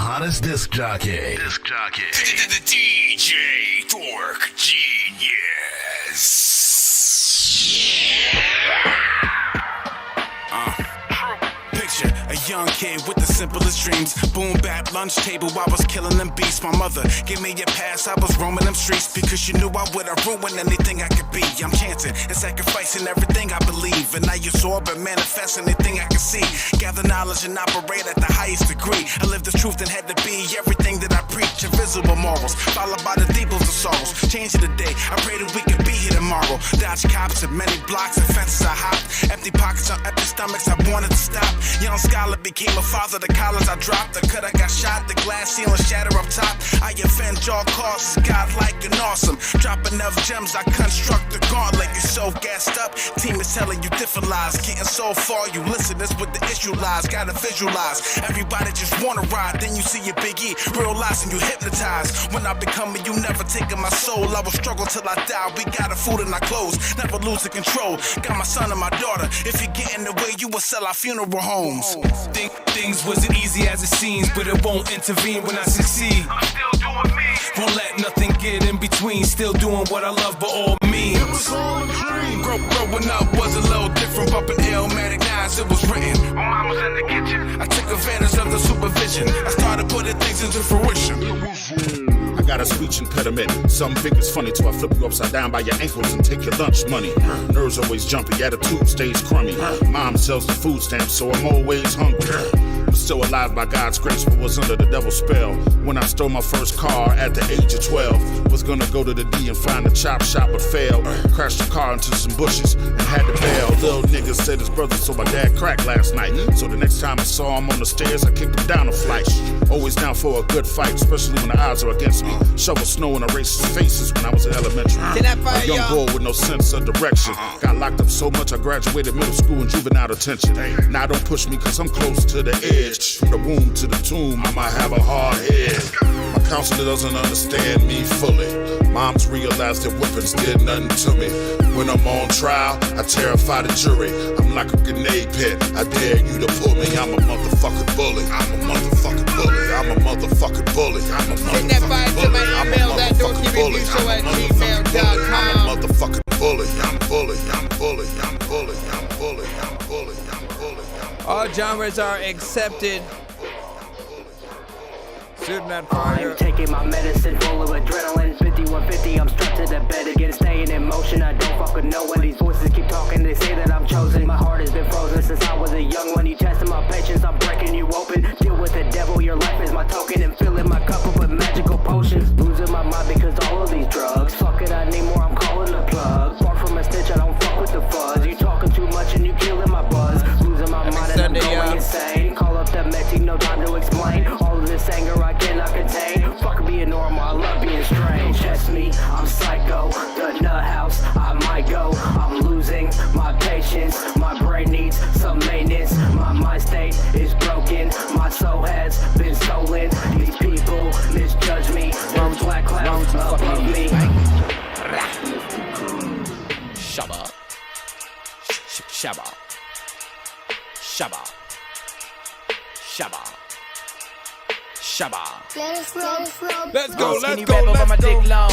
hottest disc jockey. The DJ Dork Genius. Picture a young kid with the simplest dreams. Boom bap, lunch table, I was killing them beasts. My mother gave me a pass, I was roaming them streets because she knew I would have ruined anything I could be. I'm chancing and sacrificing everything I believe, and I absorb and manifest anything I can see. Gather knowledge and operate at the highest degree. I live the truth and had to be everything that I preach. Invisible morals, followed by the deepest of sorrows. Change of the day, I pray that we can be here tomorrow. Dodge cops and many blocks and fences I hopped. Empty pockets on empty stomachs, I wanted to stop. Young scholar became a father, the college I dropped. The cut I got shot, the glass ceiling shatter up top. I avenge all causes, godlike and awesome. Drop enough gems, I construct the gauntlet. You're so gassed up, team is telling you different lies. Getting so far, you listen, that's what the issue lies. Gotta visualize, everybody just wanna ride. Then you see your Big E, realize and you hypnotize. When I become me, you never taking my soul. I will struggle till I die, we got our food and our clothes. Never lose the control, got my son and my daughter. If you get in the way, you will sell our funeral homes. Things wasn't easy as it seems, but it won't intervene when I succeed. I'm still doing me. Won't let nothing get in between. Still doing what I love by all means. It was all a dream. Growing up was a little different. Bumping Illmatic 9s, it was written. My mom was in the kitchen. I took advantage of the supervision. I started putting things into fruition. I got a speech impediment. Some think it's funny till I flip you upside down by your ankles and take your lunch money. Nerves always jumpy, attitude stays crummy. Mom sells the food stamps, so I'm always hungry. I'm still alive by God's grace, but was under the devil's spell. When I stole my first car at the age of 12, was gonna go to the D and find a chop shop, but failed. Crashed the car into some bushes and had to bail. Little nigga said his brother saw my dad crack last night. So the next time I saw him on the stairs, I kicked him down a flight. Always down for a good fight, especially when the odds are against me. Shovel snow in a racist faces when I was in elementary. A young boy with no sense of direction. Got locked up so much I graduated middle school and juvenile detention. Now don't push me cause I'm close to the edge. From the womb to the tomb, I might have a hard head. My counselor doesn't understand me fully. Moms realize that whippings did nothing to me. When I'm on trial, I terrify the jury. I'm like a grenade pit, I dare you to pull me. I'm a motherfucking bully. I'm a motherfucking bully. I'm a motherfucking bully. I'm a motherfucking bully. I'm a motherfucking bully. I'm a motherfucking bully. I'm a bully. I'm a bully. I'm a bully. I'm a bully. I'm a bully. I'm a bully. All genres are accepted. Shooting that fire. I'm taking my medicine full of adrenaline. 5150, I'm strapped to the bed again, staying in motion. I don't fucking know when these voices keep talking. They say that I'm chosen. My heart has been frozen since I was a young one. You tested my patience, I'm breaking you open. Deal with the devil, your life is my token. And filling my cup up with magical potions. Losing my mind because all of these drugs. Fuck it, I need more, I'm calling the plug. Far from a stitch, I don't fuck with the fuzz. You talking too much and you killing my buzz. Losing my mind and I'm going insane. Call up that med team, no time to explain. All of this anger I cannot contain. Fuck being normal, I love being strange. Test me, I'm psycho. The nut house, I might go. I'm losing my patience. My brain needs some maintenance. My mind state is broken. My soul has been stolen. These people misjudge me. There's black clouds above me. Shabba. Shabba. Shabba. Shabba. Shabba. Let's go, let's go, let's my dick long.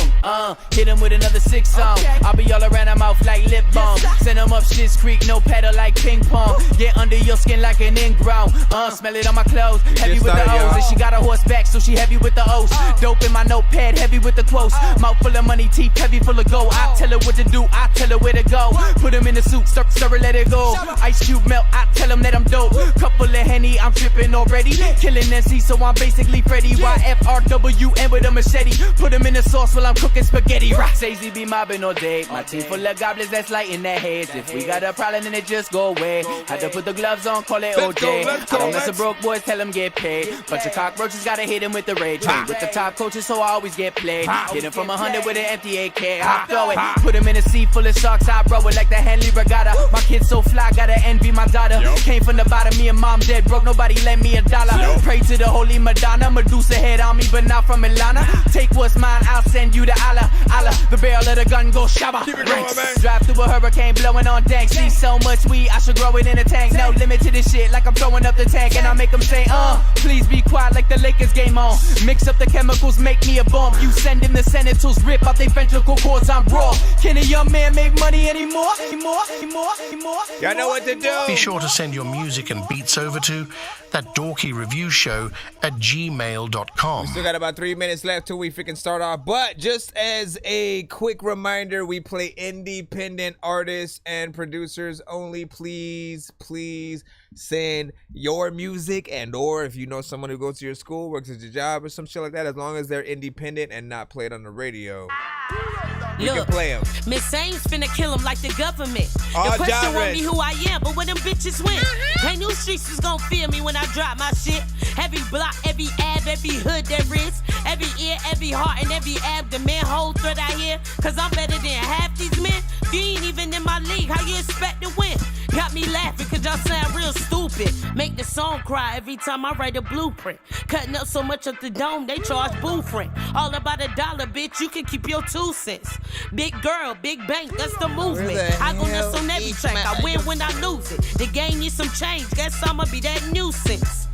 Hit him with another 6 song. I'll be all around her mouth like lip balm. Send him up Shit's Creek, no pedal like ping pong. Get under your skin like an ingrown. Smell it on my clothes. Heavy with the O's. And she got a horseback, so she heavy with the O's. Dope in my notepad, heavy with the quotes. Mouth full of money, teeth heavy full of gold. I tell her what to do, I tell her where to go. Put him in the suit, stir it, let it go. Ice cube melt, I tell him that I'm dope. Couple of Henny, I'm tripping already. Killing NC, so I'm basically Freddy. YFRWN with a machete. Put him in the sauce while I'm cooking spaghetti. Sazy be mobbing all day. My team full of goblins that's lighting their heads. If we got a problem, then it just go away. Had to put the gloves on, call it all day. I don't mess with broke boys, tell them get paid. Bunch of cockroaches, gotta hit him with with the red train. With the top coaches, so I always get played. Hit him from 100 with an empty AK. I throw it. Put him in a sea full of sharks. I row it like the Henley Regatta. My kid's so fly, gotta envy my daughter. Came from the bottom, me and mom dead broke. Nobody lend me $1. Pray to the holy Madonna. Medusa head on me, but not from Atlanta. Take what's mine, I'll send you to Allah. Allah, the barrel of the gun go shabba. Drive through a hurricane, blowing on dank. See so much weed, I should grow it in a tank. No limit to this shit, like I'm throwing up the tank. And I make them say, please be quiet like the Lakers game on. Mix up the chemicals, make me a bomb. You send him the senators, rip out they ventricle cords, I'm raw. Can a young man make money anymore? Y'all know what to do. Be sure to send your music and beats over to ThatDorkyReviewShow at gmail.com. We still got about 3 minutes left till we freaking start off. But just as a quick reminder, we play independent artists and producers only. Please send your music, and or if you know someone who goes to your school, works at your job or some shit like that, as long as they're independent and not played on the radio. You can play them. Miss Ames finna kill him like the government. The question won't be who I am, but where them bitches went. They knew streets was gonna feel me when I drop my shit. Every block, every ab, every hood there is. Every ear, every heart, and every abdomen. Whole thread out here, cause I'm better than half these men. You ain't even in my league, how you expect to win? Got me laughing cause y'all sound real stupid. Make the song cry every time I write a blueprint. Cutting up so much of the dome, they charge booth rent. All about $1, bitch, you can keep your 2 cents. Big girl, big bank, that's the movement. I go nuts on every track, I win when I lose it. The game needs some change, guess I'ma be that nuisance.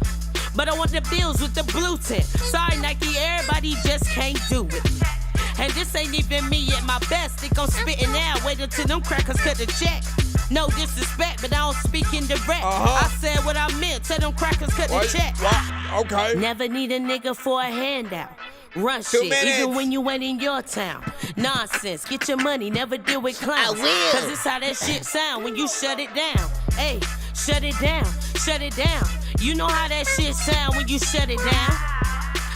But I want the bills with the blue tint. Sorry Nike, everybody just can't do it. And this ain't even me at my best. Think I'm spitting now, wait until them crackers cut the check. No disrespect, but I don't speak indirect. I said what I meant, tell them crackers cut the check. Okay. Never need a nigga for a handout. Run 2 shit, minutes. even when you ain't in your town. Nonsense, get your money, never deal with clowns. Cause it's how that shit sound when you shut it down. Hey, shut it down, shut it down. You know how that shit sound when you shut it down.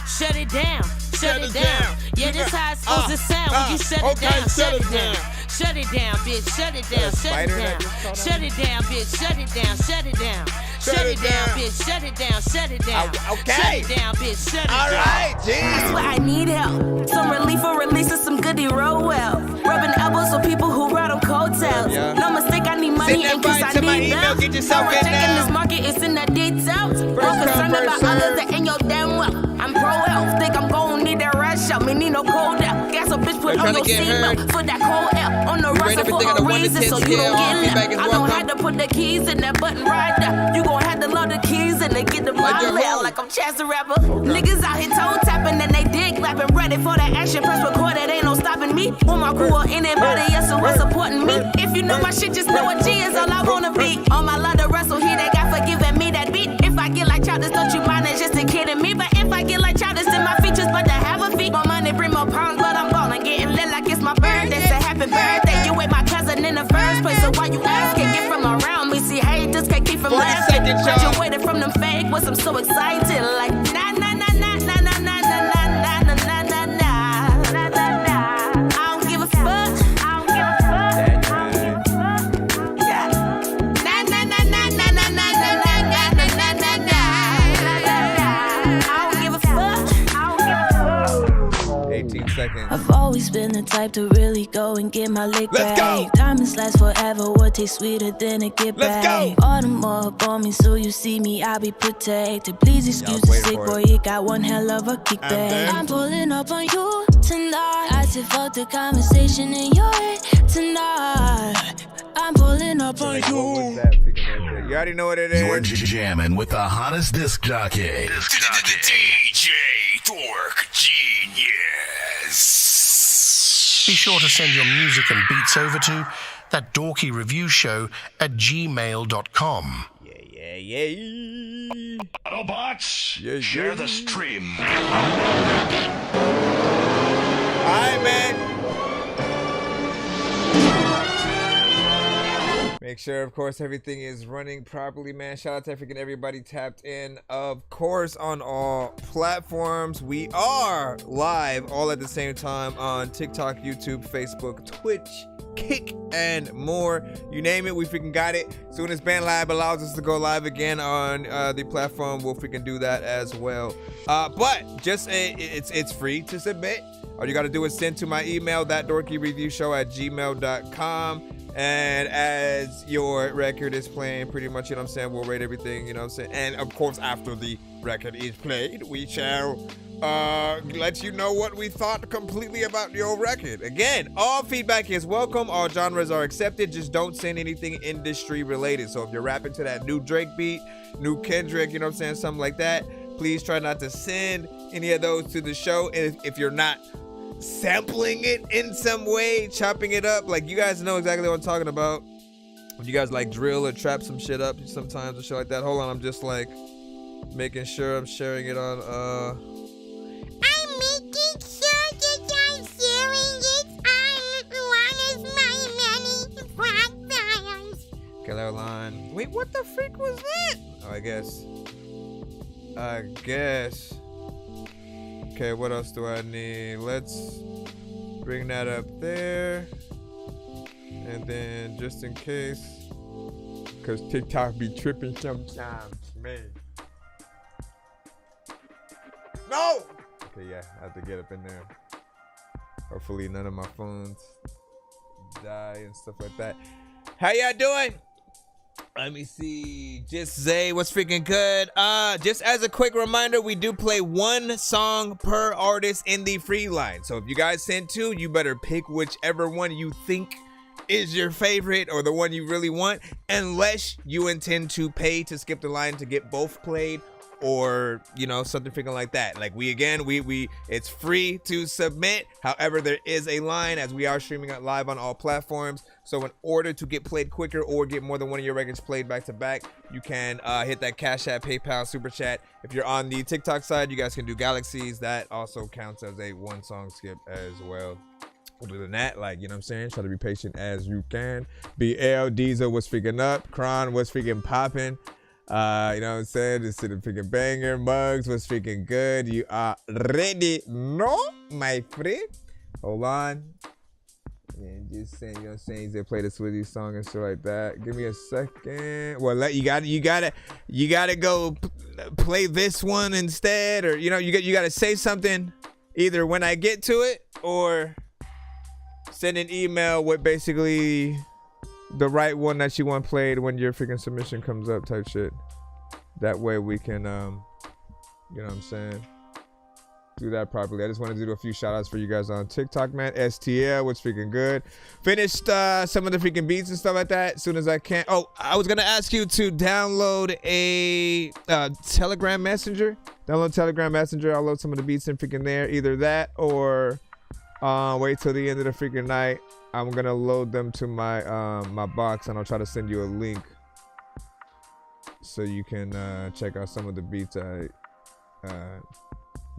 Shut it down, shut it down. Yeah, this how it's supposed to sound when you shut it down, shut it down. Shut it down, bitch, shut it down, shut it down. Shut it down, bitch, shut it down, shut it down. Shut it down, bitch, shut it down, shut it down. Okay. Shut it down, bitch, shut it down. All right, geez. That's why I need help. Some relief or release of some goodie roll well. Rubbing elbows for people who ride on coattails. No mistake, I need money in case I need them. Get yourself in Checking now. this market, it's in the details. More concerned about others that ain't your damn well. I'm pro health, think I'm gon' need that rush out. Me need no cold out. Gas a bitch, put on your seatbelt for that cold air. On the roster for a reason, so you don't get left. I don't have to put the keys in that button right there. You gon' have to load the keys and they get the bottle out like I'm Chance the Rapper. Niggas out here toe tapping and they dick clapping. Ready for that action, press record, it ain't no stopping me. On my crew or anybody else who is supporting me. If you know my shit, just know what G is all I wanna be. On my love to wrestle, he they got for giving me that beat. If I get like Childish, don't you mind, it's just a kidding me. But if I get like Childish, then my features but to have a feet. More money, bring more pounds, but I'm ballin', getting lit like it's my birthday. Say happy birthday, you ain't my cousin in the first place. So why you asking? Get from around me, see hey, just can't keep from laughing. Graduated from them fake was I'm so excited, like na na na na na na na na na na na na na na. I don't give a fuck. I don't give a fuck. I don't give a fuck. Yeah. Na na na na na na na na na na na na na. I don't give a fuck. I don't give a fuck. 18 seconds. I've always been the type to really go and get my lick back. Go. Diamonds last forever, what tastes sweeter than a get back. All the more up on me, so you see me, I'll be protected. Please excuse the sick boy, you got one hell of a kickback. I'm pulling up on you tonight. I said fuck the conversation in your head tonight. I'm pulling up on you. You already know what it is. You're jamming with the hottest disc jockey. DJ Dork Genius. Be sure to send your music and beats over to ThatDorkyReviewShow at gmail.com. Yeah. Autobots, share the stream. All right, man. Make sure, of course, everything is running properly, man. Shout out to freaking everybody tapped in, of course, on all platforms. We are live all at the same time on TikTok, YouTube, Facebook, Twitch, Kick, and more. You name it, we freaking got it. Soon as BandLab allows us to go live again on the platform, we'll freaking do that as well. But just it's free to submit. All you got to do is send to my email, thatdorkyreviewshow@gmail.com. And as your record is playing, pretty much, you know what I'm saying, we'll rate everything, you know what I'm saying. And of course, after the record is played, we shall let you know what we thought completely about your record. Again, all feedback is welcome. All genres are accepted. Just don't send anything industry related. So if you're rapping to that new Drake beat, new Kendrick, you know what I'm saying, something like that, please try not to send any of those to the show. And if you're not sampling it in some way, chopping it up, like, you guys know exactly what I'm talking about. If you guys like drill or trap some shit up sometimes or shit like that. Hold on, I'm just like making sure I'm sharing it on I'm making sure that I'm sharing it on one of my many platforms. Caroline. Wait, what the freak was that? Oh, I guess. Okay, what else do I need? Let's bring that up there. And then just in case, because TikTok be tripping sometimes, man. No! Okay, yeah, I have to get up in there. Hopefully none of my phones die and stuff like that. How y'all doing? Let me see. Just Zay, what's freaking good? Just as a quick reminder, we do play one song per artist in the free line. So if you guys send two, you better pick whichever one you think is your favorite or the one you really want, unless you intend to pay to skip the line to get both played, or, you know, something freaking like that. Like, we it's free to submit. However, there is a line, as we are streaming it live on all platforms. So in order to get played quicker or get more than one of your records played back to back, you can hit that Cash App, PayPal, Super Chat. If you're on the TikTok side, you guys can do Galaxies. That also counts as a one song skip as well. Other than that, like, you know what I'm saying, try to be patient as you can. BL Diesel was freaking up. Kron was freaking popping. You know what I'm saying? This is the freaking banger. Mugs was freaking good. You are ready? No, my friend. Hold on. Yeah, just saying, you know what I'm saying? He's gonna play the Swizzy song and shit like that. Give me a second. Well, you gotta go play this one instead, or, you know, you gotta say something either when I get to it, or send an email with basically the right one that you want played when your freaking submission comes up, type shit. That way we can, you know what I'm saying, do that properly. I just wanted to do a few shout outs for you guys on TikTok, man. STL, what's freaking good. Finished some of the freaking beats and stuff like that as soon as I can. Oh, I was gonna ask you to download a Telegram Messenger. Download Telegram Messenger. I'll load some of the beats in freaking there. Either that or wait till the end of the freaking night. I'm gonna load them to my my box, and I'll try to send you a link so you can check out some of the beats I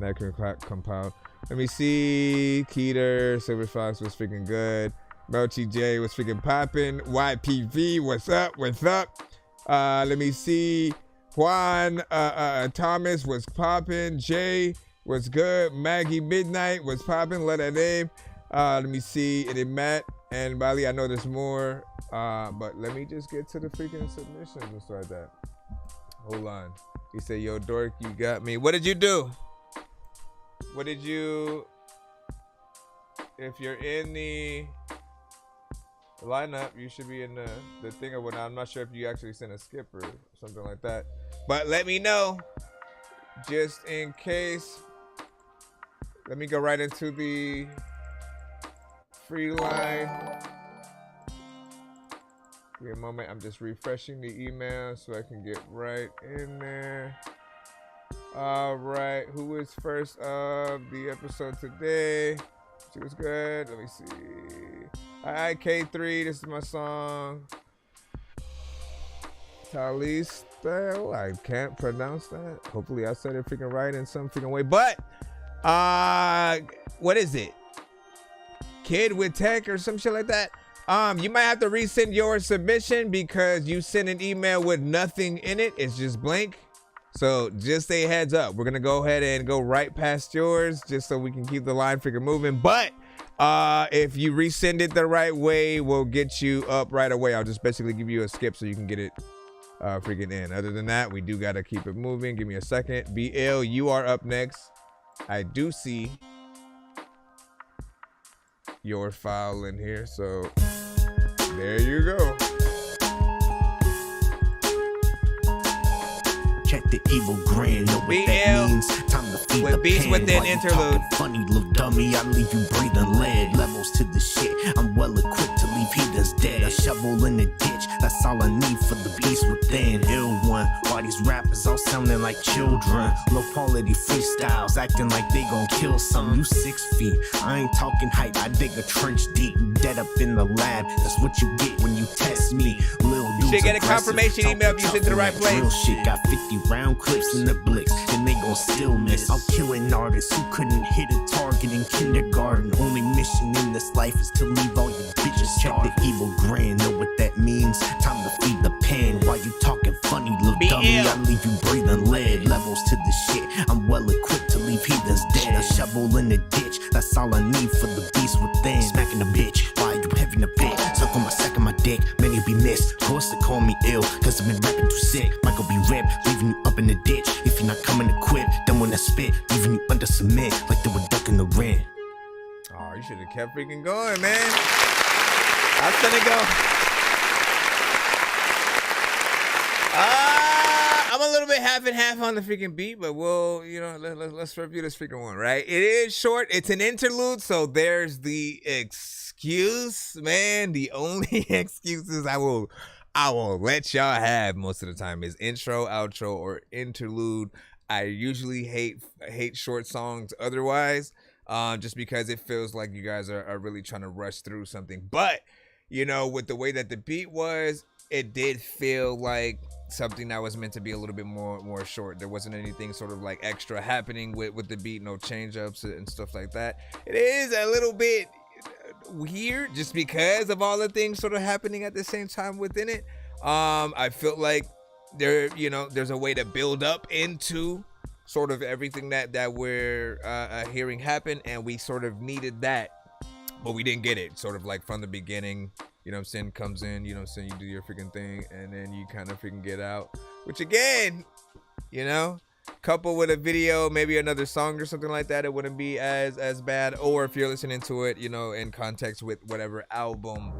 that can compile. Let me see. Keter, Silver Fox was freaking good. Melchi J was freaking popping. YPV, what's up? What's up? Let me see. Juan Thomas was popping. Jay was good. Maggie Midnight was popping. Let that name. Let me see. And then Matt and Bali, I know there's more, but let me just get to the freaking submissions and stuff like that. Hold on. He said, yo, Dork, you got me. What did you do? What did you, if you're in the lineup, you should be in the thing or whatnot. I'm not sure if you actually sent a skip or something like that, but let me know just in case. Let me go right into the free line. Give me a moment. I'm just refreshing the email so I can get right in there. All right, who is first of the episode today? She was good. Let me see. All right, K3, this is my song. Talista, I can't pronounce that. Hopefully I said it freaking right in some freaking way. But, what is it? Kid with Tech or some shit like that? You might have to resend your submission because you sent an email with nothing in it. It's just blank. So just a heads up. We're going to go ahead and go right past yours just so we can keep the line figure moving. But if you resend it the right way, we'll get you up right away. I'll just basically give you a skip so you can get it freaking in. Other than that, we do got to keep it moving. Give me a second. BL, you are up next. I do see your file in here. So there you go. Check the evil grin, know what that means. Time to feed the beats pen. within While you interlude. talking funny little dummy, I leave you breathing lead. Levels to the shit, I'm well equipped to leave heathens dead. A shovel in the ditch, that's all I need for the beast within. Ill one, why these rappers all sounding like children? Low quality freestyles, acting like they gon' kill some. You 6 feet, I ain't talking height, I dig a trench deep. Dead up in the lab, that's what you get when you test me. Lil You should get a confirmation email if you sent to the right place. Real shit, got 50 round clips in the blicks, and they gon' still miss. I'm killing artists who couldn't hit a target in kindergarten. Only mission in this life is to leave all you bitches. Check the evil grin, know what that means. Time to feed the pen. While you talking funny, little dummy, I leave you breathing lead. Levels to the shit, I'm well equipped to leave heathens dead. A shovel in the ditch, that's all I need for the beast within. Smacking the bitch, why you having a fit? Suck on my sack of my dick, many be missed. Course to call me ill, cause I've been rapping too sick. Michael be ripped, leaving you up in the ditch. If you're not coming equipped, then when I spit, leaving you under cement, like they were ducking the rent. Oh, you should have kept freaking going, man. I was gonna go. I'm a little bit half and half on the freaking beat, but we'll, let's review this freaking one, right? It is short. It's an interlude, so there's the excuse, man. The only excuses I will let y'all have most of the time is intro, outro, or interlude. I usually hate short songs otherwise, just because it feels like you guys are really trying to rush through something. But, with the way that the beat was, it did feel like something that was meant to be a little bit more short. There wasn't anything sort of like extra happening with the beat, no change ups and stuff like that. It is a little bit weird just because of all the things sort of happening at the same time within it. I feel like there's a way to build up into sort of everything that we're hearing happen, and we sort of needed that, but we didn't get it sort of like from the beginning. You know what I'm saying? Comes in, you know what I'm saying? You do your freaking thing, and then you kind of freaking get out. Which again, coupled with a video, maybe another song or something like that, it wouldn't be as bad. Or if you're listening to it, in context with whatever album,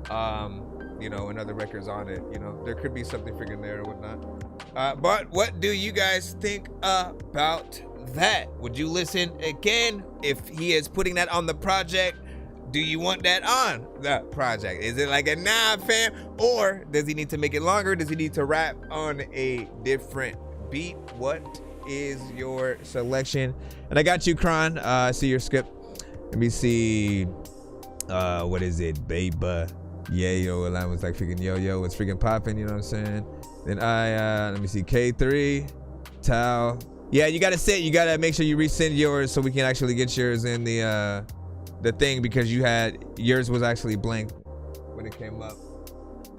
and other records on it, there could be something freaking there or whatnot. But what do you guys think about that? Would you listen again if he is putting that on the project? Do you want that on the project? Is it like a nah, fam? Or does he need to make it longer? Does he need to rap on a different beat? What is your selection? And I got you, Kron. I see your skip. Let me see. What is it? Baby. Yeah, yo. Line was like freaking yo. It's freaking popping. You know what I'm saying? Then let me see. K3. Tao. Yeah, you got to sit. You got to make sure you resend yours so we can actually get yours in the thing, because yours was actually blank when it came up.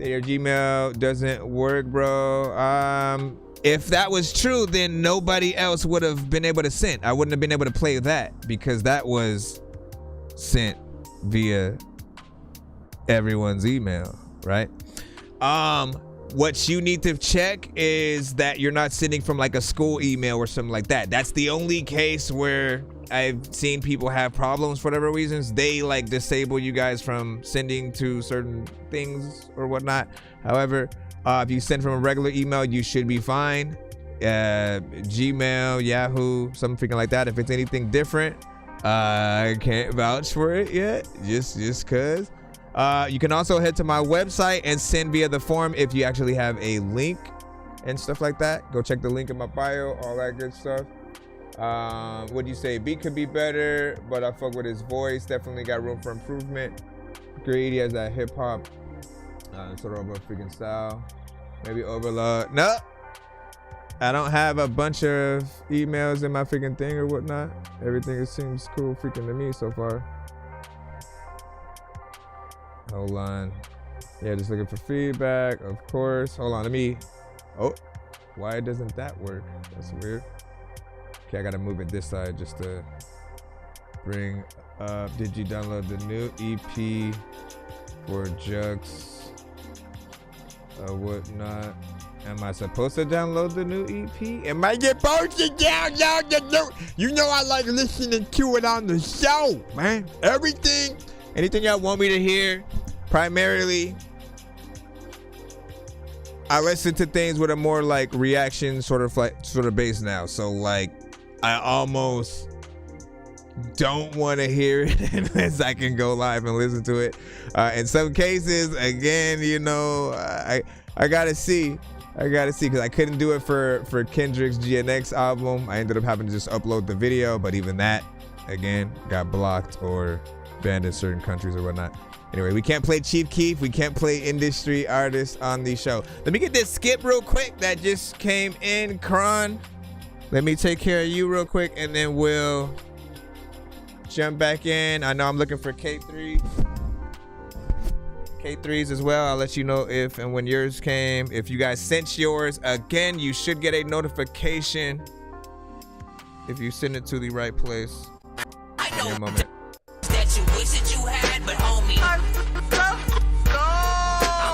Your Gmail doesn't work, bro. If that was true, then nobody else would have been able to send. I wouldn't have been able to play that because that was sent via everyone's email, right? What you need to check is that you're not sending from like a school email or something like that. That's the only case where I've seen people have problems for whatever reasons. They like disable you guys from sending to certain things or whatnot. However, if you send from a regular email, you should be fine. Gmail, Yahoo, something freaking like that. If it's anything different, I can't vouch for it yet, just cause. You can also head to my website and send via the form if you actually have a link and stuff like that. Go check the link in my bio, all that good stuff. What do you say? Beat could be better, but I fuck with his voice. Definitely got room for improvement. Greedy as that hip hop sort of a freaking style. Maybe overload. No, I don't have a bunch of emails in my freaking thing or whatnot. Everything seems cool freaking to me so far. Hold on. Yeah, just looking for feedback, of course. Hold on, let me. Oh, why doesn't that work? That's weird. Okay, I gotta move it this side just to bring up. Did you download the new EP for Jux? Whatnot? Am I supposed to download the new EP? Am I supposed to download the new? You know I like listening to it on the show, man. Anything y'all want me to hear, primarily, I listen to things with a more like reaction sort of base now. So like, I almost don't want to hear it unless I can go live and listen to it. In some cases, again, you know, I gotta see because I couldn't do it for Kendrick's GNX album. I ended up having to just upload the video, but even that, again, got blocked or banned in certain countries or whatnot. Anyway, we can't play Chief Keef. We can't play industry artists on the show. Let me get this skip real quick that just came in, Kron. Let me take care of you real quick, and then we'll jump back in. I know I'm looking for K3s as well. I'll let you know if and when yours came. If you guys sent yours, again, you should get a notification if you send it to the right place. Give me a moment. That you wish that you had, but homie, I'm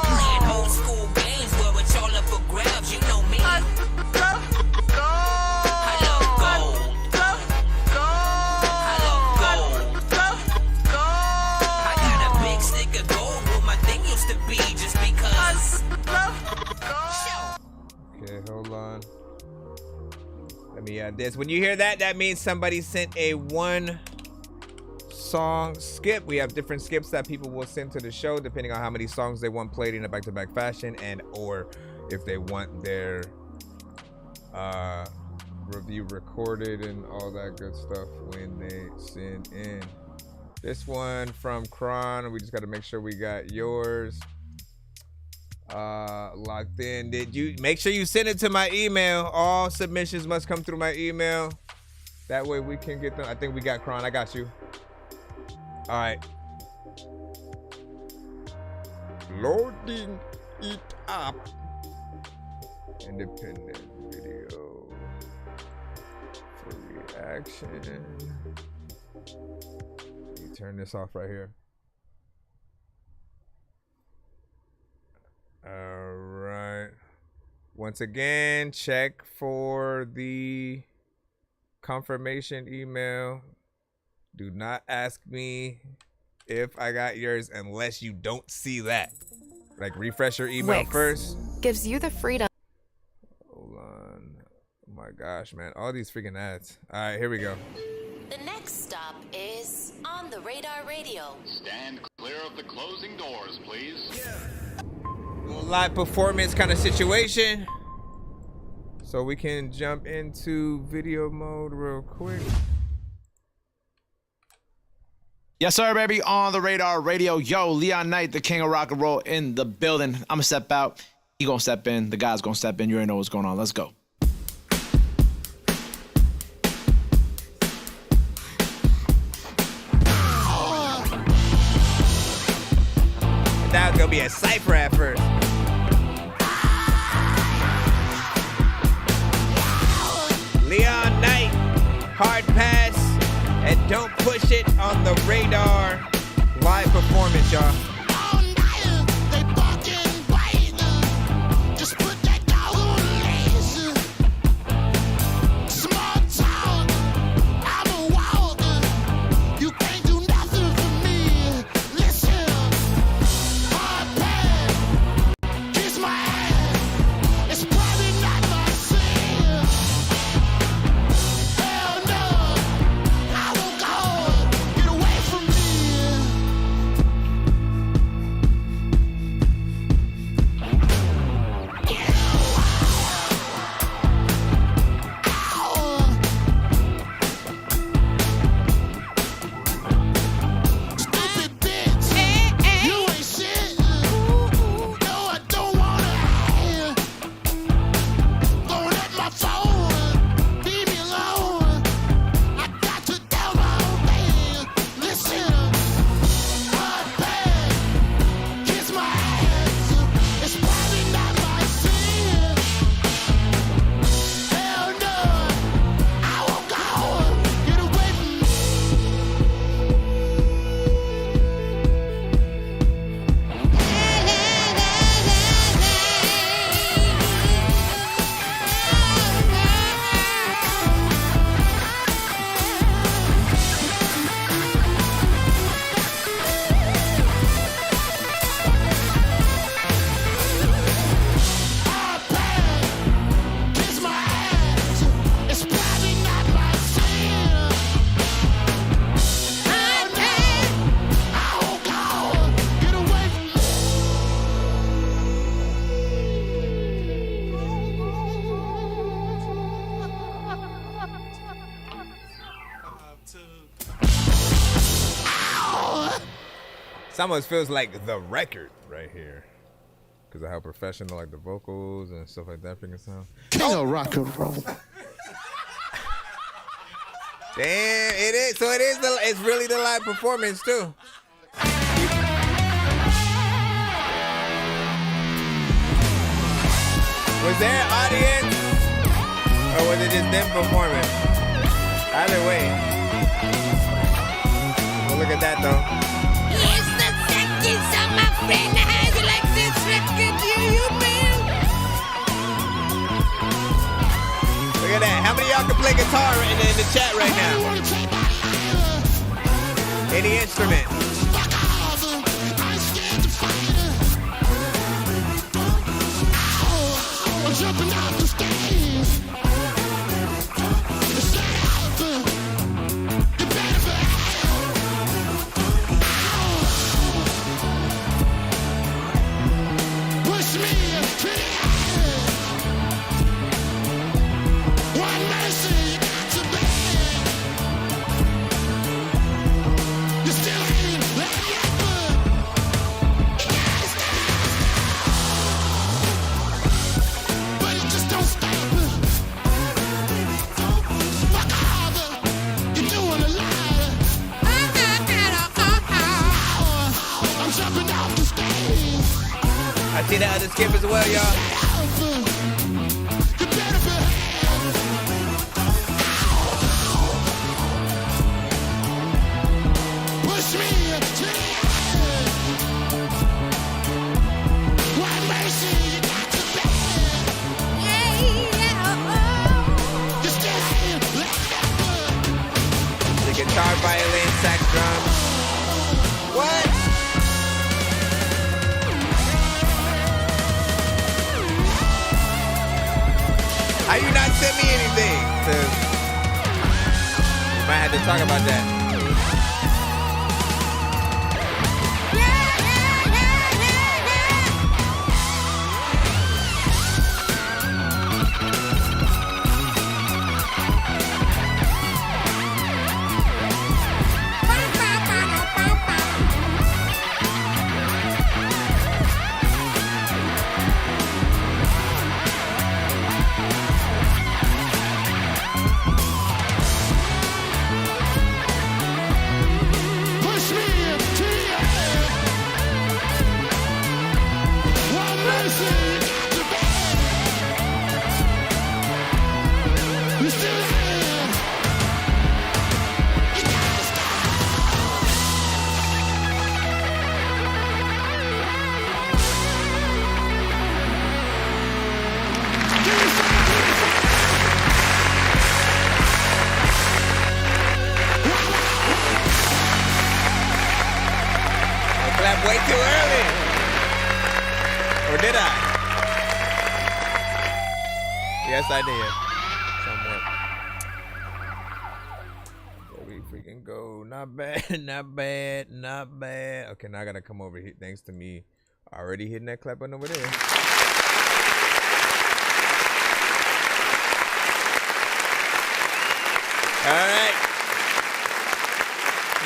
playing old school games where it's all up for grabs. You know me. I love gold. I got a big stick of gold where my thing used to be just because. Okay, hold on. Let me add this. When you hear that, that means somebody sent a one song skip. We have different skips that people will send to the show depending on how many songs they want played in a back-to-back fashion, and or if they want their review recorded and all that good stuff when they send in. This one from Kron, we just got to make sure we got yours locked in. Did you make sure you send it to my email? All submissions must come through my email. That way we can get them. I think we got Kron. I got you. All right. Loading it up. Independent video for reaction. Let me turn this off right here. All right. Once again, check for the confirmation email. Do not ask me if I got yours unless you don't see that. Like, refresh your email Wix first. Gives you the freedom. Hold on. Oh my gosh, man. All these freaking ads. All right, here we go. The next stop is On the Radar Radio. Stand clear of the closing doors, please. Live performance kind of situation. So we can jump into video mode real quick. Yes, sir, baby. On the Radar Radio. Yo, Leon Knight, the king of rock and roll, in the building. I'm going to step out. He going to step in. The guy's going to step in. You already know what's going on. Let's go. That was going to be a cypher at first. Leon Knight, hard pass. And don't push it on the radar. Live performance, y'all. This almost feels like the record right here. Because of how professional like the vocals and stuff like that freaking sound. King of rock and roll. Damn, it is. So it's really the live performance too. Was there an audience? Or was it just them performing? Either way. Well, look at that though. Here's the second song, my friend. How you like this record? You man. Look at that. How many of y'all can play guitar in the chat right now? Any instrument. Jumping off the stage. Push me to the edge. One mercy to bear. You still ain't let it happen. But it just don't stop. Fuck off. You're doing a lot. I'm jumping off the stage. I see that other skip as well, y'all. Push me to the edge. One mercy you got to bear. You still ain't let it happen. The guitar, violin, sax, drums. What? How you not send me anything? We might have to talk about that. Push me to the edge. One mercy you got to bear. You still ain't. You gotta stop. I clapped way too early. Or did I? Yes, I did. Somewhat. There we freaking go. Not bad, not bad, not bad. Okay, now I gotta come over here. Thanks to me already hitting that clap button over there. All right.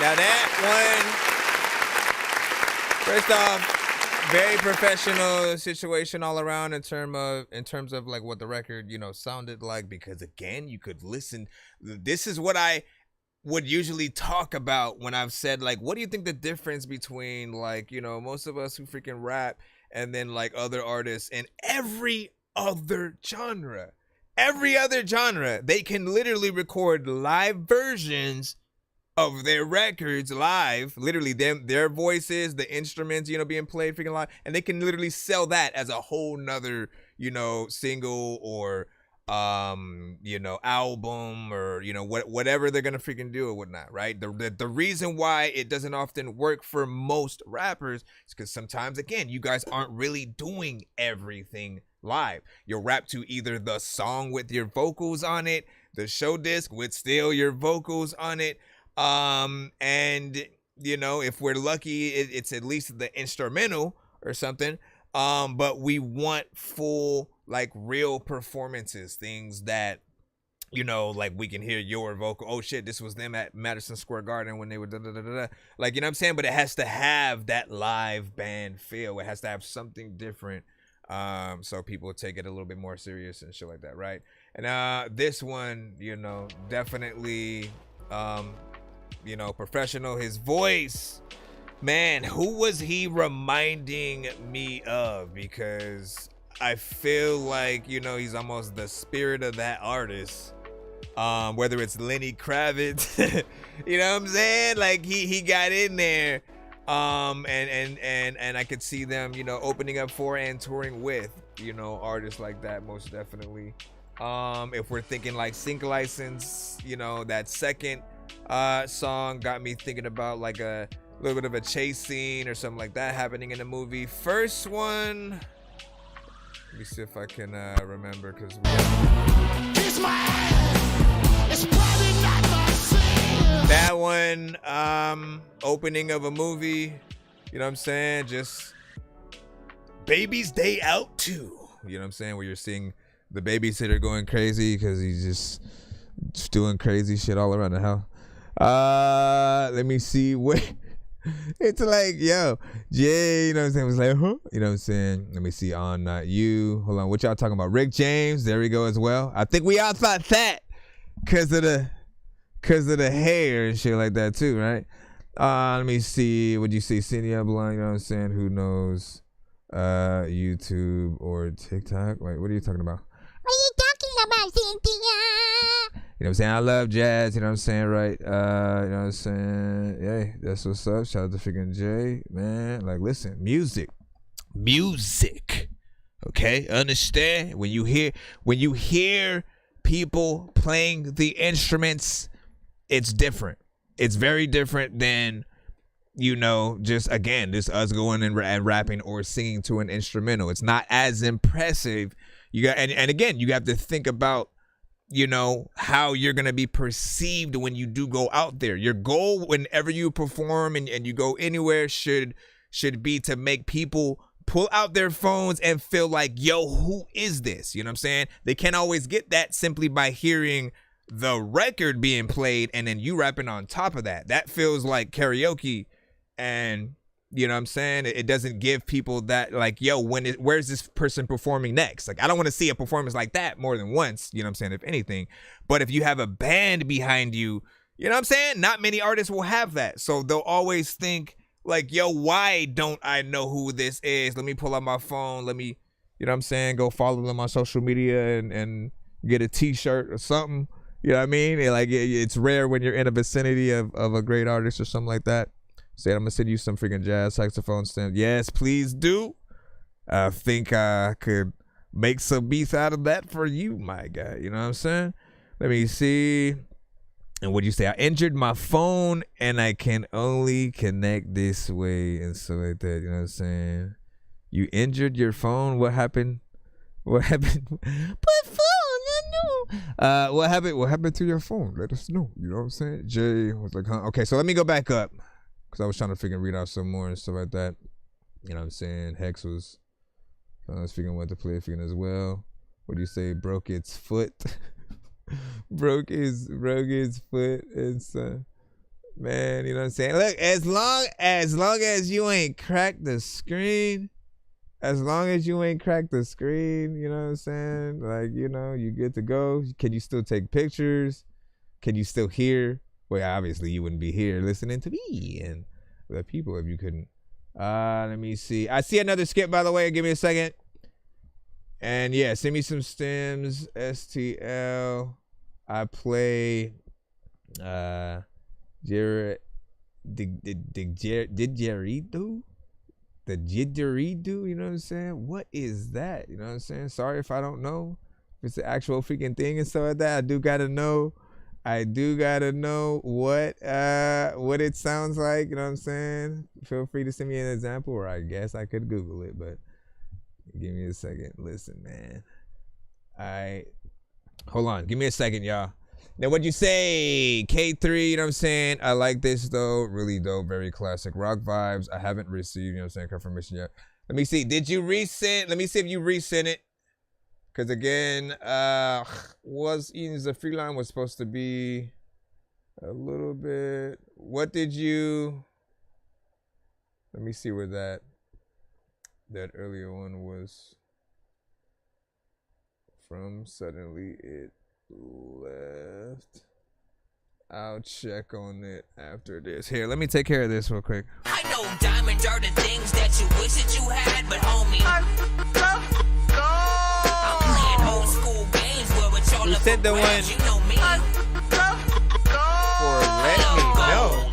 Now that one, first off, very professional situation all around in terms of like what the record, sounded like, because again, you could listen. This is what I would usually talk about when I've said, like, what do you think the difference between, like, most of us who freaking rap and then like other artists in every other genre, they can literally record live versions of their records live, literally their voices, the instruments, being played freaking live, and they can literally sell that as a whole nother, single or album or whatever they're gonna freaking do or whatnot, right? The reason why it doesn't often work for most rappers is because sometimes, again, you guys aren't really doing everything live. You'll rap to either the song with your vocals on it, the show disc with still your vocals on it, and if we're lucky, it's at least the instrumental or something. But we want full, like, real performances, things that you know, like we can hear your vocal. Oh shit, this was them at Madison Square Garden when they were da-da-da-da-da. Like, you know what I'm saying? But it has to have that live band feel. It has to have something different. So people take it a little bit more serious and shit like that, right? And this one, you know, definitely you know, professional. His voice, man, who was he reminding me of? Because I feel like, you know, he's almost the spirit of that artist. Whether it's Lenny Kravitz, you know what I'm saying? Like he got in there. And I could see them, you know, opening up for and touring with, you know, artists like that, most definitely. If we're thinking like Sync License, you know, that second song got me thinking about like a little bit of a chase scene or something like that happening in the movie. First one, let me see if I can remember, because Kiss my ass. It's probably not my sin. that one, opening of a movie, you know what I'm saying? Just Baby's Day Out 2. You know what I'm saying? Where you're seeing the babysitter going crazy because he's just doing crazy shit all around the house. Let me see what it's like, yo, Jay, you know what I'm saying? Was like, huh? You know what I'm saying? Let me see on Not You. Hold on, what y'all talking about? Rick James, there we go as well. I think we all thought that because of the hair and shit like that too, right? Let me see. Would you say Cynthia Blind? You know what I'm saying? Who knows? YouTube or TikTok? Wait, what are you talking about? What are you talking about, Cynthia? You know what I'm saying? I love jazz. You know what I'm saying? Right? You know what I'm saying? Hey, that's what's up. Shout out to freaking Jay, man. Like, listen, music. Okay, understand? When you hear people playing the instruments, it's different. It's very different than, you know, just again, just us going and rapping or singing to an instrumental. It's not as impressive. You got and again, you have to think about, you know, how you're gonna be perceived when you do go out there. Your goal whenever you perform and you go anywhere should be to make people pull out their phones and feel like, yo, who is this? You know what I'm saying? They can't always get that simply by hearing the record being played and then you rapping on top of that. That feels like karaoke, and you know what I'm saying? It doesn't give people that, like, yo, where's this person performing next? Like, I don't want to see a performance like that more than once, you know what I'm saying, if anything. But if you have a band behind you, you know what I'm saying? Not many artists will have that. So they'll always think like, yo, why don't I know who this is? Let me pull out my phone. Let me, you know what I'm saying, go follow them on social media and get a t-shirt or something. You know what I mean? It's rare when you're in a vicinity of a great artist or something like that. Say, I'm gonna send you some freaking jazz saxophone stamps. Yes, please do. I think I could make some beats out of that for you, my guy. You know what I'm saying? Let me see. And what do you say? I injured my phone and I can only connect this way and stuff like that. You know what I'm saying? You injured your phone? What happened? What happened? But phone, no. What happened? What happened to your phone? Let us know. You know what I'm saying? Jay was like, huh? Okay, so let me go back up. Because I was trying to freaking read out some more and stuff like that. You know what I'm saying? Hex was figuring what to play freaking as well. What do you say? Broke its foot. broke his foot and stuff. Man, you know what I'm saying? Look, as long as you ain't cracked the screen, you know what I'm saying? Like, you know, you good to go. Can you still take pictures? Can you still hear? Well, obviously you wouldn't be here listening to me and the people if you couldn't. Let me see. I see another skip, by the way. Give me a second. And yeah, send me some stems. STL. I play didgeridoo. The didgeridoo, you know what I'm saying? What is that? You know what I'm saying? Sorry if I don't know if it's the actual freaking thing and stuff like that. I do gotta know what it sounds like, you know what I'm saying? Feel free to send me an example, or I guess I could Google it, but give me a second. Listen, man. Hold on. Give me a second, y'all. Now, what'd you say? K3, you know what I'm saying? I like this, though. Really dope. Very classic rock vibes. I haven't received, you know what I'm saying, confirmation yet. Let me see. Did you resend? Let me see if you resent it. Because again, the free line was supposed to be a little bit. What did you? Let me see where that earlier one was from. Suddenly it left. I'll check on it after this. Here, let me take care of this real quick. I know diamonds are the things that you wish that you had, but homie, I'm playing old school games where it's all You sent the one you know me. for let me know.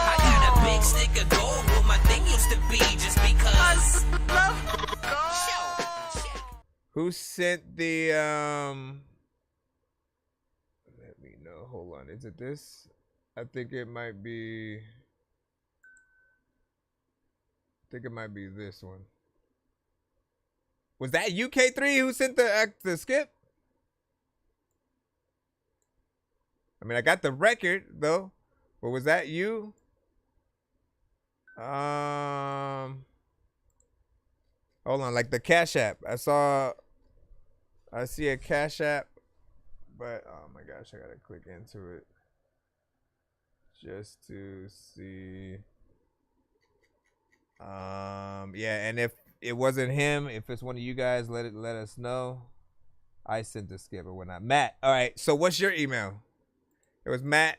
I got a big stick of gold where my thing used to be just because. Who sent the let me know. Hold on. Is it this? I think it might be this one. Was that UK3 who sent the skip? I mean, I got the record though. But was that you? Hold on, like the Cash App. I see a Cash App, but oh my gosh, I gotta click into it just to see. Yeah, and if it wasn't him, if it's one of you guys, let us know. I sent the skip or whatnot. Matt. All right. So what's your email? It was Matt.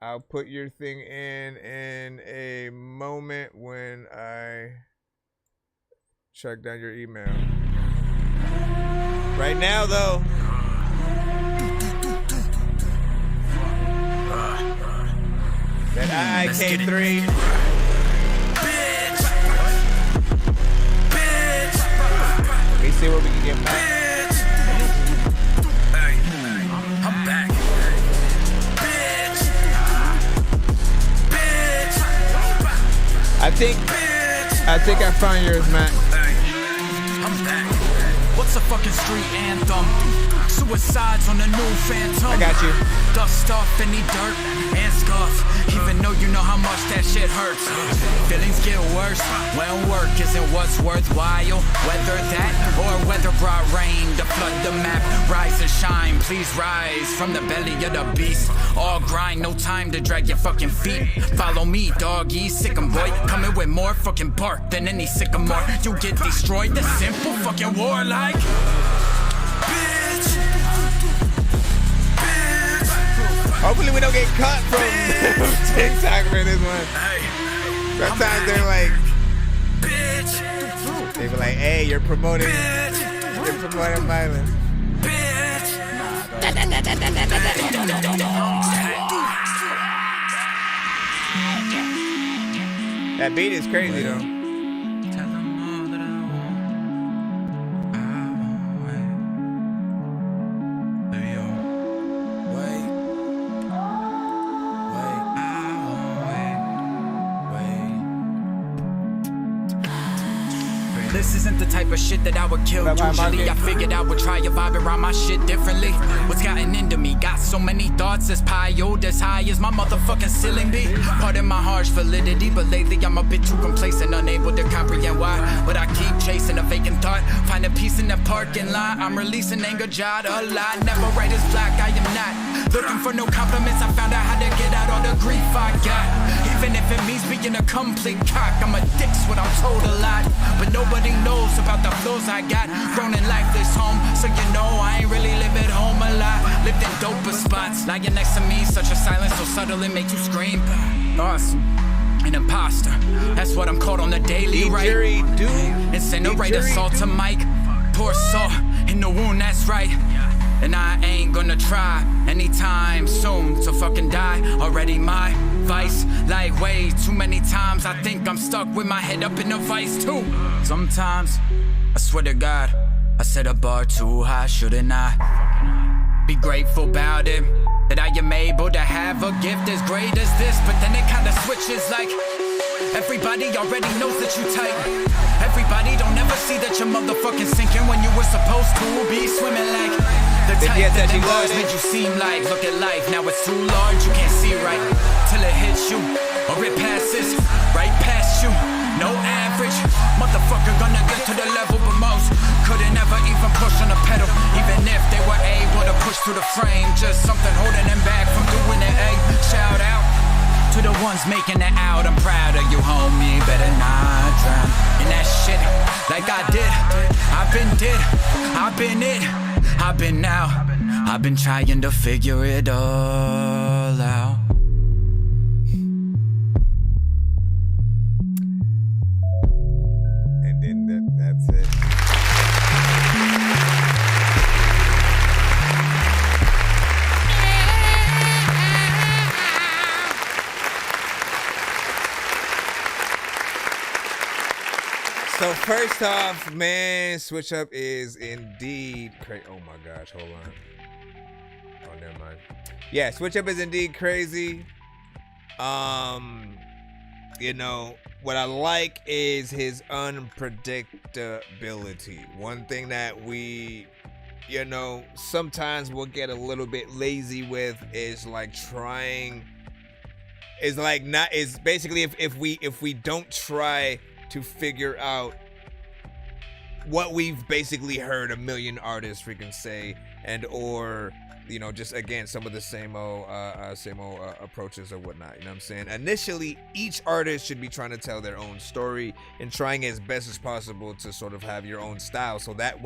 I'll put your thing in a moment when I check down your email. Right now, though. That IK3. Let me see what we can get back. I'm back. I think I found yours, Matt. I'm back. What's a fucking street anthem? Suicides on the new Phantom. I got you. Dust off any dirt and scuff. Even though you know how much that shit hurts. Feelings get worse when work isn't what's worthwhile. Whether that or weather brought rain to flood the map. Rise and shine, please rise from the belly of the beast. All grind, no time to drag your fucking feet. Follow me, doggy, sick'em boy. Coming with more fucking bark than any sycamore. You get destroyed, the simple fucking war like. Hopefully we don't get cut from TikTok for this one. Sometimes they're like, they be like, hey, you're promoting violence. That beat is crazy though. This isn't the type of shit that I would kill. Usually I figured I would try a vibe around my shit differently. What's gotten into me? Got so many thoughts as piled as high as my motherfucking ceiling be. Pardon my harsh validity, but lately I'm a bit too complacent, unable to comprehend why. But I keep chasing a vacant thought, finding peace in the parking lot. I'm releasing anger, jot a lot. Never right as black, I am not looking for no compliments. I found out how to get out all the grief I got. Even if it means being a complete cock, I'm a dick's what I'm told a lot. But nobody knows about the flaws I got. Grown in life this home, so you know I ain't really live at home a lot. Lived in doper spots, lying next to me, such a silence so subtle it makes you scream. Awesome. An imposter, that's what I'm called on the daily, right? Incinerate assault to Mike. Pour salt in the wound, that's right. And I ain't gonna try anytime soon to fucking die. Already my vice, like way too many times I think I'm stuck with my head up in a vice too. Sometimes, I swear to God, I set a bar too high, shouldn't I? Be grateful about it, that I am able to have a gift as great as this. But then it kinda switches like, everybody already knows that you tight. Everybody don't ever see that you're motherfucking sinking when you were supposed to be swimming like the type that them words made you seem like. Look at life, now it's too large, you can't see right till it hits you. or it passes right past you. No average motherfucker gonna get to the level, but most couldn't ever even push on the pedal, even if they were able to push through the frame. Just something holding them back from doing it. Ay, shout out to the ones making it out. I'm proud of you, homie. Better not drown in that shit like I did. I've been dead, I've been it, I've been now. I've been trying to figure it all out. And then that's it. So first off, man, Switch Up is indeed crazy. Oh my gosh, hold on. Oh, never mind. Yeah, Switch Up is indeed crazy. You know, what I like is his unpredictability. One thing that we, you know, sometimes we'll get a little bit lazy with is like trying, is like not, is basically if we don't try to figure out what we've basically heard a million artists freaking say, and or, you know, just again some of the same old approaches or whatnot. You know what I'm saying? Initially, each artist should be trying to tell their own story and trying as best as possible to sort of have your own style, so that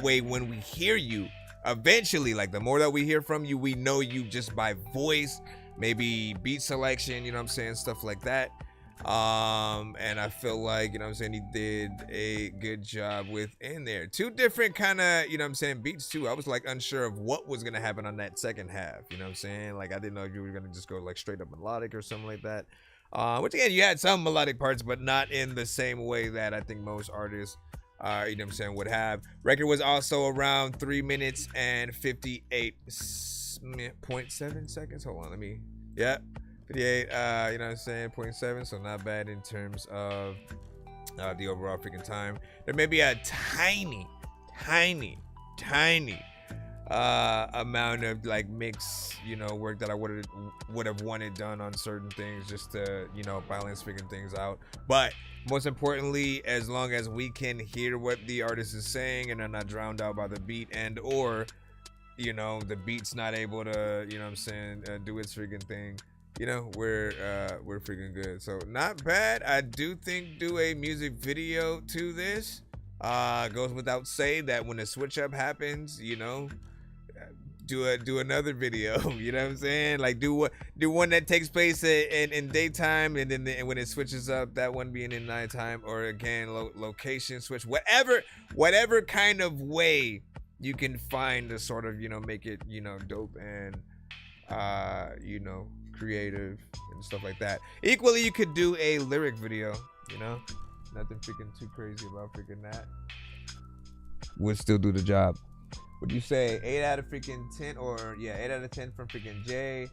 way when we hear you, eventually, like the more that we hear from you, we know you just by voice, maybe beat selection, you know what I'm saying, stuff like that. And I feel like, you know what I'm saying, he did a good job within there. Two different kind of, you know what I'm saying, beats too. I was like unsure of what was gonna happen on that second half, you know what I'm saying? Like I didn't know if you were gonna just go like straight up melodic or something like that. Which again, you had some melodic parts, but not in the same way that I think most artists, you know what I'm saying, would have. Record was also around 3 minutes and 58.7 seconds. Hold on, let me, yeah. 58, you know what I'm saying, 0.7, so not bad in terms of the overall freaking time. There may be a tiny amount of like mix, you know, work that I would have wanted done on certain things just to, you know, balance freaking things out. But most importantly, as long as we can hear what the artist is saying and are not drowned out by the beat, and or, you know, the beat's not able to, you know what I'm saying, do its freaking thing, you know, we're freaking good. So not bad. I do think do a music video to this. Goes without saying that when the switch up happens, you know, do another video. You know what I'm saying? Like do one that takes place in daytime, and then when it switches up, that one being in nighttime, or again location switch, whatever kind of way you can find to sort of, you know, make it, you know, dope and you know, creative and stuff like that. Equally, you could do a lyric video, you know, nothing freaking too crazy about freaking that. Would still do the job. Would you say 8 out of freaking 10, or yeah, 8 out of 10 from freaking Jay?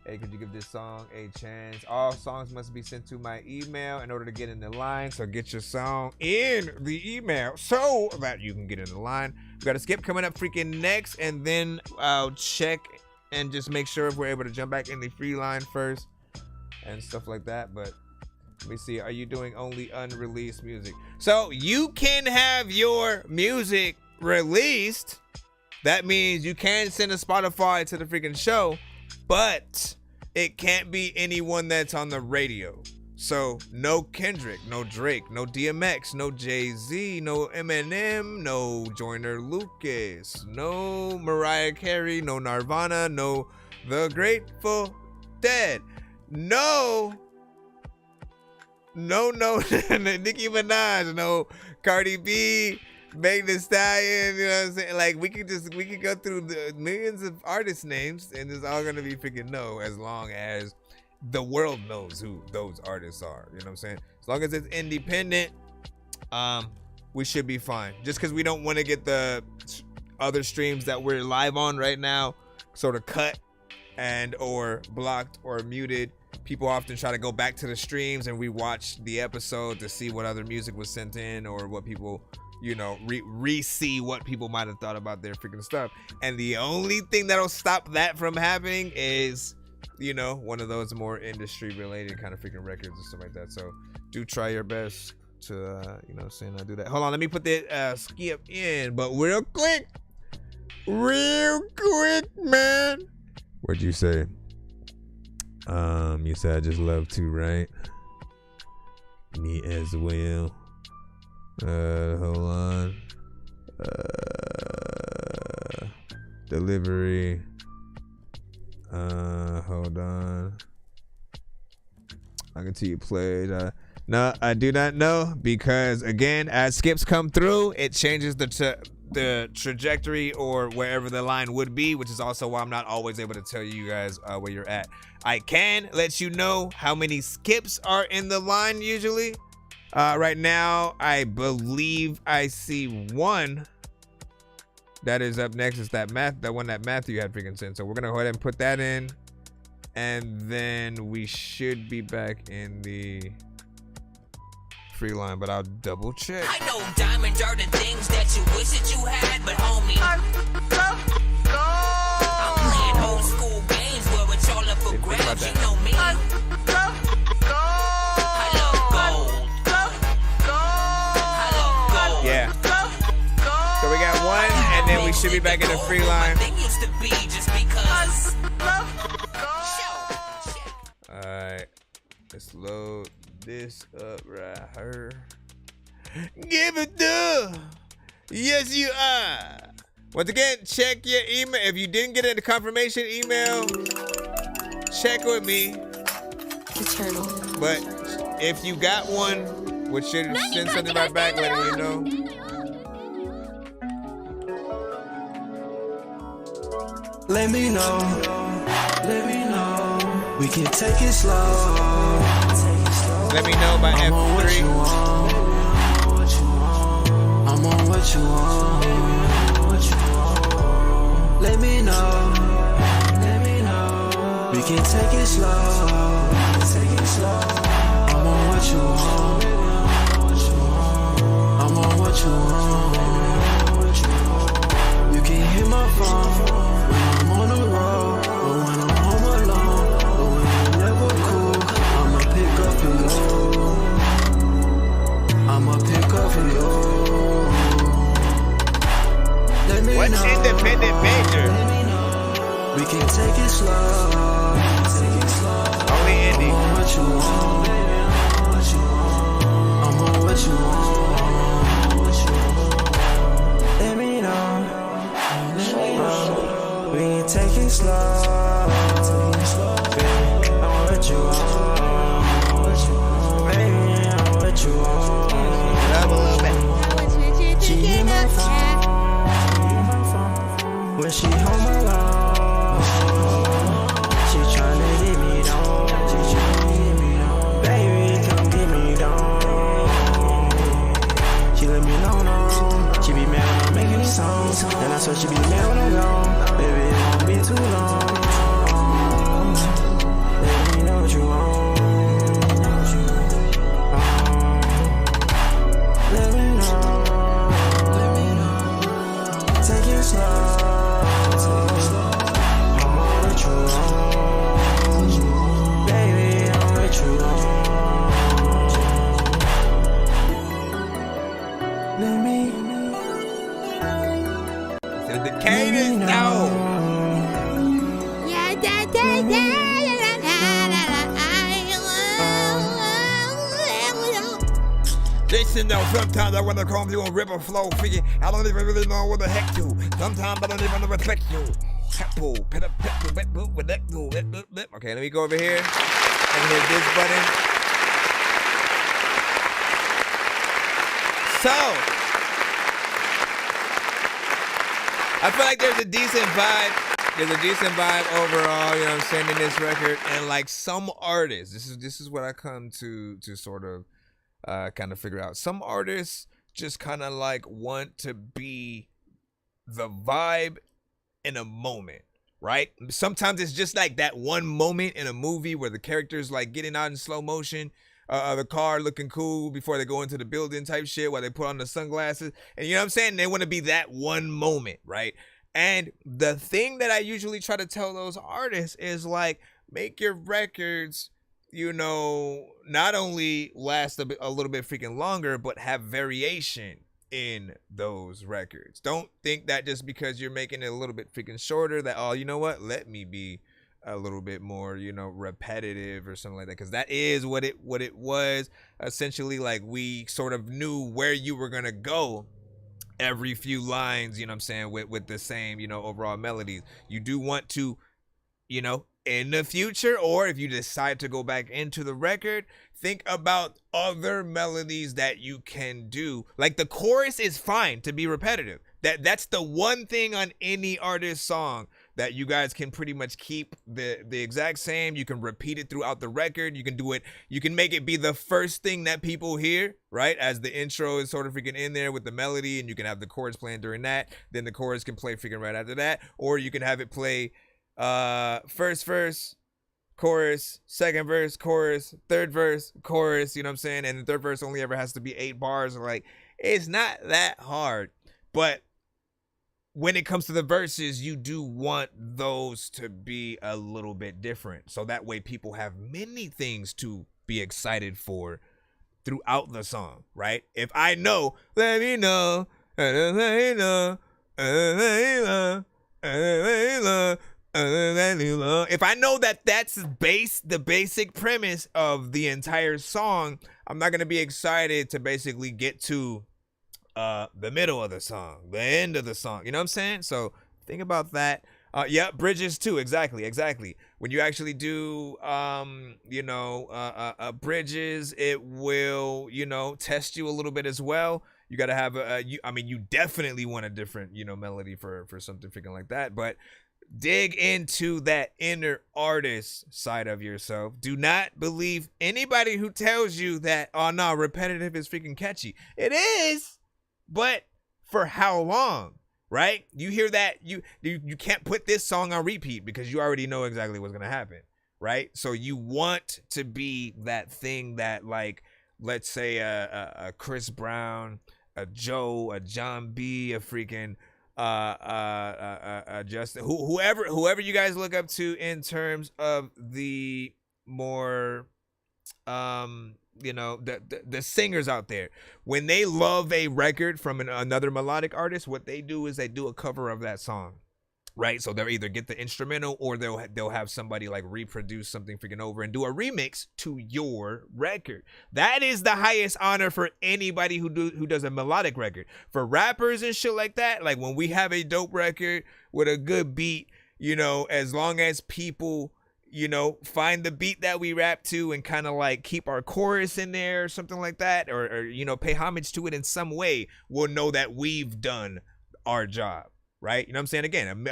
Hey, could you give this song a chance? All songs must be sent to my email in order to get in the line. So get your song in the email so that you can get in the line. We got a skip coming up freaking next, and then I'll check and just make sure if we're able to jump back in the free line first and stuff like that. But let me see, are you doing only unreleased music? So you can have your music released. That means you can send a Spotify to the freaking show, but it can't be anyone that's on the radio. So no Kendrick, no Drake, no DMX, no Jay-Z, no Eminem, no Joyner Lucas, no Mariah Carey, no Nirvana, no The Grateful Dead, no Nicki Minaj, no Cardi B, Megan Thee Stallion, you know what I'm saying? Like we could go through the millions of artist names, and it's all gonna be freaking no, as long as the world knows who those artists are. You know what I'm saying? As long as it's independent, we should be fine. Just because we don't want to get the other streams that we're live on right now sort of cut and or blocked or muted. People often try to go back to the streams and rewatch the episode to see what other music was sent in, or what people, you know, re-see what people might have thought about their freaking stuff. And the only thing that'll stop that from happening is you know, one of those more industry related kind of freaking records and stuff like that. So do try your best to, you know what I'm saying, do that. Hold on, let me put the skip in, but real quick, man. What'd you say? You said I just love to, right? Me as well. Hold on. Delivery. Hold on. I can tell you played. No, I do not know, because again, as skips come through, it changes the trajectory or wherever the line would be, which is also why I'm not always able to tell you guys where you're at. I can let you know how many skips are in the line usually. Right now, I believe I see one that is up next. It's that one that Matthew had freaking sent. So we're gonna go ahead and put that in, and then we should be back in the free line, but I'll double check. I know diamonds are the things that you wish that you had, but homie, I'm playing old school games where it's all up for grabs. You know me. I love gold. Yeah. So we got one, and then we should be back in the free line. Alright. Let's load this up right here. Give it the. Yes, you are. Once again, check your email. If you didn't get the confirmation email, check with me. Eternal. But if you got one, which should send something right back letting you know. Let me know. We can take it slow. Let me know by F3. I'm on what you want. Let me know. We can take it slow. I'm on what you want. I'm on what you want. You can hit my phone when I'm on the road, or when I'm home alone, or when I'm never cool. I'ma pick up for you. Let me What's know. independent major? We can take it slow. Only indie. I'm on what you want. I'm on what you want. Let me know. We can take it slow. Baby, I'm what you want. Baby, I'm what you want. Love a little bit. She hit my phone when she home alone. She tryna get me down. Baby, come get me down. She let me know, no. She be mad when I'm making these songs, and I swear she be mad when I'm gone. Baby, it won't be too long. Let me know what you want. Let me know. Take it slow. I'm on what you want. Baby, I'm what you want. Let me. The cadence, no. Listen though, sometimes I wanna come you on river flow, figure I don't even really know what the heck you. Sometimes I don't even respect you. Okay, let me go over here and hit this button. So I feel like there's a decent vibe. There's a decent vibe overall, you know what I'm saying, in this record. And like some artists, this is what I come to sort of kind of figure out. Some artists just kind of like want to be the vibe in a moment, right? Sometimes it's just like that one moment in a movie where the character's like getting out in slow motion, the car looking cool before they go into the building type shit, while they put on the sunglasses, and you know what I'm saying? They want to be that one moment, right? And the thing that I usually try to tell those artists is like, make your records, you know, not only last a little bit freaking longer, but have variation in those records. Don't think that just because you're making it a little bit freaking shorter that, oh, you know what, let me be a little bit more, you know, repetitive or something like that, because that is what it was essentially. Like, we sort of knew where you were gonna go every few lines, you know what I'm saying, with the same, you know, overall melodies. You do want to, you know, in the future, or if you decide to go back into the record, think about other melodies that you can do. Like, the chorus is fine to be repetitive. That's the one thing on any artist song that you guys can pretty much keep the exact same. You can repeat it throughout the record. You can do it. You can make it be the first thing that people hear, right? As the intro is sort of freaking in there with the melody, and you can have the chorus playing during that. Then the chorus can play freaking right after that. Or you can have it play first verse, chorus, second verse, chorus, third verse, chorus, you know what I'm saying? And the third verse only ever has to be 8 bars. Like, it's not that hard. But when it comes to the verses, you do want those to be a little bit different. So that way people have many things to be excited for throughout the song, right? If I know, let me know, let me know, let me know. If I know that that's the basic premise of the entire song, I'm not going to be excited to basically get to the middle of the song, the end of the song, you know what I'm saying? So think about that. Yeah, bridges too. Exactly. When you actually do, you know, bridges, it will, you know, test you a little bit as well. You got to have you definitely want a different, you know, melody for something freaking like that. But dig into that inner artist side of yourself. Do not believe anybody who tells you that, oh no, repetitive is freaking catchy. It is, but for how long? Right? You hear that, you can't put this song on repeat because you already know exactly what's gonna happen, right? So you want to be that thing that, like, let's say a Chris Brown, a Joe, a John B, a freaking Justin, whoever you guys look up to in terms of the more you know, the singers out there, when they love a record from another melodic artist, what they do is they do a cover of that song, right? So they'll either get the instrumental, or they'll have somebody like reproduce something freaking over and do a remix to your record. That is the highest honor for anybody who does a melodic record. For rappers and shit like that, like when we have a dope record with a good beat, you know, as long as people, you know, find the beat that we rap to and kind of like keep our chorus in there or something like that, or you know, pay homage to it in some way, we'll know that we've done our job, right? You know what I'm saying? Again,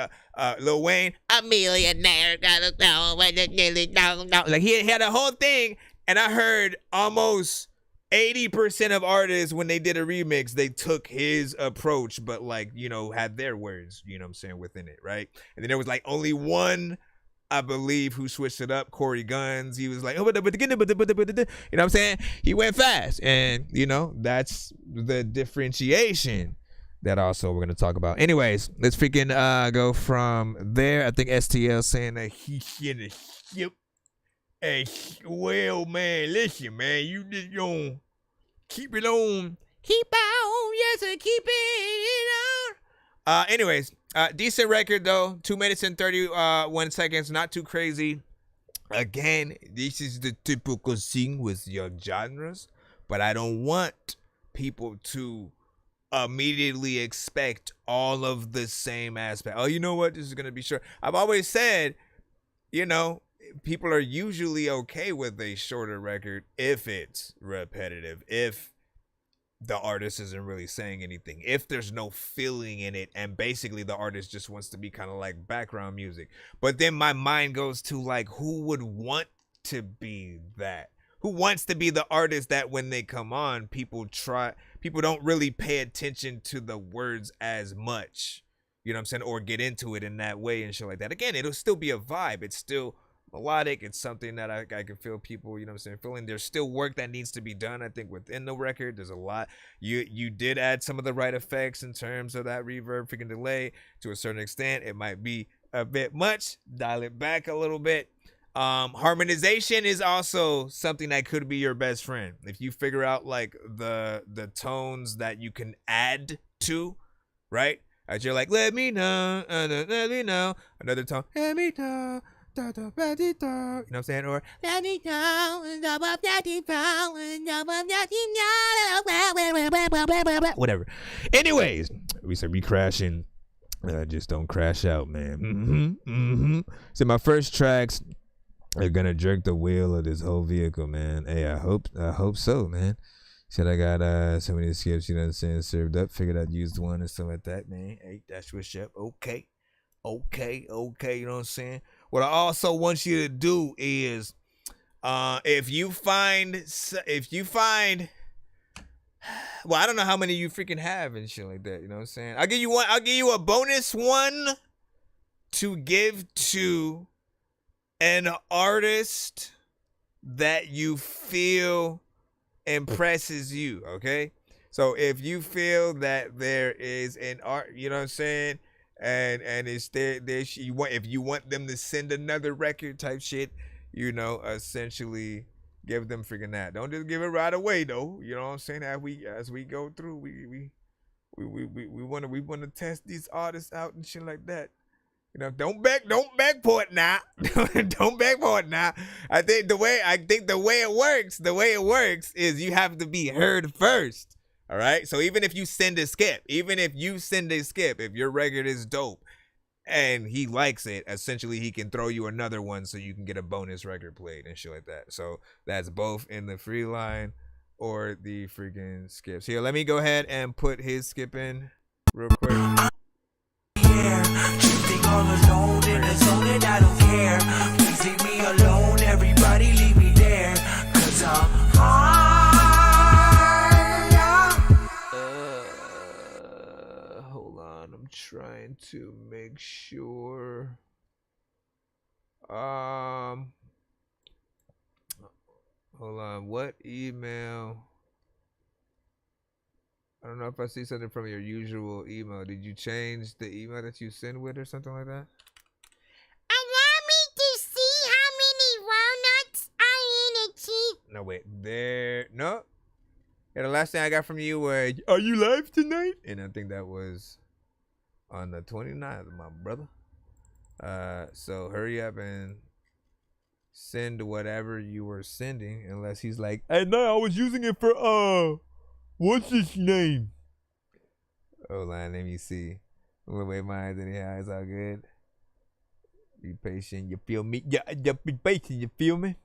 Lil Wayne, a millionaire, gotta know what it nearly don't know. Like, he had a whole thing, and I heard almost 80% of artists, when they did a remix, they took his approach, but like, you know, had their words, you know what I'm saying, within it, right? And then there was like only one, I believe, who switched it up, Corey Guns. He was like, oh, you know what I'm saying? He went fast. And, you know, that's the differentiation that also we're going to talk about. Anyways, let's freaking go from there. I think STL saying that he's in the ship. Hey, well, man, listen, man, you just gonna keep it on. Keep on, yes, keep it on. Anyways, decent record though. 2 minutes and 31 seconds. Not too crazy. Again, this is the typical thing with your genres, but I don't want people to immediately expect all of the same aspect. Oh, you know what? This is gonna be short. I've always said, you know, people are usually okay with a shorter record if it's repetitive, if the artist isn't really saying anything, if there's no feeling in it, and basically the artist just wants to be kind of like background music. But then my mind goes to like, who would want to be that? Who wants to be the artist that when they come on, people don't really pay attention to the words as much, you know what I'm saying, or get into it in that way and shit like that. Again, it'll still be a vibe. It's still melodic. It's something that I can feel people, you know what I'm saying, feeling. There's still work that needs to be done, I think, within the record. There's a lot. You did add some of the right effects in terms of that reverb, freaking delay to a certain extent. It might be a bit much. Dial it back a little bit. Harmonization is also something that could be your best friend. If you figure out like the tones that you can add to, right? As you're like, let me know, let me know. Another tone, let me know. You know what I'm saying? Or let me know. Whatever. Anyways, we said we crashing. Just don't crash out, man. So my first tracks are gonna jerk the wheel of this whole vehicle, man. Hey, I hope so, man. Said I got so many skips, you know what I'm saying, served up. Figured I'd use one and stuff like that, man. Hey, that's what's up. Okay, you know what I'm saying? What I also want you to do is, if you find, well, I don't know how many you freaking have and shit like that. You know what I'm saying? I'll give you a bonus one to give to an artist that you feel impresses you. Okay, so if you feel that there is an art, you know what I'm saying, and it's there if you want them to send another record type shit, you know, essentially give them freaking that. Don't just give it right away though. You know what I'm saying? As we go through, we want to test these artists out and shit like that. You know, don't backport now. Don't backport now. I think the way it works is you have to be heard first. All right. So even if you send a skip, if your record is dope and he likes it, essentially he can throw you another one so you can get a bonus record played and shit like that. So that's both in the free line or the freaking skips. Here, let me go ahead and put his skip in real quick. All alone in the zone and I don't care. Please leave me alone, everybody leave me there. Cause I'm Hold on, I'm trying to make sure. Hold on, what email? I don't know if I see something from your usual email. Did you change the email that you send with or something like that? Allow me to see how many walnuts are in a cheese. No, wait. No. Yeah, the last thing I got from you was, are you live tonight? And I think that was on the 29th, my brother. So hurry up and send whatever you were sending, unless he's like, hey, no, I was using it for, what's his name? Hold on, let me see. We'll wait my eyes anyhow. It's all good. Be patient, you feel me? Yeah, be patient, you feel me?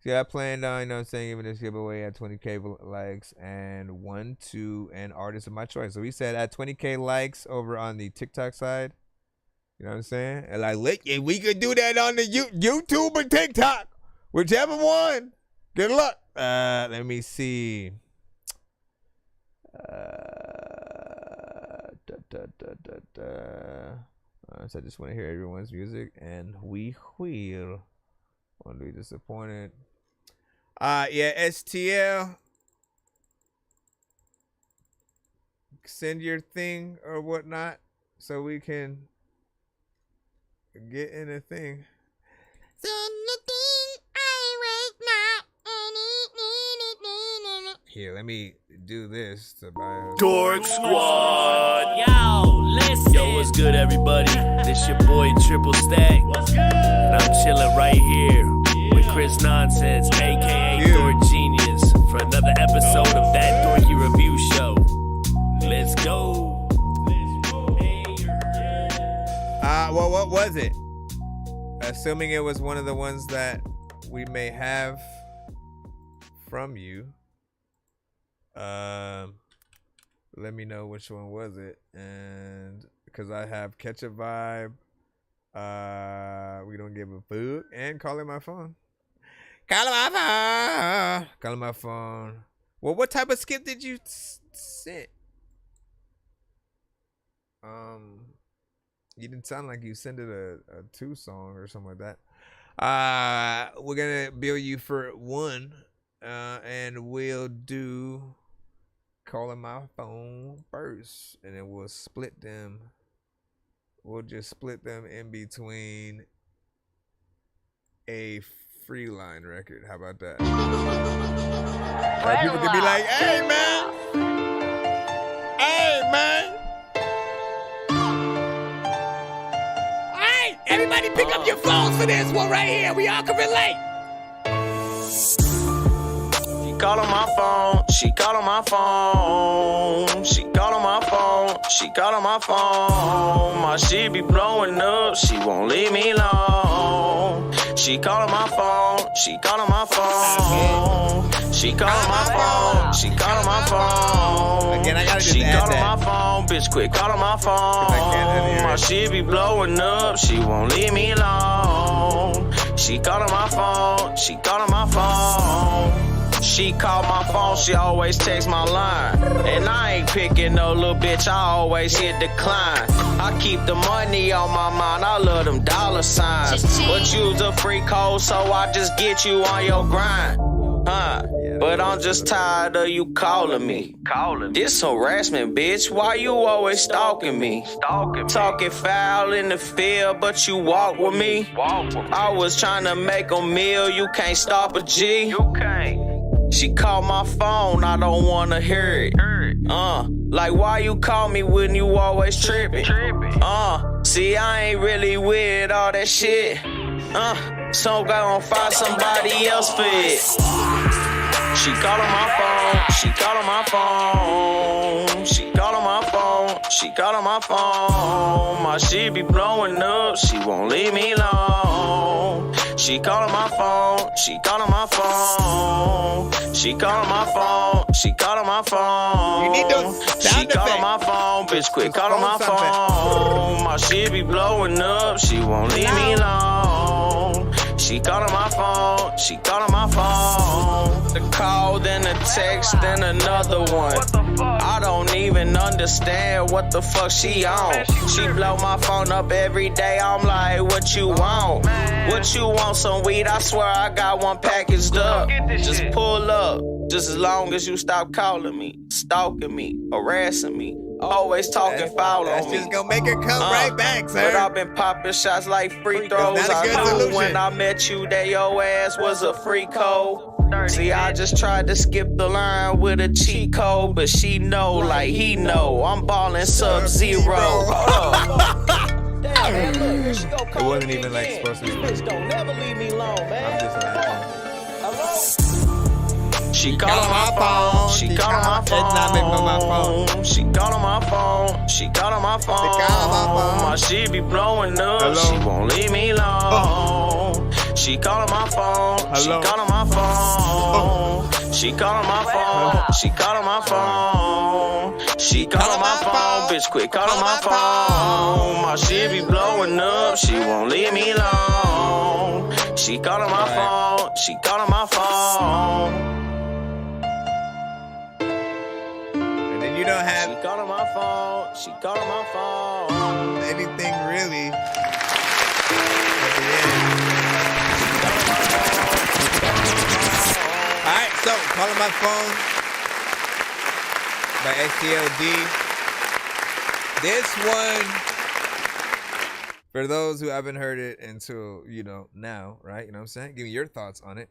See, I planned on, you know what I'm saying, giving this giveaway at 20K likes and 1, 2, and artist of my choice. So we said at 20K likes over on the TikTok side. You know what I'm saying? And like, we could do that on the YouTube or TikTok. Whichever one. Good luck. Let me see. So I just want to hear everyone's music, and we will. Won't be disappointed. Yeah, STL. Send your thing or whatnot so we can get in a thing. Send the thing I wake now. Here, let me do this to buy Dork Squad. Yo, listen. Yo, what's good, everybody? This your boy Triple Stack. What's good? And I'm chilling right here with Chris Nonsenze, aka Dork Genius, for another episode of That Dorky Review Show. Let's go. Well, what was it? Assuming it was one of the ones that we may have from you. Let me know which one was it, and because I have Ketchup Vibe, We Don't Give a Fuck, and Calling My Phone. Calling my phone. Well, what type of skip did you send? You didn't sound like you sent it a 2 song or something like that. We're gonna bill you for 1, and we'll do Calling My Phone first, and then we'll split them. We'll just split them in between a Freeline record. How about that? Like people could be like, hey man, Alright, everybody pick up your phones for this one right here. We all can relate. She called on my phone, she called on my phone, she called on my phone, she called on my phone. My shit be blowing up, she won't leave me alone. She called on my phone, she called on my phone, she called on my phone, she called on my phone. Again, I gotta just she add called that. on my phone, bitch, quit calling my phone. My shit be blowing up, she won't leave me alone. She called on my phone, she called on my phone. She called my phone, she always text my line. And I ain't picking no little bitch, I always hit decline. I keep the money on my mind, I love them dollar signs. But you's a freak hoe, so I just get you on your grind. But I'm just tired of you calling me. This harassment, bitch, why you always stalking me? Talking foul in the field, but you walk with me. I was trying to make a meal, you can't stop a G. You can't. She called my phone, I don't wanna hear it. Like why you call me when you always tripping? See I ain't really with all that shit. So I'm gonna find somebody else for it. She called on my phone, she called on my phone, she called on my phone, she called on my phone. My shit be blowing up, she won't leave me alone. She called on my phone, she called on my phone, she called on my phone, she called on my phone. You need those sound She called on my phone, bitch, quit calling my phone. My shit be blowing up, she won't leave me alone. She called on my phone, she called on my phone. The call, then a text, then another one. I don't even understand what the fuck she on. She blow my phone up every day, I'm like, what you want? What you want, some weed? I swear I got one packaged up. Just pull up, just as long as you stop calling me, stalking me, harassing me. Always talking foul on me. That's just gonna make her come right back, sir. But I've been popping shots like free throws. I knew when I met you that your ass was a free code. See, I just tried to skip the line with a cheat code, but she know like he know. I'm balling Sub-Zero. It wasn't even like supposed to be. Don't never leave me alone, man. I'm just laughing. She called on my phone, she called on my phone, she called on my phone, she called on my phone. My shit be blowing up, she won't leave me alone. She called on my phone, she called on my phone, she called on my phone, she called on my phone, she called on my phone, bitch, quit calling my phone. My shit be blowing up, she won't leave me alone. She called on my phone, she called on my phone. You don't have she called on my phone, she called on my phone. Anything really Alright, so Call on My Phone by STLD. This one, for those who haven't heard it until, now, right? You know what I'm saying? Give me your thoughts on it.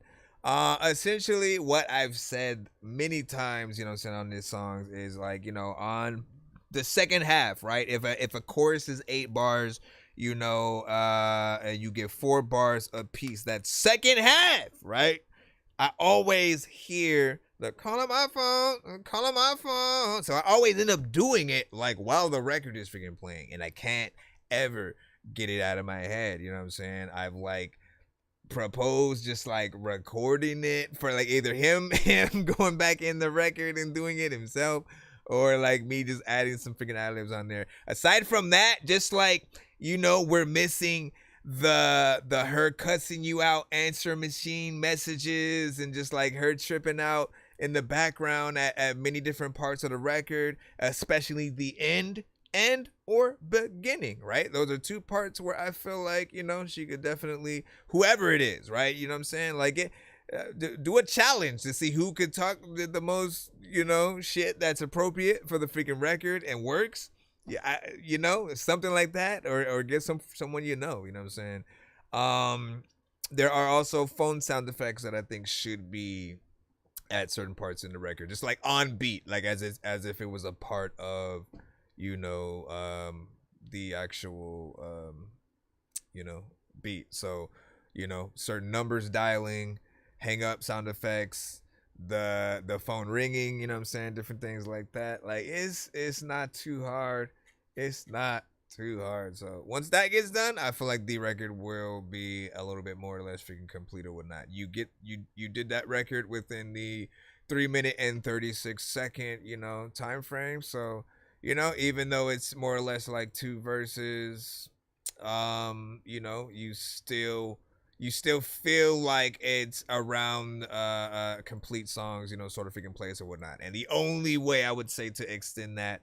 Essentially what I've said many times, on this song is like, on the second half, right? If a chorus is 8 bars, and you get 4 bars a piece, that second half, right? I always hear the call on my phone, call on my phone. So I always end up doing it like while the record is freaking playing, and I can't ever get it out of my head. You know what I'm saying? I've like proposed just like recording it for like either him going back in the record and doing it himself, or like me just adding some freaking ad-libs on there. Aside from that, just like, we're missing the her cussing you out answer machine messages, and just like her tripping out in the background at many different parts of the record, especially the end or beginning, right? Those are 2 parts where I feel like, she could definitely, whoever it is, right? You know what I'm saying? Like, do a challenge to see who could talk the most, shit that's appropriate for the freaking record and works. Yeah, something like that, or get someone, you know what I'm saying? there are also phone sound effects that I think should be at certain parts in the record, just like on beat, like as if it was a part of, you know, the actual, you know, beat. So, you know, certain numbers dialing, hang up sound effects, the phone ringing, you know what I'm saying, different things like that. Like it's not too hard. It's not too hard. So once that gets done, I feel like the record will be a little bit more or less freaking complete or whatnot. You did that record within the 3-minute and 36-second, you know, time frame. So, you know, even though it's more or less like 2 verses, you know, you still feel like it's around complete songs, you know, sort of freaking place or whatnot. And the only way I would say to extend that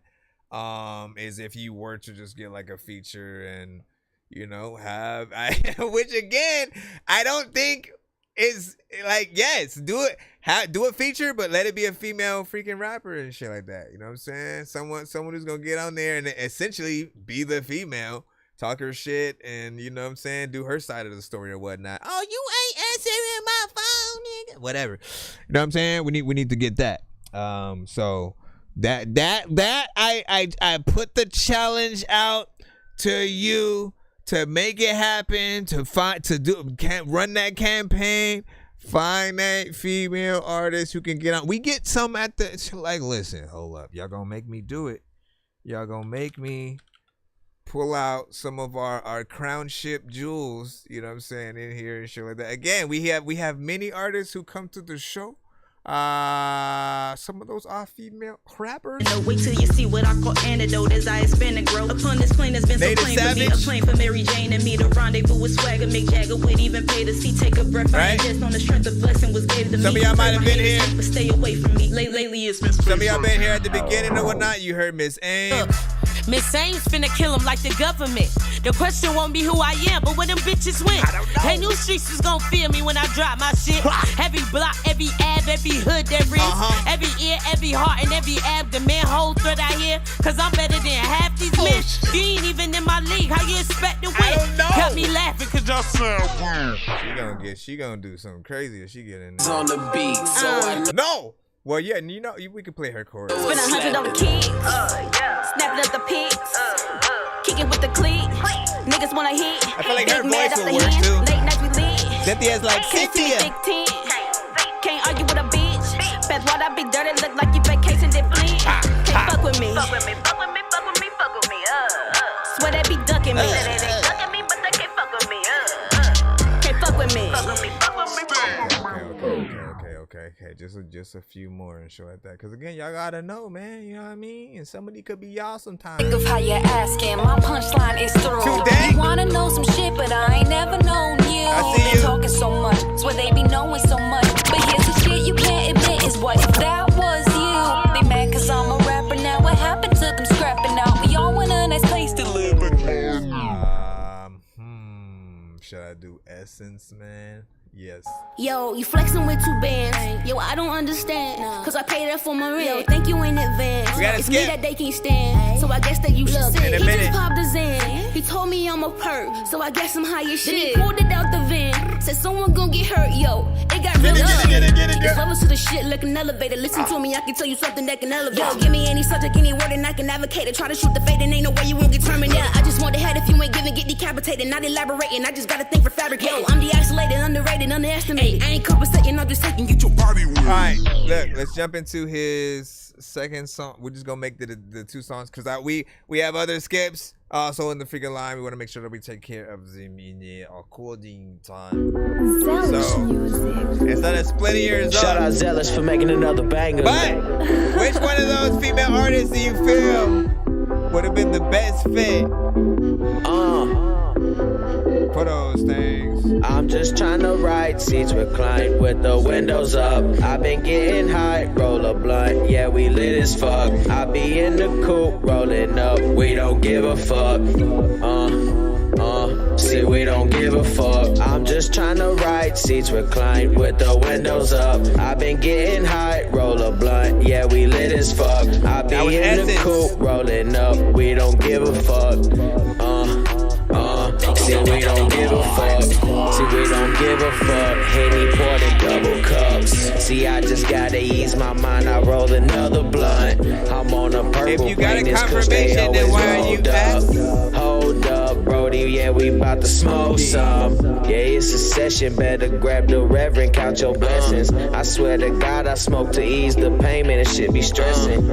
is if you were to just get like a feature and, you know, have which again I don't think is like, yes, do a feature, but let it be a female freaking rapper and shit like that, you know what I'm saying? Someone who's gonna get on there and essentially be the female, talk her shit, and you know what I'm saying, do her side of the story or whatnot. Oh, you ain't answering my phone, nigga. Whatever, you know what I'm saying? We need to get that. So that I put the challenge out to you to make it happen, to run that campaign, find that female artist who can get on. We get some at the, like, listen, hold up, y'all gonna make me do it. Y'all gonna make me pull out some of our crown ship jewels, you know what I'm saying, in here and shit like that. Again, we have many artists who come to the show. Some of those are female rappers. No, wait till you see what I call antidote as I expand and grow. Upon this plane has been so plain for me, a plane for Mary Jane and me to rendezvous with swagger. Mick Jagger would even pay to see, take a breath. Right? Just on the strength of blessing was gave to me. Some of y'all might have been here. But stay away from me. Lately it's been some of y'all been here at the beginning or whatnot. You heard Miss Ames. Miss Ames finna kill him like the government. The question won't be who I am, but where them bitches went. They knew streets was gonna feel me when I drop my shit. Every block, every ab, every hood there is. Every ear, every heart, and every abdomen. Whole thread out here, cause I'm better than half these men. You ain't even in my league, how you expect to win? Got me laughing cause y'all sound weird. She gonna do something crazy if she get in there. It's on the beat, so No! Well, yeah, you know, we can play her chorus. Spend 100 on the kicks, snapping up the pics, kicking with the clique. Niggas wanna hit. I feel like her voice will work too. Late nights we lit. Cynthia's like, Cynthia. Can't argue with a bitch. Best why I be dirty, look like you vacation did fleet. Can't fuck with me. Fuck with me, fuck with me, fuck with me, fuck with me. Swear they be ducking me. They ducking me, but they can't fuck with me. Can't fuck with me. Fuck with me, fuck with me, fuck with me. Okay. Just a few more and shit like that. Cause again, y'all gotta know, man. You know what I mean? And somebody could be y'all sometimes. Think of how you're asking. My punchline is through. You wanna know some shit, but I ain't never known you. I see they talking so much. Swear they be knowing so much. But here's the shit you can't admit is what if that was you. They mad cause I'm a rapper now. What happened to them scrapping out? We all want a nice place to live again. Should I do Essence, man? Yes. Yo, you flexing with 2 bands. Yo, I don't understand. Cause I paid that for my rent. Yo, thank you in advance. It's me that they can't stand. So I guess that you should sit. He just popped the Zen. He told me I'm a perk. So I guess I'm high as shit. He pulled it out the van. Said someone gon' get hurt. Yo, it got real. It's levels to the shit like an elevator. Listen to me, I can tell you something that can elevate. Yo, give me any subject, any word, and I can advocate it. Try to shoot the fade, and ain't no way you won't get terminated. I just want the head if you ain't giving, get decapitated. Not elaborating, I just gotta think for fabric. Yo, I'm de-isolated, underrated, underestimated. I ain't compensating, I'm just taking, get your body with. Alright, look, let's jump into his second song. We're just gonna make the 2 songs because we have other skips also in the freaking line. We want to make sure that we take care of them in the according time. So instead of splitting yours up, shout out Zealous for making another banger. But which one of those female artists do you feel would have been the best fit for those things? I'm just trying to ride, seats reclined with the windows up. I've been getting high, roll a blunt, yeah, we lit as fuck. I be in the coupe, rolling up, we don't give a fuck. See, we don't give a fuck. I'm just trying to ride, seats reclined with the windows up. I've been getting high, roll a blunt, yeah, we lit as fuck. I be in the coupe, rolling up, we don't give a fuck. See, we don't give a fuck. See, we don't give a fuck. Henny poured in double cups. See, I just gotta ease my mind. I roll another blunt. I'm on a purple. If you got a confirmation, then why are you asking? Hold up, Brody. Yeah, we about to smoke some. Yeah, it's a session. Better grab the reverend, count your blessings. I swear to God, I smoke to ease the pain, man. It should be stressing.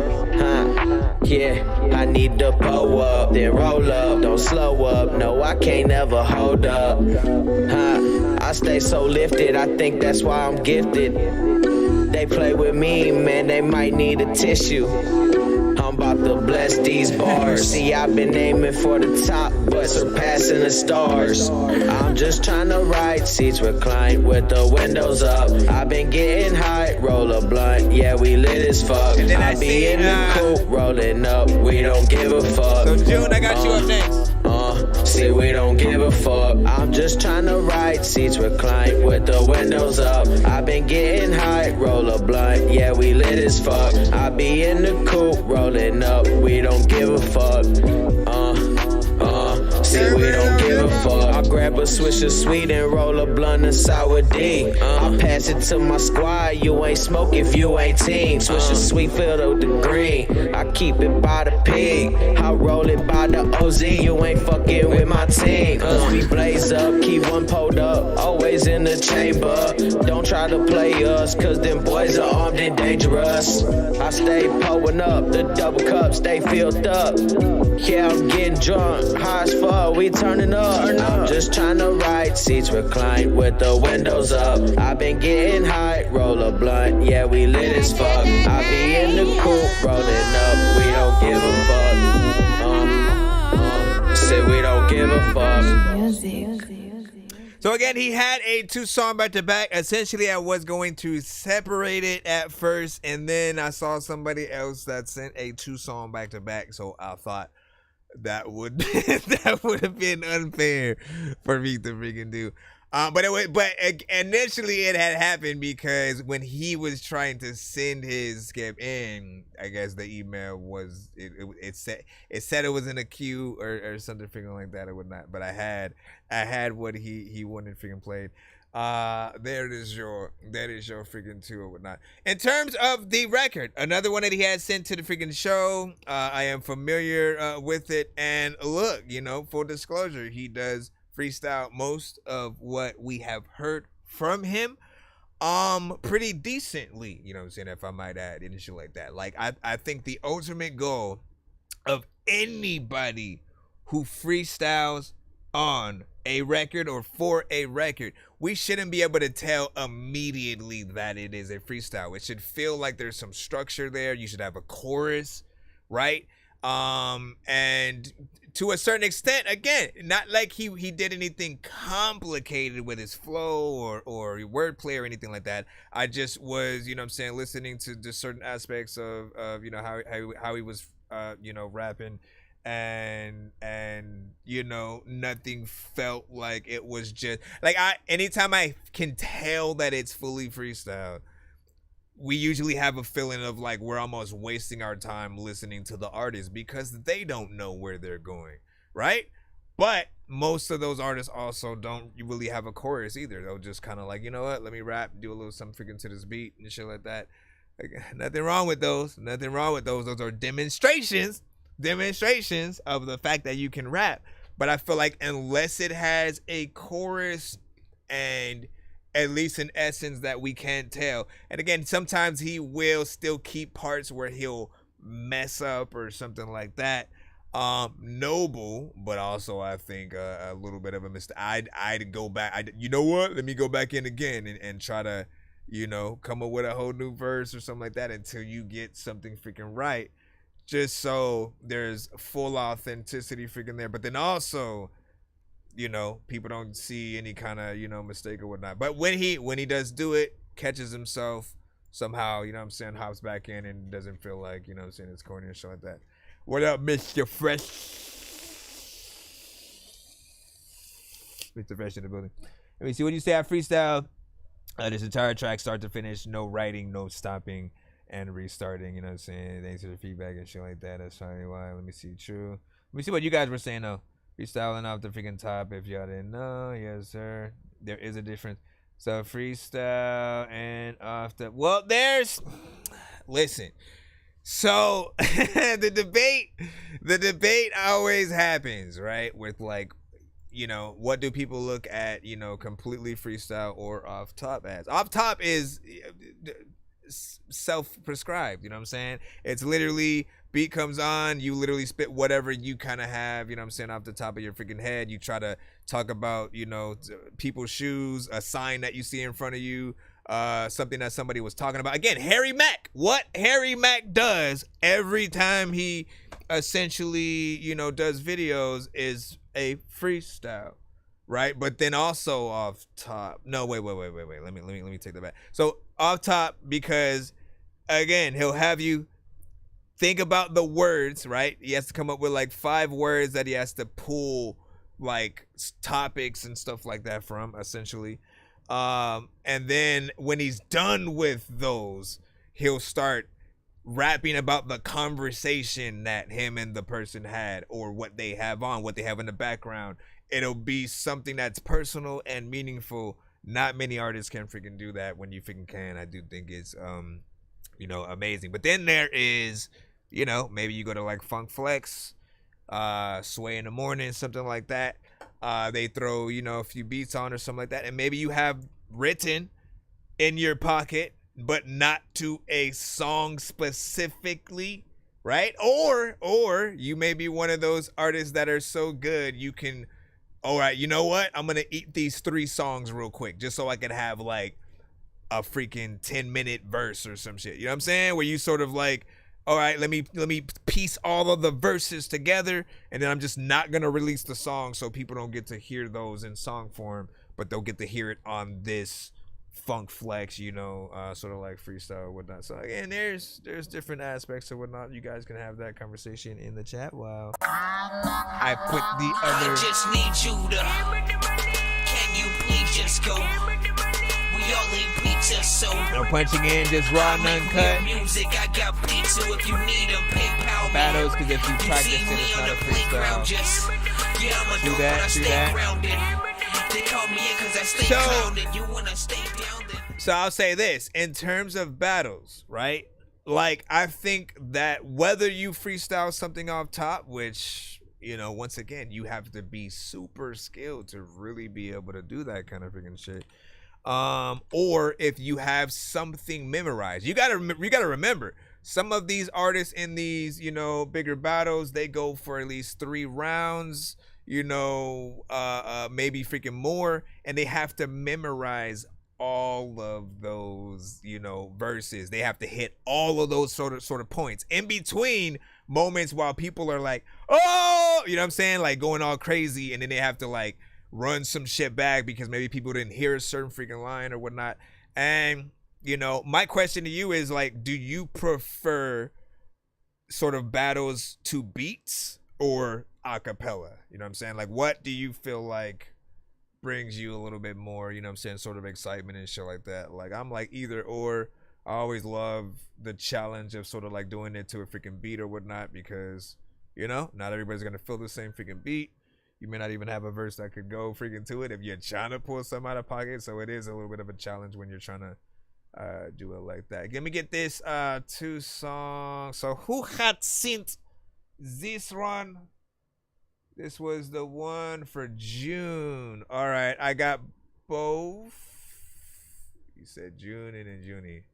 Yeah, I need to pull up, then roll up. Don't slow up. No, I can't ever hold up. I stay so lifted. I think that's why I'm gifted. They play with me, man. They might need a tissue. I'm about to bless these bars. See, I've been aiming for the top, but surpassing the stars. I'm just trying to ride seats reclined with the windows up. I've been getting high, roll a blunt. Yeah, we lit as fuck. I be in the coupe, rolling up. We don't give a fuck. So June, I got you up next. See, we don't give a fuck. I'm just trying to ride seats reclined with the windows up. I've been getting high, roll a blunt. Yeah, we lit as fuck. I be in the coupe, rolling up. We don't give a fuck. See, we don't give a fuck. I grab a swish of sweet and roll a blunt of sour D. I pass it to my squad. You ain't smoke if you ain't team. Swish of sweet filled with the green. I keep it by the pig. I roll it by the OZ. You ain't fucking with my team. We blaze up, keep one pulled up. Always in the chamber. Don't try to play us, cause them boys are armed and dangerous. I stay pulling up, the double cup stay filled up. Yeah, I'm getting drunk, high as fuck, we turning up. I'm just trying to ride seats reclined with the windows up. I've been getting high, roll a blunt. Yeah, we lit as fuck. I be in the coupe, rolling up. We don't give a fuck. Say we don't give a fuck. So again, he had a 2-song back-to-back. Essentially, I was going to separate it at first, and then I saw somebody else that sent a 2-song back-to-back, so I thought that would that would have been unfair for me to freaking do. But initially it had happened because when he was trying to send his skip in, I guess the email was it said it was in a queue or something freaking like that. It would not. But I had what he wanted freaking played. That is your freaking 2 or whatnot. In terms of the record, another one that he had sent to the freaking show. I am familiar with it, and look, full disclosure, he does freestyle most of what we have heard from him pretty decently, you know what I'm saying, if I might add, and shit like that. Like I think the ultimate goal of anybody who freestyles on a record or for a record, we shouldn't be able to tell immediately that it is a freestyle. It should feel like there's some structure there. You should have a chorus, right? And to a certain extent, again, not like he did anything complicated with his flow or wordplay or anything like that. I just was, you know what I'm saying, listening to just certain aspects of how he was rapping, and nothing felt like it was just like anytime I can tell that it's fully freestyle, we usually have a feeling of like we're almost wasting our time listening to the artist because they don't know where they're going, right? But most of those artists also don't really have a chorus either. They'll just kind of like, you know what, let me rap, do a little something freaking to this beat and shit like that. Like, nothing wrong with those. Those are demonstrations of the fact that you can rap. But I feel like unless it has a chorus and at least in essence that we can't tell. And again, sometimes he will still keep parts where he'll mess up or something like that. Noble, but also I think a little bit of a mistake. I'd go back. You know what? Let me go back in again and try to, come up with a whole new verse or something like that until you get something freaking right. Just so there's full authenticity freaking there. But then also, people don't see any kind of, mistake or whatnot. But when he does do it, catches himself somehow, hops back in and doesn't feel like, it's corny or shit like that. What up, Mr. Fresh? Mr. Fresh in the building. Let me see what you say. I freestyle this entire track, start to finish, no writing, no stopping and restarting, Thanks for the feedback and shit like that. That's probably why. Let me see. True. Let me see what you guys were saying though. Freestyling off the freaking top, if y'all didn't know. Yes, sir. There is a difference. So freestyle and off the... Well, there's... Listen. So the debate always happens, right? With like, you know, what do people look at, you know, completely freestyle or off top as? Off top is self-prescribed, you know what I'm saying? It's literally beat comes on, you literally spit whatever you kind of have, you know what I'm saying, off the top of your freaking head. You try to talk about, you know, people's shoes, a sign that you see in front of you, something that somebody was talking about. Again, Harry Mack. What Harry Mack does every time he essentially, you know, does videos is a freestyle, right? But then also off top. No, wait. Let me take that back. So off top, because again, he'll have you think about the words, right? He has to come up with like 5 words that he has to pull like topics and stuff like that from, essentially. And then when he's done with those, he'll start rapping about the conversation that him and the person had, or what they have on, what they have in the background. It'll be something that's personal and meaningful. Not many artists can freaking do that. When you freaking can, I do think it's you know, amazing. But then there is, you know, maybe you go to like Funk Flex, Sway in the Morning, something like that. They throw, you know, a few beats on or something like that, and maybe you have written in your pocket, but not to a song specifically, right? Or you may be one of those artists that are so good you can, all right, you know what? I'm gonna eat these 3 songs real quick just so I can have like a freaking 10-minute verse or some shit. You know what I'm saying? Where you sort of like, all right, let me piece all of the verses together, and then I'm just not gonna release the song so people don't get to hear those in song form, but they'll get to hear it on this Funk Flex, you know, sort of like freestyle or whatnot. So again, there's different aspects of whatnot. You guys can have that conversation in the chat while I put the other. I just need you to. Can you please just go? We all eat pizza, so no punching in, just raw and uncut. Music, I got pizza if you need them. PayPal battles, because if you practice it, it's not a freestyle. Do that. They call me in because I stay grounded. You wanna stay grounded. So I'll say this, in terms of battles, right? Like, I think that whether you freestyle something off top, which, you know, once again, you have to be super skilled to really be able to do that kind of freaking shit. Or if you have something memorized, you gotta remember, some of these artists in these, you know, bigger battles, they go for at least 3 rounds, you know, maybe freaking more, and they have to memorize all of those, you know, verses. They have to hit all of those sort of points in between moments while people are like, oh, you know what I'm saying, like going all crazy, and then they have to like run some shit back because maybe people didn't hear a certain freaking line or whatnot. And, you know, my question to you is like, do you prefer sort of battles to beats or a cappella? You know what I'm saying? Like, what do you feel like brings you a little bit more, you know what I'm saying, sort of excitement and shit like that? Like, I'm like either or. I always love the challenge of sort of like doing it to a freaking beat or whatnot, because, you know, not everybody's gonna feel the same freaking beat. You may not even have a verse that could go freaking to it if you're trying to pull something out of pocket. So it is a little bit of a challenge when you're trying to do it like that. Let me get this 2 songs. So who had seen this one? This was the one for June. All right, I got both. You said June and then Junie.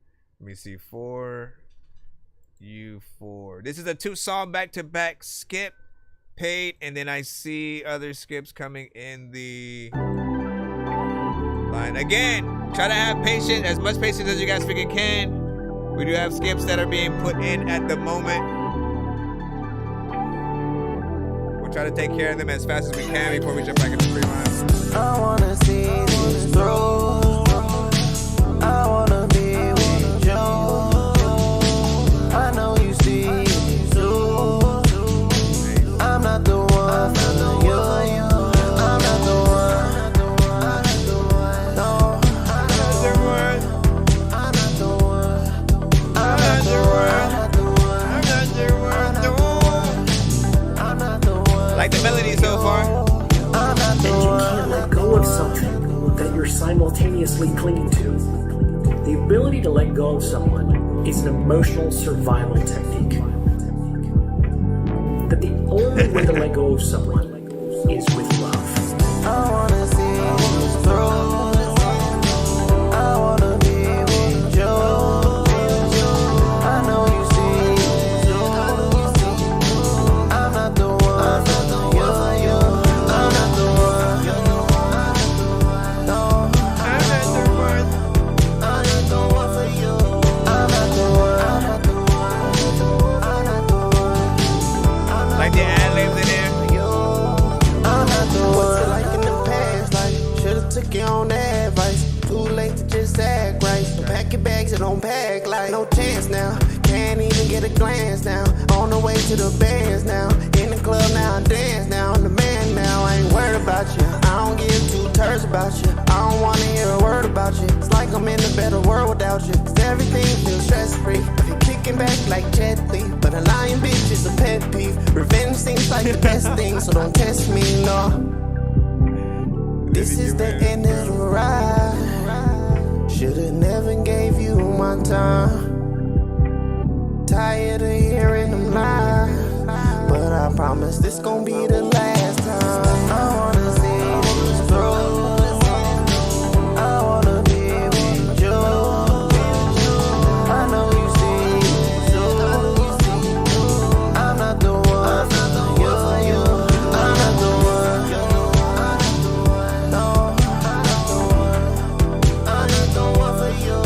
Let me see, 4, you 4. This is a 2-song back-to-back skip. Paid, and then I see other skips coming in the line. Again, try to have patience, as much patience as you guys freaking can. We do have skips that are being put in at the moment. We'll try to take care of them as fast as we can before we jump back into the free line. I wanna see this through. I wanna be with you. I know you see it too. I'm not the one for you. I'm not the one. No, I'm not the one. I'm not the one. I'm not the one. I'm not the one. I'm not the one. Like the melody so far. of something that you're simultaneously clinging to. The ability to let go of someone is an emotional survival technique. That the only way to let go of someone is with love. I wanna see this through. I wanna be with you. I know you see. I'm not the one for you. I'm not the one. No, I'm not the one. I'm not the one for you. I'm not the one. I'm not the one. I'm not the one. Like the ad-libs in there. I'm not the one. What's it like in the past? Like, should've took your own advice. Too late to just act right. Don't pack your bags and don't pack like no chance now. Can't even get a glance now. On the way to the bands now. In the club now, I dance now. I'm the man now. I ain't worried about you. I don't give two turds about you. I don't wanna hear a word about you. It's like I'm in a better world without you. Cause everything feels stress free. If you're kicking back like Jet Li. But a lying bitch is a pet peeve. Revenge seems like the best thing, so don't test me, no. This is the end of the ride. Should've never gave you my time. Tired of hearing them lie, but I promise this gon' be the last time. I wanna see this through. I wanna be with you. I know you see. I'm not the one for you. I'm not the one. No, I'm not the one. I'm not the one for you.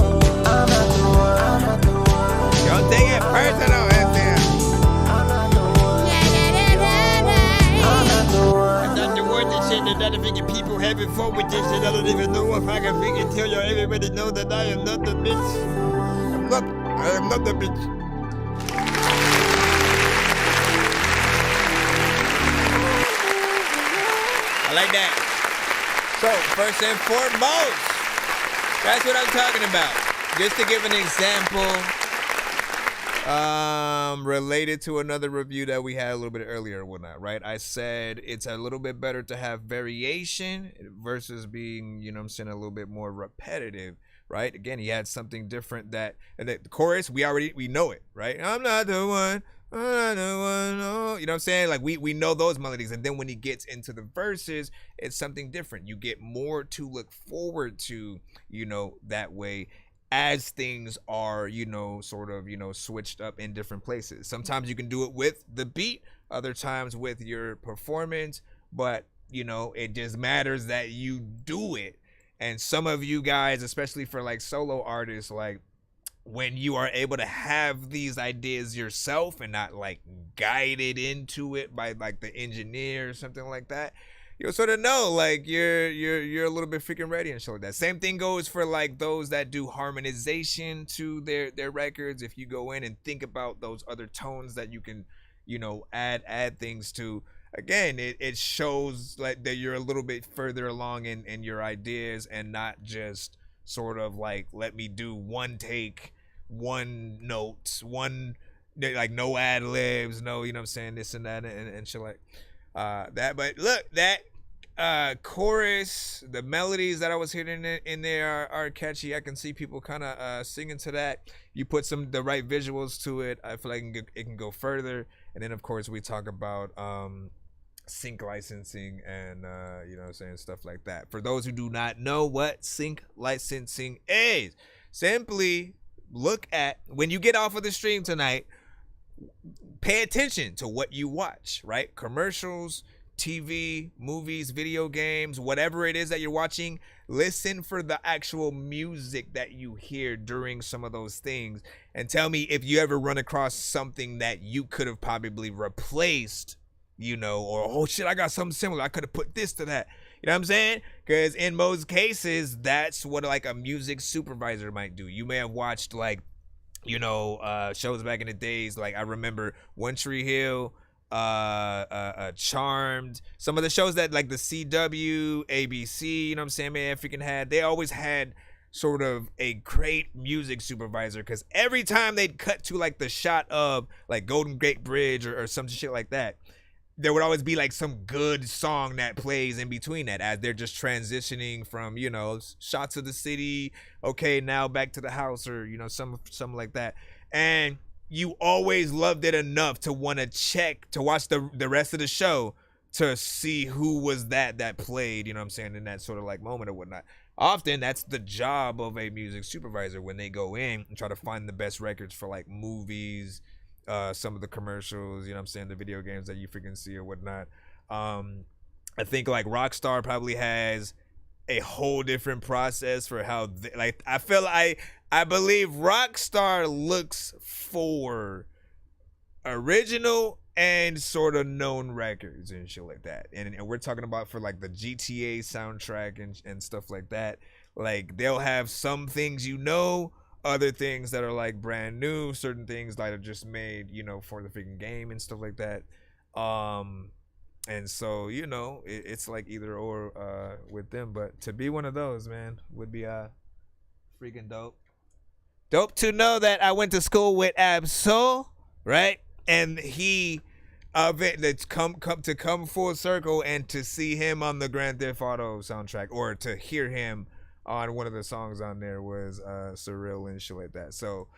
I'm not the one. I'm not the one. Don't take it personal, FM. I'm not the one. I'm not the one. I'm not the one that said that other figure people having fun with this, and I don't even know if I can figure tell y'all everybody know that I am not the bitch. I am not the bitch. I like that. So, first and foremost, that's what I'm talking about. Just to give an example, related to another review that we had a little bit earlier or whatnot, right? I said it's a little bit better to have variation versus being, you know what I'm saying, a little bit more repetitive, right? Again, he had something different and the chorus, we know it, right? I'm not the one. I'm not the one. Oh. You know what I'm saying? Like we know those melodies. And then when he gets into the verses, it's something different. You get more to look forward to, you know, that way. As things are, you know, sort of, you know, switched up in different places. Sometimes you can do it with the beat, other times with your performance, but, you know, it just matters that you do it. And some of you guys, especially for like solo artists, like when you are able to have these ideas yourself and not like guided into it by like the engineer or something like that, you'll sort of know like you're a little bit freaking ready and shit like that. Same thing goes for like those that do harmonization to their records. If you go in and think about those other tones that you can, you know, add things to, again, it shows like that you're a little bit further along in your ideas and not just sort of like, let me do one take, one note, one, like no ad libs, no, you know what I'm saying, this and that and shit like that. But look, that chorus, the melodies that I was hearing in there are catchy. I can see people kind of singing to that. You put the right visuals to it, I feel like it can go further. And then of course we talk about sync licensing and you know what I'm saying, stuff like that. For those who do not know what sync licensing is, simply look at, when you get off of the stream tonight, pay attention to what you watch, right? Commercials, TV, movies, video games, whatever it is that you're watching, listen for the actual music that you hear during some of those things, and tell me if you ever run across something that you could have probably replaced, you know, or, oh shit, I got something similar, I could have put this to that. You know what I'm saying? Because in most cases, that's what like a music supervisor might do. You may have watched like, you know, shows back in the days. Like I remember One Tree Hill, Charmed, some of the shows that like the CW, ABC, you know what I'm saying, man, freaking had, they always had sort of a great music supervisor, because every time they'd cut to like the shot of like Golden Gate Bridge or some shit like that, there would always be like some good song that plays in between that as they're just transitioning from, you know, shots of the city, okay, now back to the house, or, you know, something like that. And you always loved it enough to want to check, to watch the rest of the show to see who was that played, you know what I'm saying, in that sort of like moment or whatnot. Often that's the job of a music supervisor when they go in and try to find the best records for like movies, some of the commercials, you know what I'm saying, the video games that you freaking see or whatnot. I think like Rockstar probably has a whole different process for how I believe Rockstar looks for original and sort of known records and shit like that. And we're talking about for like the GTA soundtrack and stuff like that. Like they'll have some things, you know, other things that are like brand new, certain things that are just made, you know, for the freaking game and stuff like that. And so, you know, it's like either or with them. But to be one of those, man, would be freaking dope. Dope to know that I went to school with Absol, right? And he that's come full circle, and to see him on the Grand Theft Auto soundtrack, or to hear him on one of the songs on there, was surreal and shit like that. So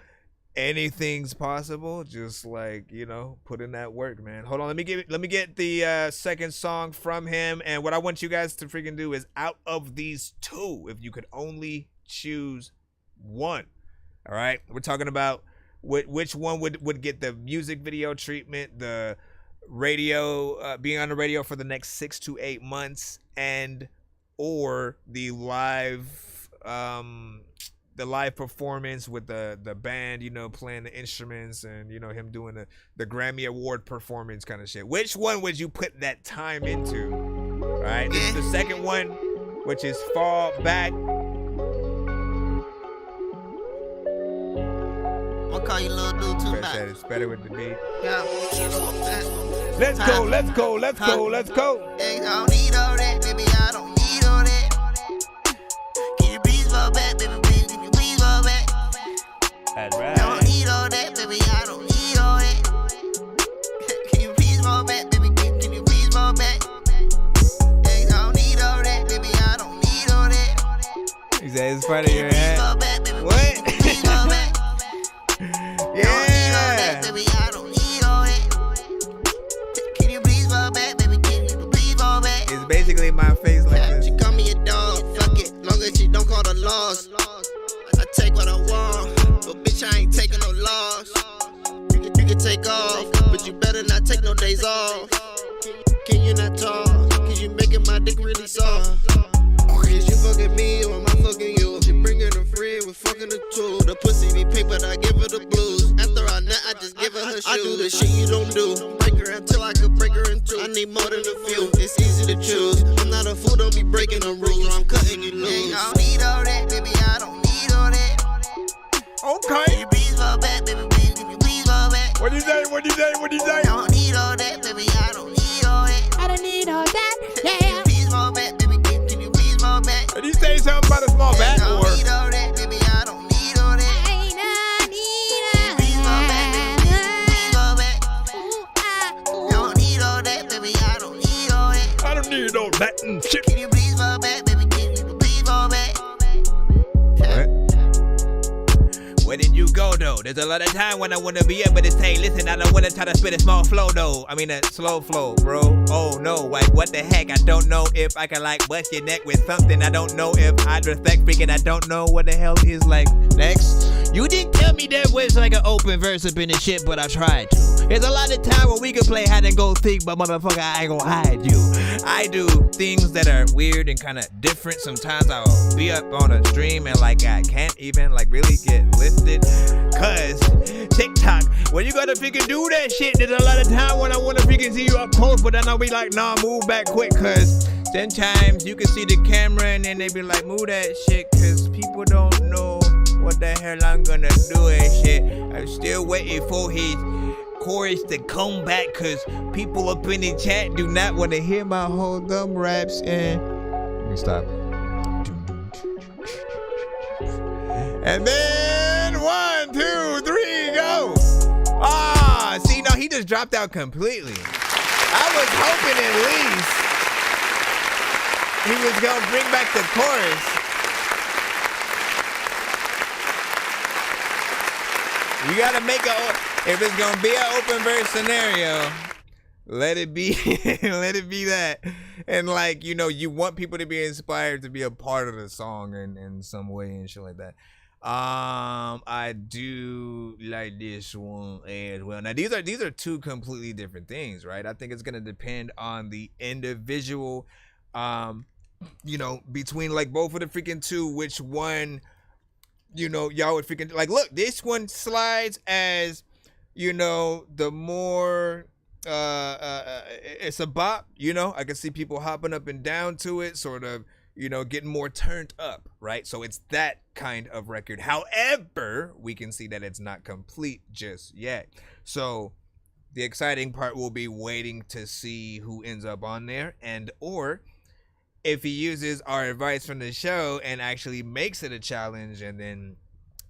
anything's possible. Just like, you know, put in that work, man. Hold on, let me get the second song from him. And what I want you guys to freaking do is, out of these two, if you could only choose one, all right, we're talking about which one would get the music video treatment, the radio, being on the radio for the next 6 to 8 months, and or the live performance with the band, you know, playing the instruments, and, you know, him doing the Grammy Award performance kind of shit. Which one would you put that time into? All right, this is the second one, which is Fall Back. I'm gonna call you little dude too much. It's better with the beat. Yeah. Let's go. I don't need all that, baby. I don't need all that. Can you please fall back, baby? Can you please fall back? That's right. I don't need all that, baby. I don't need all that. Can you please fall back, baby? Can you please fall back? I don't need all that, baby. I don't need all that. He said it's part of your head. What? Yeah. Baby, I don't need all that. Can you please fall back, baby? Can you please fall back? It's basically my face like this. She call me a dog, fuck it, long as she don't call the laws. I take what I want, but bitch, I ain't taking no loss. You can take off, but you better not take no days off. Can you not talk? Cause you making my dick really soft. Is you fucking me or am I fucking you? She bringing a friend, we're fucking a tool. The pussy be pink, but I give her the blues. After I nut, I just give her shoes. I do the shit you don't do. Break her until I could break her in two. I need more than a few, it's easy to choose. I'm not a fool, don't be breaking the rules, or I'm cutting you loose. I don't need all that, baby, I don't need all that. Okay. Can you please fall back, baby, please, can you please fall back? What do you say? I don't need all that, baby, I don't need all that. I don't need all that, yeah. Please fall back, baby, can you please fall back? Did you say something about a small back? I don't need all that, baby, I don't need all that. Please fall back, baby, please fall back. I don't need all that, baby, I don't need all that. I don't need all that and shit. Can you please fall back, baby, can you please fall back? Where did you go though? There's a lot of time when I wanna be able to say, listen, I don't wanna try to spit a small flow though. I mean a slow flow, bro. Oh no, like what the heck? I don't know if I can like bust your neck with something. I don't know if I'd respect freaking. I don't know what the hell is like next. You didn't tell me there was like an open verse up in the shit, but I tried to. There's a lot of time where we could play hide and go seek, but motherfucker, I ain't gonna hide you. I do things that are weird and kind of different. Sometimes I'll be up on a stream and like I can't even like really get lifted, cause TikTok, when you gotta freaking do that shit, there's a lot of time when I wanna freaking see you up close, but then I'll be like, nah, move back quick, cause sometimes you can see the camera and then they be like, move that shit, cause people don't know what the hell I'm gonna do and shit. I'm still waiting for his chorus to come back, cause people up in the chat do not want to hear my whole gum raps. And let me stop. And then 1, 2, 3, go. Ah, see, no, he just dropped out completely. I was hoping at least he was gonna bring back the chorus. You gotta make if it's gonna be an open verse scenario, let it be that. And like, you know, you want people to be inspired to be a part of the song in some way and shit like that. I do like this one as well. Now these are two completely different things, right? I think it's gonna depend on the individual, you know, between like both of the freaking two, which one, you know, y'all would freaking like. Look, this one slides as, you know, the more it's a bop, you know. I can see people hopping up and down to it, sort of, you know, getting more turned up, right? So it's that kind of record. However, we can see that it's not complete just yet. So the exciting part will be waiting to see who ends up on there, and or if he uses our advice from the show and actually makes it a challenge and then,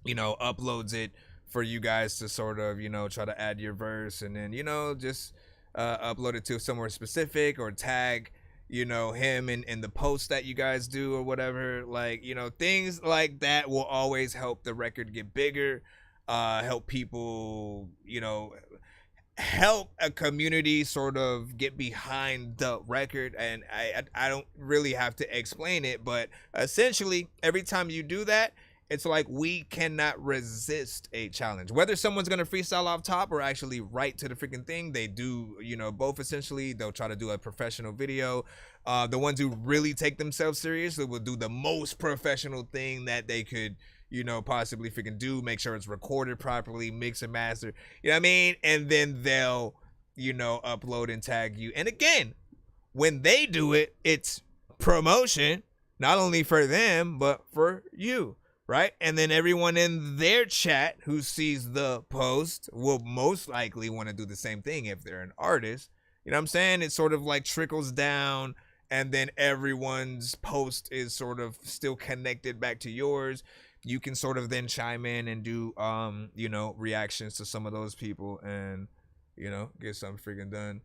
you know, uploads it for you guys to sort of, you know, try to add your verse and then, you know, just upload it to somewhere specific or tag, you know, him in the post that you guys do or whatever. Like, you know, things like that will always help the record get bigger, help people, you know, help a community sort of get behind the record. And I don't really have to explain it, but essentially every time you do that, it's like we cannot resist a challenge. Whether someone's gonna freestyle off top or actually write to the freaking thing, they do, you know, both essentially. They'll try to do a professional video. The ones who really take themselves seriously will do the most professional thing that they could, you know, possibly freaking do. Make sure it's recorded properly, mix and master. You know what I mean? And then they'll, you know, upload and tag you. And again, when they do it, it's promotion, not only for them, but for you. Right? And then everyone in their chat who sees the post will most likely want to do the same thing if they're an artist. You know what I'm saying? It sort of like trickles down, and then everyone's post is sort of still connected back to yours. You can sort of then chime in and do, you know, reactions to some of those people and, you know, get something freaking done.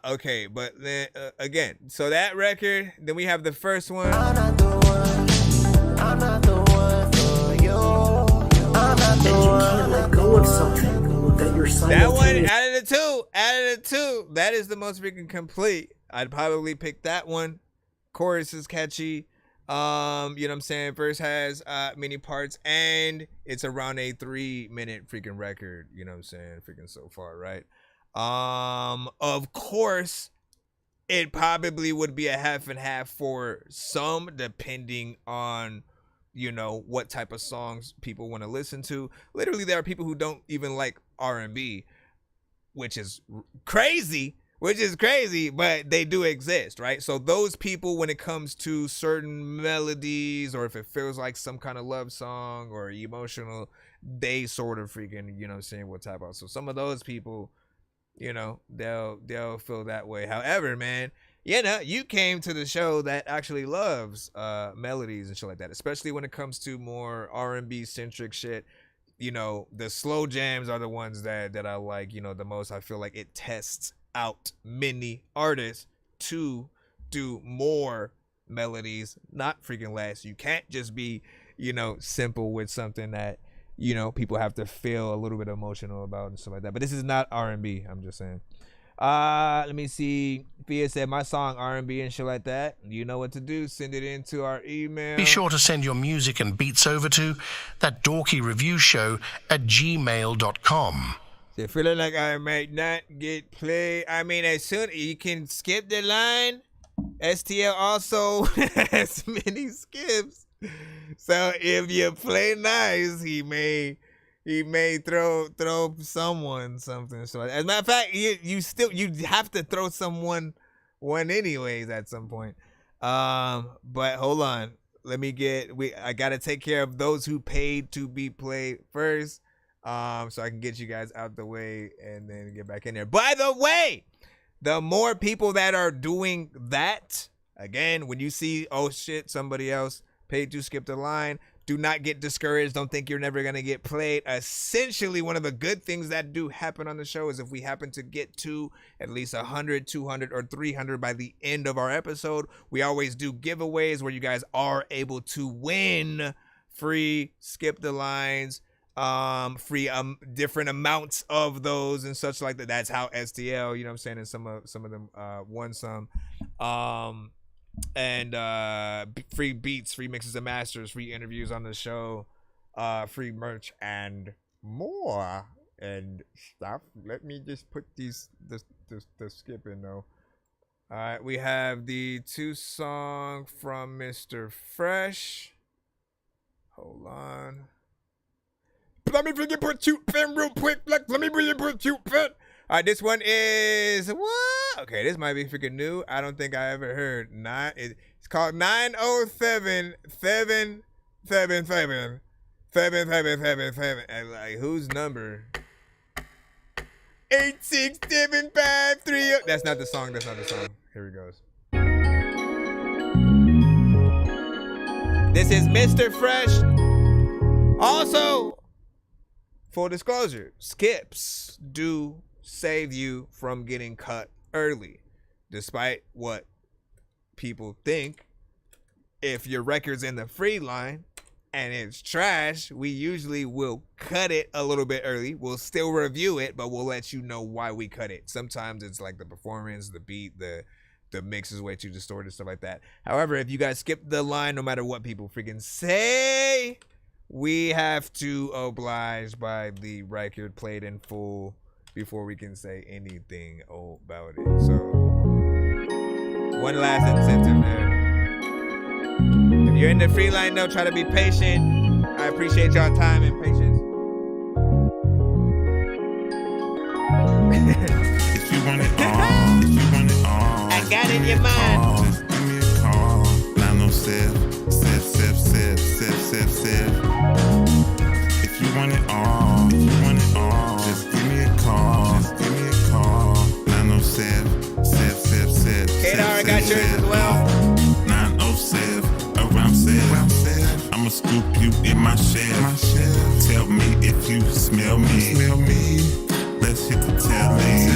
Okay, but then again, so that record, then we have the first one. I'm not the one for you. I'm not the one. You can't let go of something that you're that one out of the two. That is the most freaking complete. I'd probably pick that one. Chorus is catchy. You know what I'm saying? Verse has many parts, and it's around a 3-minute freaking record. You know what I'm saying? Freaking so far, right? Of course, it probably would be a half and half for some, depending on, you know, what type of songs people want to listen to. Literally, there are people who don't even like R&B, which is crazy, but they do exist, right? So those people, when it comes to certain melodies, or if it feels like some kind of love song or emotional, they sort of freaking, you know what I'm saying, will tap out. So some of those people, you know, they'll feel that way. However, man, you know, you came to the show that actually loves melodies and shit like that, especially when it comes to more R&B centric shit. You know, the slow jams are the ones that I like, you know, the most. I feel like it tests out many artists to do more melodies, not freaking less. You can't just be, you know, simple with something that, you know, people have to feel a little bit emotional about and stuff like that. But this is not R&B, I'm just saying. Let me see. Fia said, my song R&B and shit like that. You know what to do. Send it into our email. Be sure to send your music and beats over to ThatDorkyReviewShow at gmail.com. They're feeling like I might not get played. I mean, as soon you can skip the line. STL also has many skips. So if you play nice, he may throw someone something. So as a matter of fact, you have to throw someone one anyways at some point. But hold on, I gotta take care of those who paid to be played first. So I can get you guys out the way and then get back in there. By the way, the more people that are doing that, again, when you see, oh shit, somebody else paid to skip the line, Do not get discouraged. Don't think you're never going to get played. Essentially, one of the good things that do happen on the show is if we happen to get to at least 100, 200, or 300 by the end of our episode, we always do giveaways where you guys are able to win free Skip the Lines, free different amounts of those and such like that. That's how STL, you know what I'm saying, and some of them won some. And free beats, free mixes and masters, free interviews on the show, free merch, and more and stuff. Let me just put the skip in though. All right, we have the 2 song from Mr. Fresh. Hold on. Let me bring you put you pen real quick. Let me bring you put you pen. All right, this one is what? Okay, this might be freaking new. I don't think I ever heard. It's called 9077777. And like, whose number? 86753. That's not the song. That's not the song. Here he goes. This is Mr. Fresh. Also, full disclosure, skips do save you from getting cut early. Despite what people think, if your record's in the free line and it's trash, we usually will cut it a little bit early. We'll still review it, but we'll let you know why we cut it. Sometimes it's like the performance, the beat, the mix is way too distorted, stuff like that. However, if you guys skip the line, no matter what people freaking say, we have to oblige by the record played in full before we can say anything about it. So, one last incentive there. If you're in the free line, though, try to be patient. I appreciate y'all time and patience. If you want it all, if you want it all, I got it in your mind. Just give me a call. 907-777-777. If you want it all, if you want it all, just give me a call. Just give me a call. 907-777-777. Kadar, I got yours as well. 907, around 7. I'ma scoop you in my shell. Tell me if you smell me. Let's hit the telly.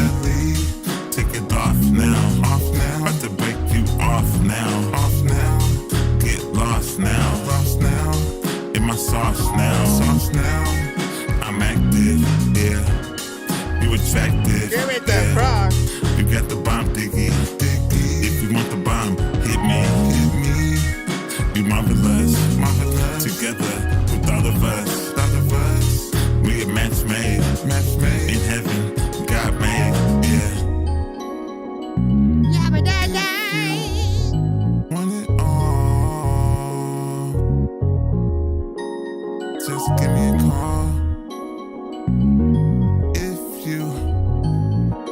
Take it off now. About to break you off now. Get lost now. In my sauce now. I'm active, yeah. You attractive. Give me that frog. You got the bomb, diggy. If you want the bomb, hit me. You marvelous. Together with all of us. We a match made. In heaven, God made. Yeah. Want it all. Just give me a call. If you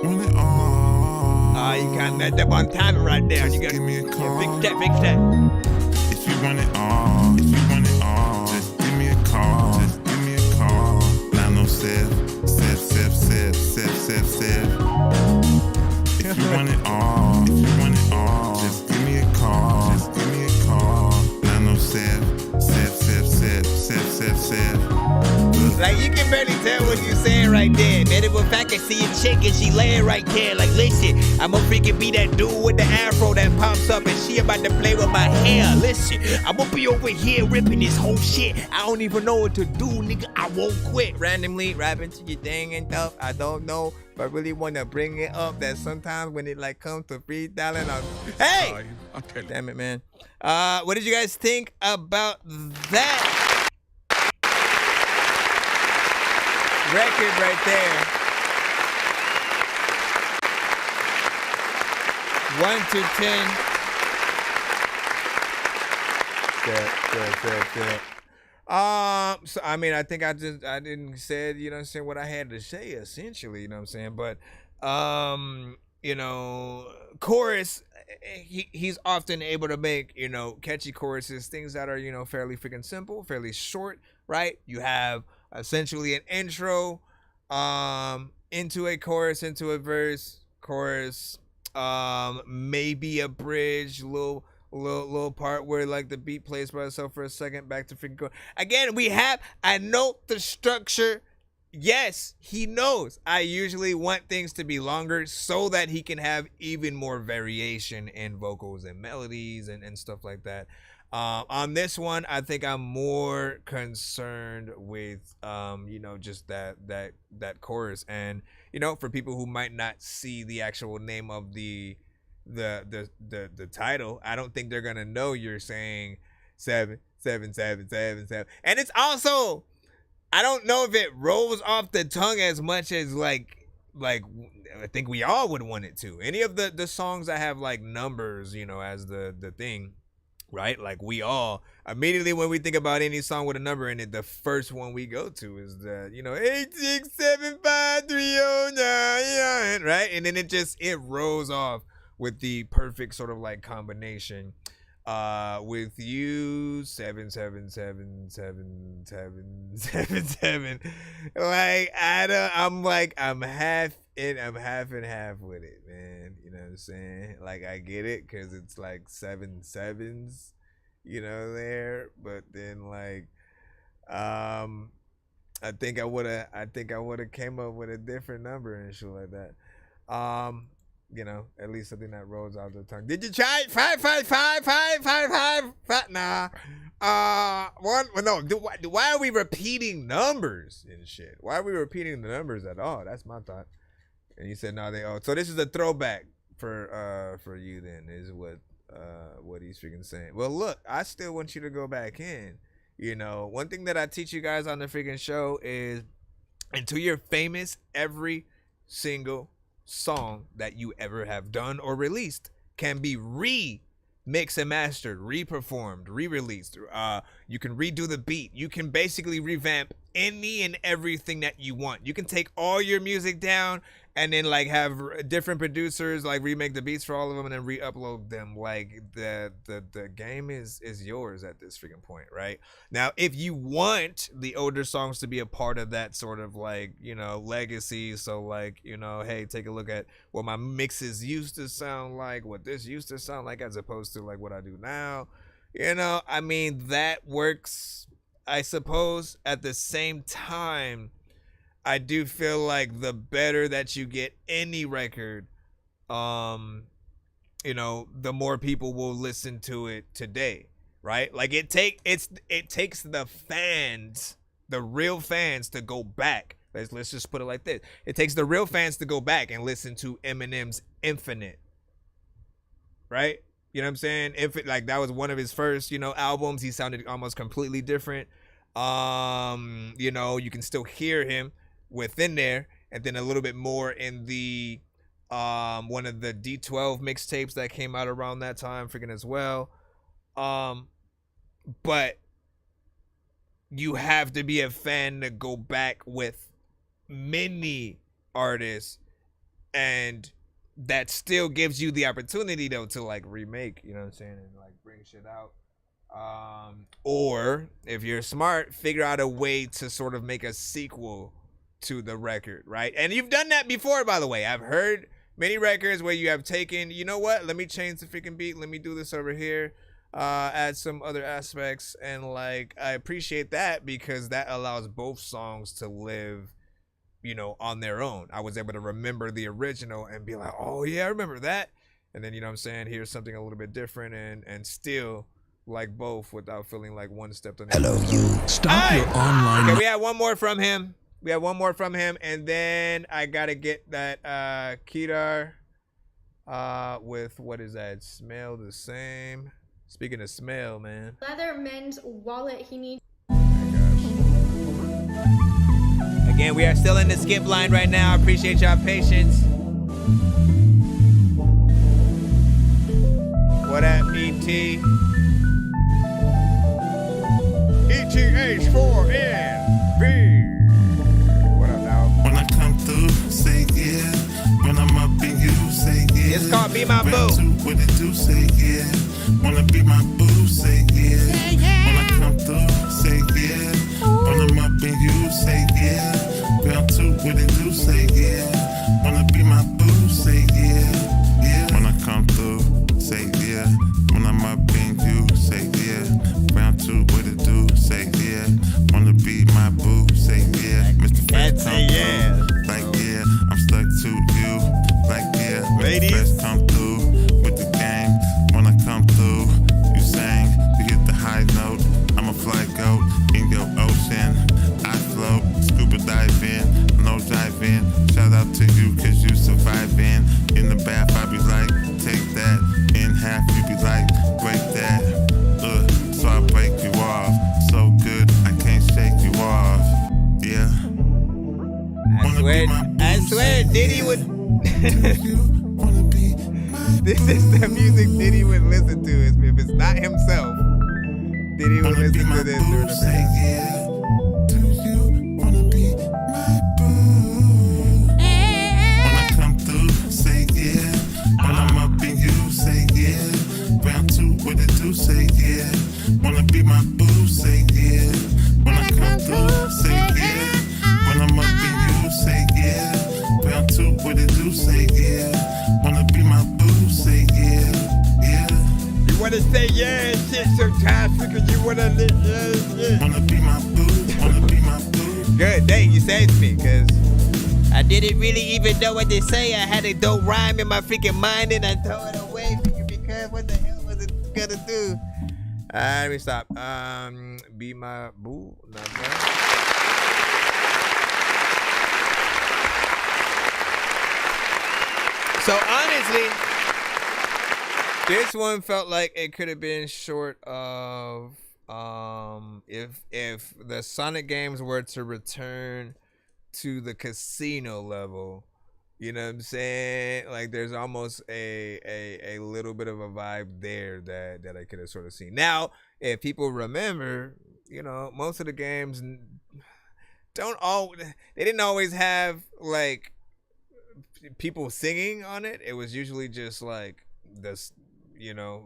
want it all. Oh, you got that up on time right there. Just You got give me a call. fix that. If you want it all, if you want it all, just give me a call. Just give me a call. 907-777-777. If you want it all, if you want it all, just give me a call. Just give me a call. 907-777-777. Like, you can barely tell what you're saying right there. Man, if I can see a chick and she laying right there. Like, listen, I'ma freaking be that dude with the afro that pops up and she about to play with my hair. Listen, I'ma be over here ripping this whole shit. I don't even know what to do, nigga. I won't quit. Randomly rapping to your thing and stuff. I don't know, but I really want to bring it up that sometimes when it like comes to freestyling, hey! Damn it, man. What did you guys think about that record right there? 1 to 10. So I mean, I think I didn't say, you know what I'm saying, what I had to say essentially, you know what I'm saying, but you know, chorus, he's often able to make, you know, catchy choruses, things that are, you know, fairly freaking simple, fairly short, right? You have essentially an intro into a chorus, into a verse, chorus, maybe a bridge, little little part where like the beat plays by itself for a second, back to freaking chorus. Again, I know the structure. Yes, he knows. I usually want things to be longer so that he can have even more variation in vocals and melodies and stuff like that. On this one, I think I'm more concerned with, just that chorus. And, for people who might not see the actual name of the title, I don't think they're going to know you're saying 7, 7, 7, 7, 7. And it's also, I don't know if it rolls off the tongue as much as like I think we all would want it to. Any of the songs that have like numbers, as the thing, right? Like we all immediately when we think about any song with a number in it, the first one we go to is the 8675309, right? And then it rolls off with the perfect sort of like combination. With you 7777777. Like I'm half and half with it, man. You know what I'm saying? Like I get it because it's like 7 sevens, there. But then like, I think I would have came up with a different number and shit like that. At least something that rolls off the tongue. Did you try it? 5, 5, 5, 5, 5, 5, 5? Nah. Why are we repeating numbers and shit? Why are we repeating the numbers at all? That's my thought. And you said no, so this is a throwback for you then, is what he's freaking saying. Well, look, I still want you to go back in. One thing that I teach you guys on the freaking show is until you're famous, every single song that you ever have done or released can be remixed and mastered, re-performed, re-released. You can redo the beat. You can basically revamp any and everything that you want. You can take all your music down and then like have different producers like remake the beats for all of them and then re-upload them. Like the game is yours at this freaking point, right? Now, if you want the older songs to be a part of that sort of like, legacy, so like, hey, take a look at what my mixes used to sound like, what this used to sound like, as opposed to like what I do now. I mean, that works, I suppose. At the same time, I do feel like the better that you get any record, the more people will listen to it today, right? Like it takes the fans, the real fans, to go back. Let's just put it like this. It takes the real fans to go back and listen to Eminem's Infinite, right? You know what I'm saying? Like that was one of his first, albums. He sounded almost completely different. You can still hear him within there, and then a little bit more in the one of the D12 mixtapes that came out around that time, freaking as well. But you have to be a fan to go back with many artists, and that still gives you the opportunity though to like remake, you know what I'm saying, and like bring shit out. Or if you're smart, figure out a way to sort of make a sequel to the record, right? And you've done that before, by the way. I've heard many records where you have taken, let me change the freaking beat, let me do this over here, add some other aspects, and like I appreciate that because that allows both songs to live, on their own. I was able to remember the original and be like, oh yeah, I remember that, and then here's something a little bit different and still like both without feeling like one stepped on the other. Hello, you. Stop your online. Okay, we have one more from him. And then I gotta get that Kedar with, what is that? Smell the same. Speaking of smell, man. Leather men's wallet he needs. Again, we are still in the skip line right now. I appreciate y'all patience. What up, ET? ETH4NB. What up, now? When I come through, say yeah. When I'm up in you, say yeah. It's called Be My Boo. What it do, say yeah. Wanna be my boo, say yeah. When I come through, say yeah. When I'm up in you, say yeah. Round 2, what it do, say yeah. Wanna be my boo, say yeah. Yeah. When I come through, say yeah. When I'm up Diddy would. This is the music Diddy would listen to. If it's not himself, Diddy would listen to this during the video. What it do, say yeah. Wanna be my boo, say yeah. When I come through, say yeah. When I'm up in you, say yeah. Round two, what it do, say yeah. Wanna be my boo, say yeah, yeah. You wanna say yeah and shit sometimes because you wanna live, yeah. Wanna be my boo, wanna be my boo. Good, dang, you saved me, cause I didn't really even know what to say. I had a dope rhyme in my freaking mind and I throw it away because what the hell was it gonna do? Let me stop. Be my boo. Not bad. So honestly, this one felt like it could have been short of if the Sonic games were to return to the casino level. You know what I'm saying? Like there's almost a little bit of a vibe there that I could have sort of seen. Now, if people remember, you know, most of the games they didn't always have like people singing on it. It was usually just like this, you know,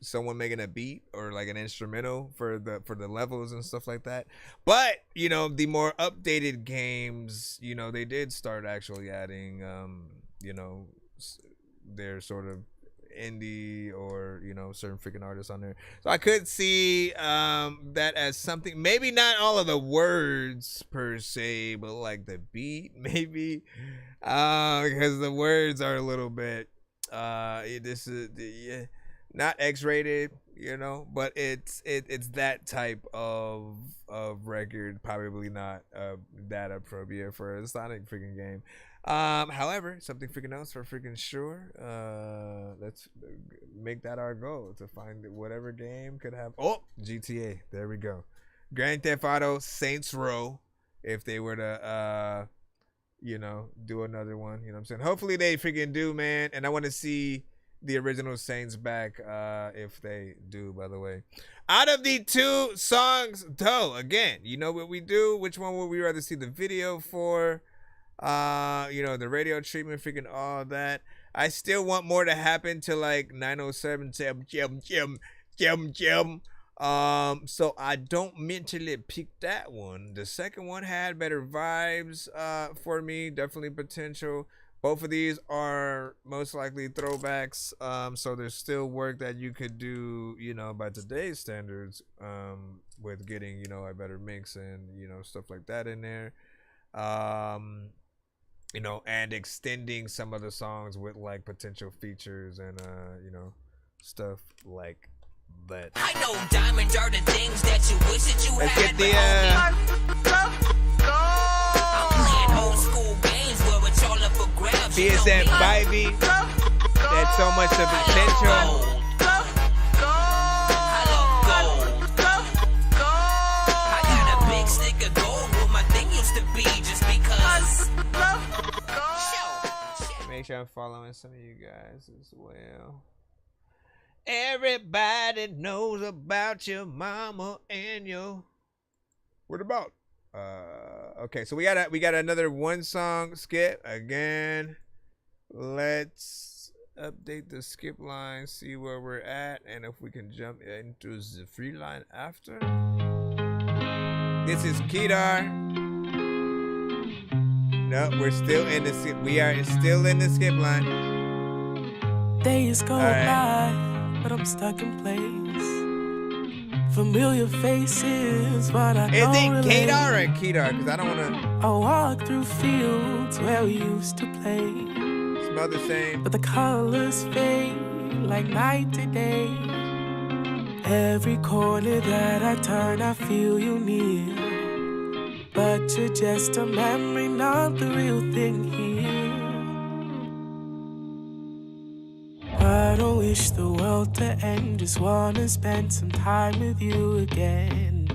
someone making a beat or like an instrumental for the levels and stuff like that. But you know, the more updated games, you know, they did start actually adding you know, their sort of indie or, you know, certain freaking artists on there. So I could see that as something, maybe not all of the words per se, but like the beat maybe, because the words are a little bit this is yeah, not X-rated, you know, but it's that type of record, probably not that appropriate for a Sonic freaking game. However, something freaking else for freaking sure. Let's make that our goal, to find whatever game could have. Oh, GTA. There we go. Grand Theft Auto, Saints Row. If they were to, you know, do another one, you know what I'm saying? Hopefully they freaking do, man. And I want to see the original Saints back, if they do, by the way. Out of the two songs, though, again, you know what we do? Which one would we rather see the video for? You know, the radio treatment, freaking all that. I still want more to happen to like 907 Gem. So I don't mentally pick that one. The second one had better vibes for me, definitely potential. Both of these are most likely throwbacks, so there's still work that you could do, you know, by today's standards, with getting, you know, a better mix and, you know, stuff like that in there. You know, and extending some of the songs with like potential features and you know, stuff like that. I know diamonds are the things that you wish that you Let's had. get the I'm playing old school games where it's all up for grabs. PSN baby. That's so much of potential. I got a big stick of gold where my thing used to be just because. Make sure I'm following some of you guys as well. Everybody knows about your mama and your. What about? Okay, so we got another one song skip again. Let's update the skip line, see where we're at, and if we can jump into the free line after. This is Kedar. No, we're still in the skip. We are still in the skip line. Days go by, but I'm stuck in place. Familiar faces, but I don't relate. Is it Kedar or Kedar? Because I don't want to. I walk through fields where we used to play. Smell the same. But the colors fade like night to day. Every corner that I turn, I feel you near. But you're just a memory, not the real thing here. I don't wish the world to end, just wanna spend some time with you again.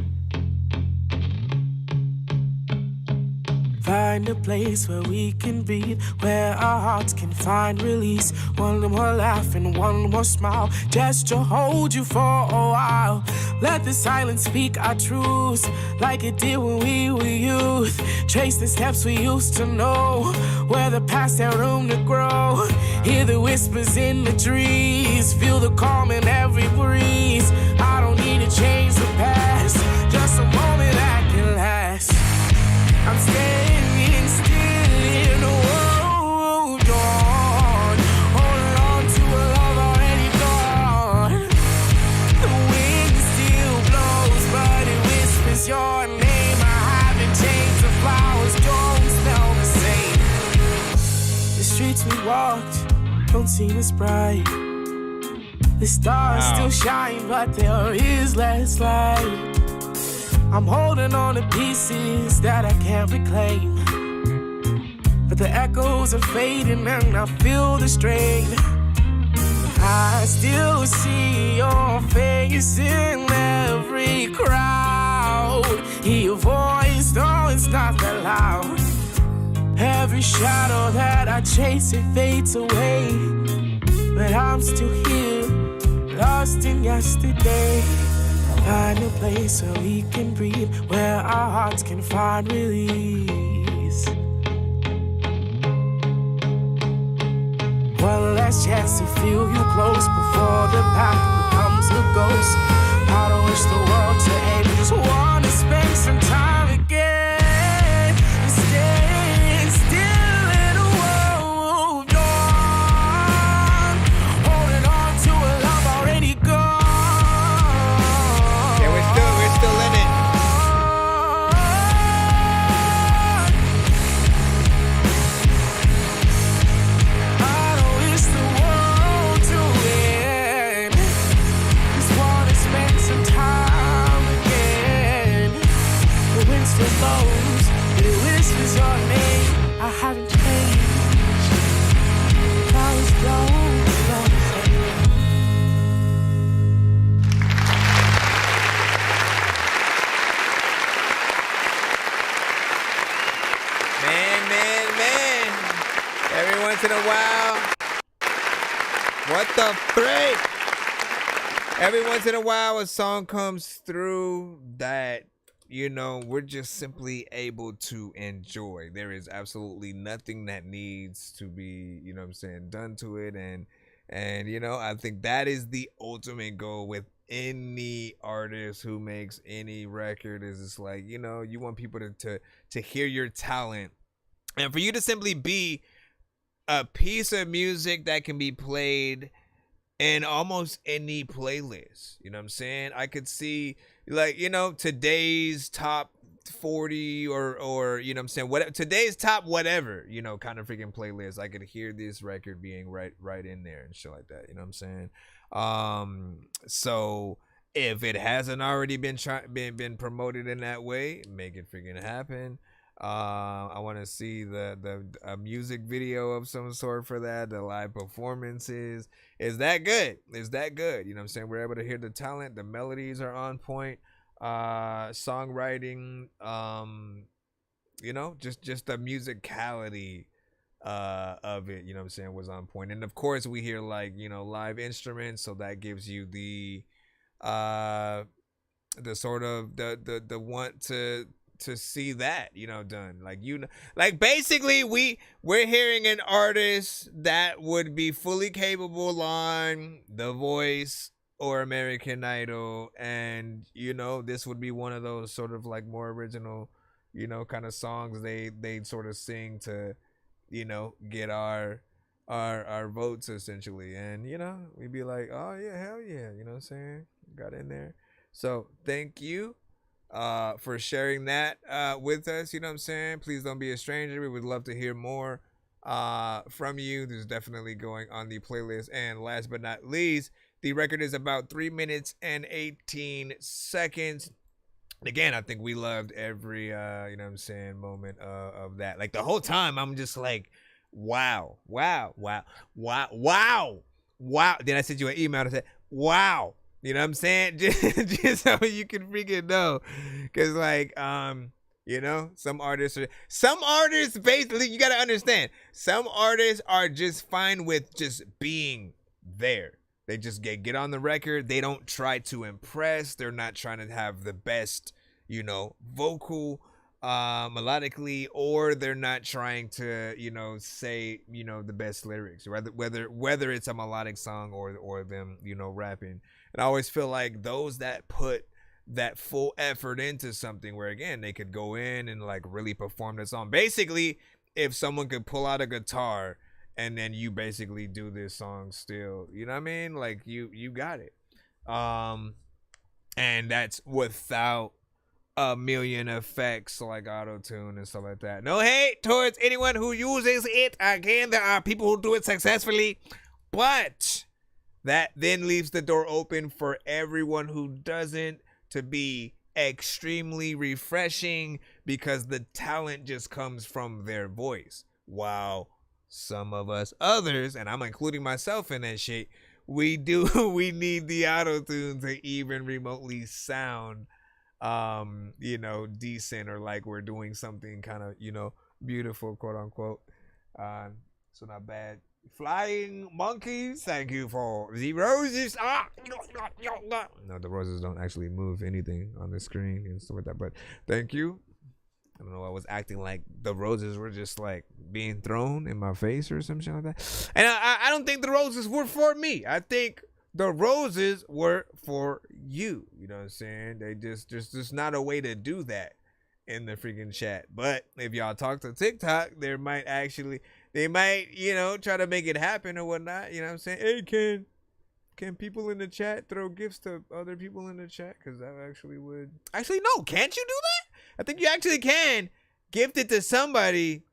Find Find a place where we can breathe, where our hearts can find release. One more laugh and one more smile, just to hold you for a while. Let the silence speak our truths, like it did when we were youth. Trace the steps we used to know, where the past had room to grow. Hear the whispers in the trees, feel the calm in every breeze. I don't need to change the past, just a moment that can last. I'm standing still in a world gone, holding on to a love already gone. The wind still blows, but it whispers your name. I haven't changed, the flowers don't smell the same. The streets we walked don't seem as bright. The stars still shine, but there is less light. I'm holding on to pieces that I can't reclaim, but the echoes are fading and I feel the strain. I still see your face in every crowd. Hear your voice, though it's not that loud. Every shadow that I chase, it fades away, but I'm still here, lost in yesterday. Find a place where we can breathe, where our hearts can find release. One last chance to feel you close before the path becomes a ghost. I don't wish the world to end, just wanna spend some time again. Staying still in a world gone, holding on to a love already gone. We're still in it. I don't wish the world to end, just wanna spend some time again. The wind still blows, but it whispers your name. I haven't changed, flowers blow, flowers. Man. Every once in a while. What the freak? Every once in a while, a song comes through that, you know, we're just simply able to enjoy. There is absolutely nothing that needs to be, you know what I'm saying, done to it. And you know, I think that is the ultimate goal with any artist who makes any record, is it's like, you know, you want people to hear your talent, and for you to simply be a piece of music that can be played in almost any playlist. You know what I'm saying? I could see, like, you know, today's top 40 or you know what I'm saying, what today's top whatever, you know, kind of freaking playlist. I could hear this record being right in there and shit like that. You know what I'm saying? So if it hasn't already been promoted in that way, make it freaking happen. I want to see the music video of some sort for that. The live performances is that good? Is that good? You know what I'm saying? We're able to hear the talent. The melodies are on point. Songwriting. You know, just the musicality of it. You know what I'm saying, was on point. And of course, we hear, like, you know, live instruments, so that gives you the sort of the want to see that, you know, done. Like, you know, like, basically we're hearing an artist that would be fully capable on The Voice or American Idol, and, you know, this would be one of those sort of like more original, you know, kind of songs they sort of sing to, you know, get our votes essentially. And, you know, we'd be like, oh yeah, hell yeah, you know what I'm saying, got in there. So thank you for sharing that with us. You know what I'm saying? Please don't be a stranger. We would love to hear more from you. There's definitely going on the playlist. And last but not least, the record is about 3 minutes and 18 seconds. Again, I think we loved every you know what I'm saying, moment of that. Like, the whole time I'm just like, wow. Then I sent you an email that said, wow. You know what I'm saying? Just so you can freaking know. Because, like, You know, some artists basically, you got to understand, some artists are just fine with just being there. They just get on the record. They don't try to impress. They're not trying to have the best, you know, vocal, melodically, or they're not trying to, you know, say, you know, the best lyrics, whether it's a melodic song or them, you know, rapping. And I always feel like those that put that full effort into something, where again they could go in and like really perform the song. Basically, if someone could pull out a guitar and then you basically do this song still, you know what I mean? Like you got it. And that's without a million effects like auto-tune and stuff like that. No hate towards anyone who uses it. Again, there are people who do it successfully, but that then leaves the door open for everyone who doesn't to be extremely refreshing, because the talent just comes from their voice. While some of us others, and I'm including myself in that shit, we need the auto-tune to even remotely sound you know, decent, or like we're doing something kind of, you know, beautiful, quote unquote. So not bad. Flying monkeys, thank you for the roses. No, the roses don't actually move anything on the screen and stuff like that, but thank you. I don't know, I was acting like the roses were just like being thrown in my face or some shit like that. And I don't think the roses were for me. I think the roses were for you. You know what I'm saying? They just not a way to do that in the freaking chat. But if y'all talk to TikTok, they might, you know, try to make it happen or whatnot. You know what I'm saying? Hey, can people in the chat throw gifts to other people in the chat? Because that actually would... Actually, no. Can't you do that? I think you actually can gift it to somebody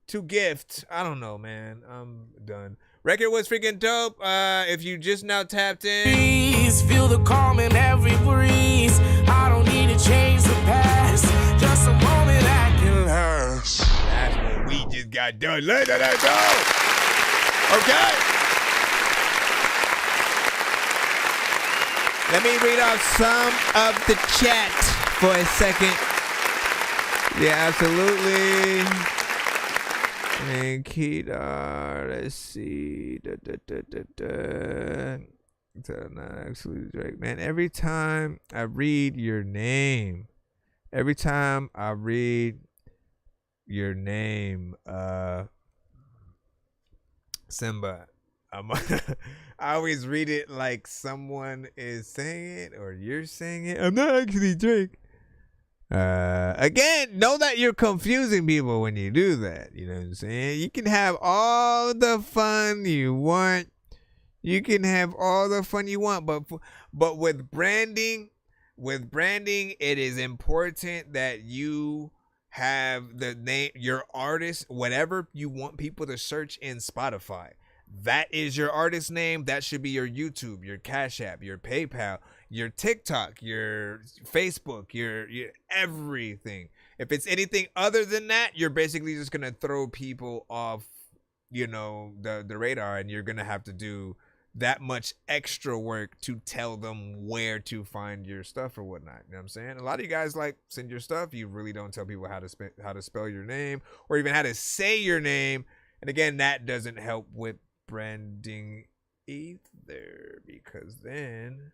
to gift. I don't know, man. I'm done. Record was freaking dope. If you just now tapped in... Please feel the calm in every breeze. I don't need to change the past. Just a moment I can last. That's what we just got done. Let that go. Okay. Let me read off some of the chat for a second. Yeah, absolutely. And Kedar, let's see. Not actually Drake, man. Every time I read your name, Simba, I always read it like someone is saying it or you're saying it. I'm not actually Drake. Again, know that you're confusing people when you do that. You know what I'm saying? You can have all the fun you want. But with branding, it is important that you have the name, your artist, whatever you want people to search in Spotify. That is your artist name. That should be your YouTube, your Cash App, your PayPal, your TikTok, your Facebook, your everything. If it's anything other than that, you're basically just going to throw people off, you know, the radar, and you're going to have to do that much extra work to tell them where to find your stuff or whatnot. You know what I'm saying? A lot of you guys like send your stuff. You really don't tell people how to spell your name or even how to say your name. And again, that doesn't help with branding either, because then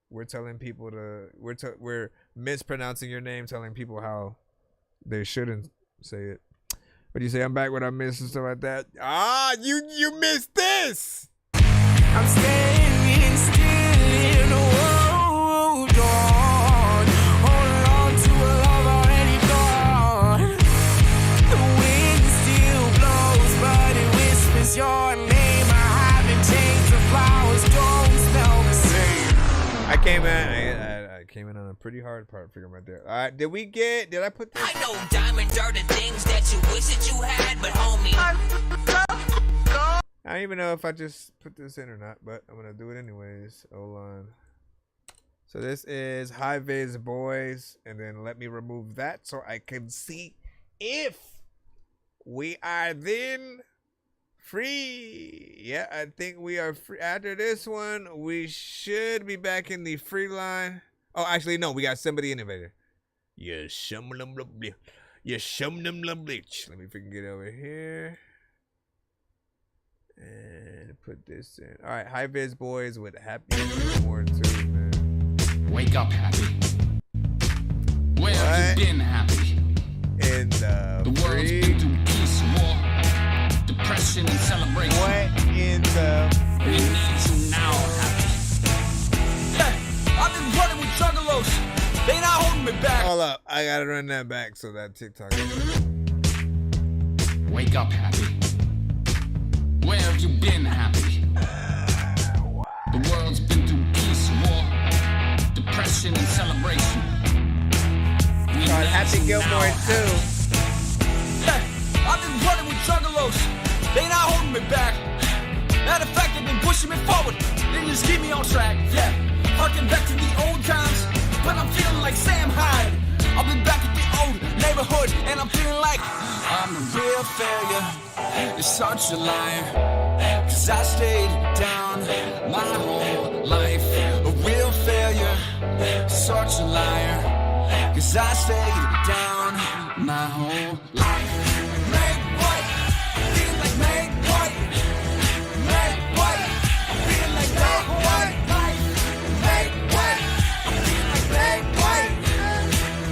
we're telling people we're mispronouncing your name, telling people how they shouldn't say it. What do you say? I'm back when I missed and stuff like that. You missed this. I'm standing still in a world gone, holding on to a love already gone. The wind still blows, but it whispers your name. I haven't changed, the flowers don't smell the same. I came in on a pretty hard part for you right there. All right, did I put this? I know diamonds are the things that you wish that you had, but homie, I don't even know if I just put this in or not, but I'm gonna do it anyways. Hold on. So this is High Viz Boys, and then let me remove that so I can see if we are then free. Yeah, I think we are free. After this one, we should be back in the free line. Oh, actually, no, we got Simba the Innovator. You shum them bleach. You shum them bleach. Let me freaking get over here. And put this in. All right, High Viz Boys with Happy More too, man. Wake up, Happy. Where have you been, Happy? In the world's been through peace, war, depression, and celebration. What in the We need you now, Happy. Yeah, I've been running with juggalos. They not holding me back. Hold up, I gotta run that back so that TikTok. Wake up, Happy. Where have you been, Happy? The world's been through peace, war, depression, and celebration. Called Happy Gilmore too. Yeah, I've been running with juggalos. They not holding me back. Matter of fact, they've been pushing me forward. They just keep me on track. Yeah, harking back to the old times, but I'm feeling like Sam Hyde. I've been back at the old neighborhood, and I'm feeling like I'm a real failure. You're such a liar, 'cause I stayed down my whole life. A real failure, such a liar, 'cause I stayed down my whole life. Make white, feel like make white. Make white, feel like make white. Make white, feel like make white.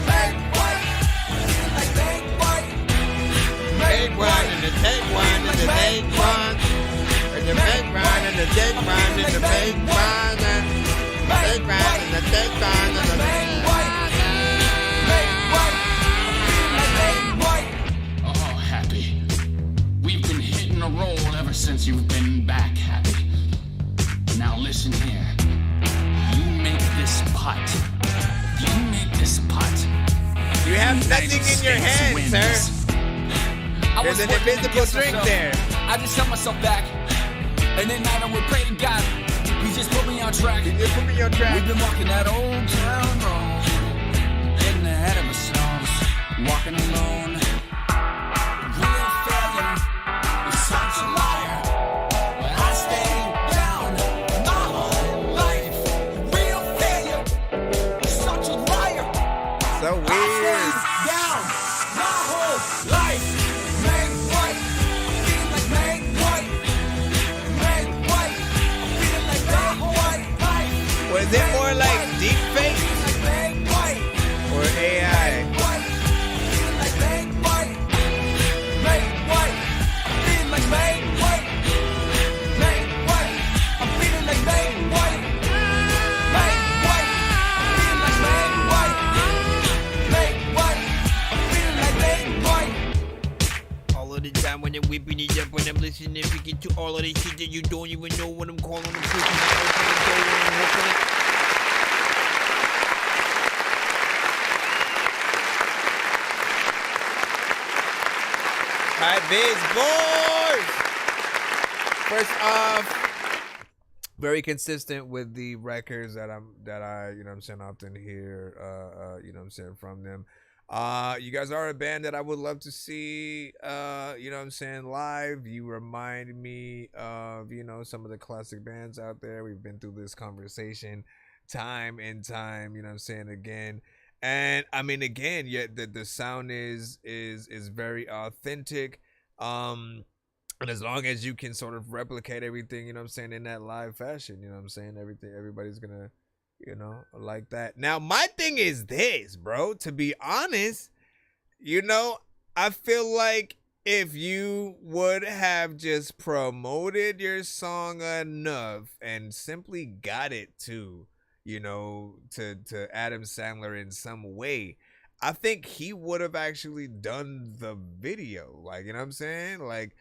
Make white, feel like make white. Make one and the take one and the take one. And the make one and the take one and the make one and take one and the take one and the make one. Oh, Happy. We've been hitting a roll ever since you've been back, Happy. Now listen here. You make this pot. You make this pot. You have nothing in your hand, sir. There's an invisible drink there. I just held myself back, and then I would pray to God. He just put me on track. He just put me on track. We've been walking that old town road, getting ahead of ourselves, walking alone. Real failure is such a liar. But I stayed down my whole life. Real failure is such a liar. So weird. I stayed down my whole life. Make white, feel like make white. Make white, feel like make white. Was it more like deep fake or AI? All of the time when I'm whipping it up, when I'm listening, freaking to all of this shit that you don't even know what I'm calling them. High Viz Boys. First off, very consistent with the records that I you know what I'm saying, often hear you know what I'm saying, from them. You guys are a band that I would love to see you know what I'm saying, live. You remind me of, you know, some of the classic bands out there. We've been through this conversation time and time, you know what I'm saying, again. And I mean, again, yeah, the sound is very authentic. And as long as you can sort of replicate everything, you know what I'm saying, in that live fashion, you know what I'm saying, everybody's gonna, you know, like that. Now, my thing is this, bro, to be honest, you know, I feel like if you would have just promoted your song enough and simply got it to, you know, to Adam Sandler in some way, I think he would have actually done the video. Like, you know what I'm saying? Like,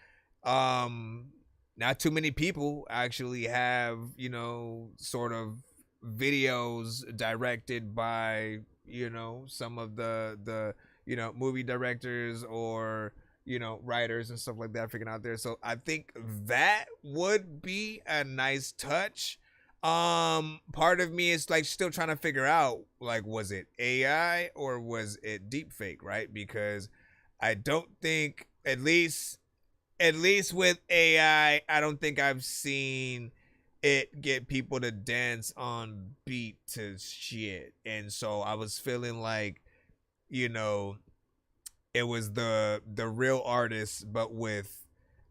not too many people actually have, you know, sort of videos directed by, you know, some of the you know, movie directors or, you know, writers and stuff like that freaking out there. So I think that would be a nice touch. Part of me is like still trying to figure out, like, was it AI or was it deep fake, right? Because I don't think, at least with AI, I don't think I've seen it get people to dance on beat to shit. And so I was feeling like you know, it was the real artist, but with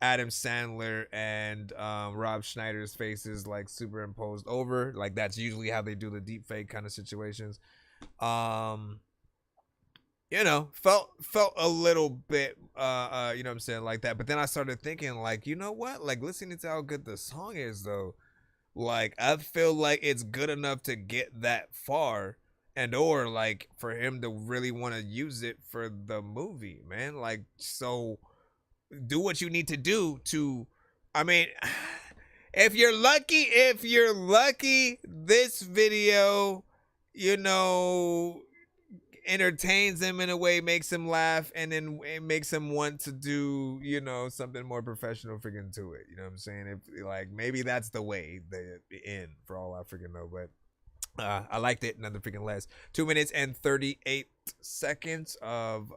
Adam Sandler and Rob Schneider's faces like superimposed over. Like that's usually how they do the deep fake kind of situations. You know, felt a little bit you know what I'm saying, like that. But then I started thinking, like, you know what? Like, listening to how good the song is though, like I feel like it's good enough to get that far, and or like for him to really want to use it for the movie, man. Like, so do what you need to do to, I mean, if you're lucky, this video, you know, entertains him in a way, makes him laugh, and then it makes him want to do, you know, something more professional freaking to it. You know what I'm saying? If like maybe that's the way the end, for all I freaking know. But I liked it. Nothing freaking less. 2 minutes and 38 seconds of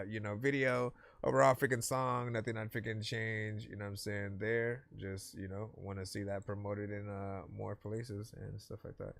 you know, video. Overall freaking song, nothing on freaking change, you know what I'm saying, there. Just, you know, want to see that promoted in more places and stuff like that.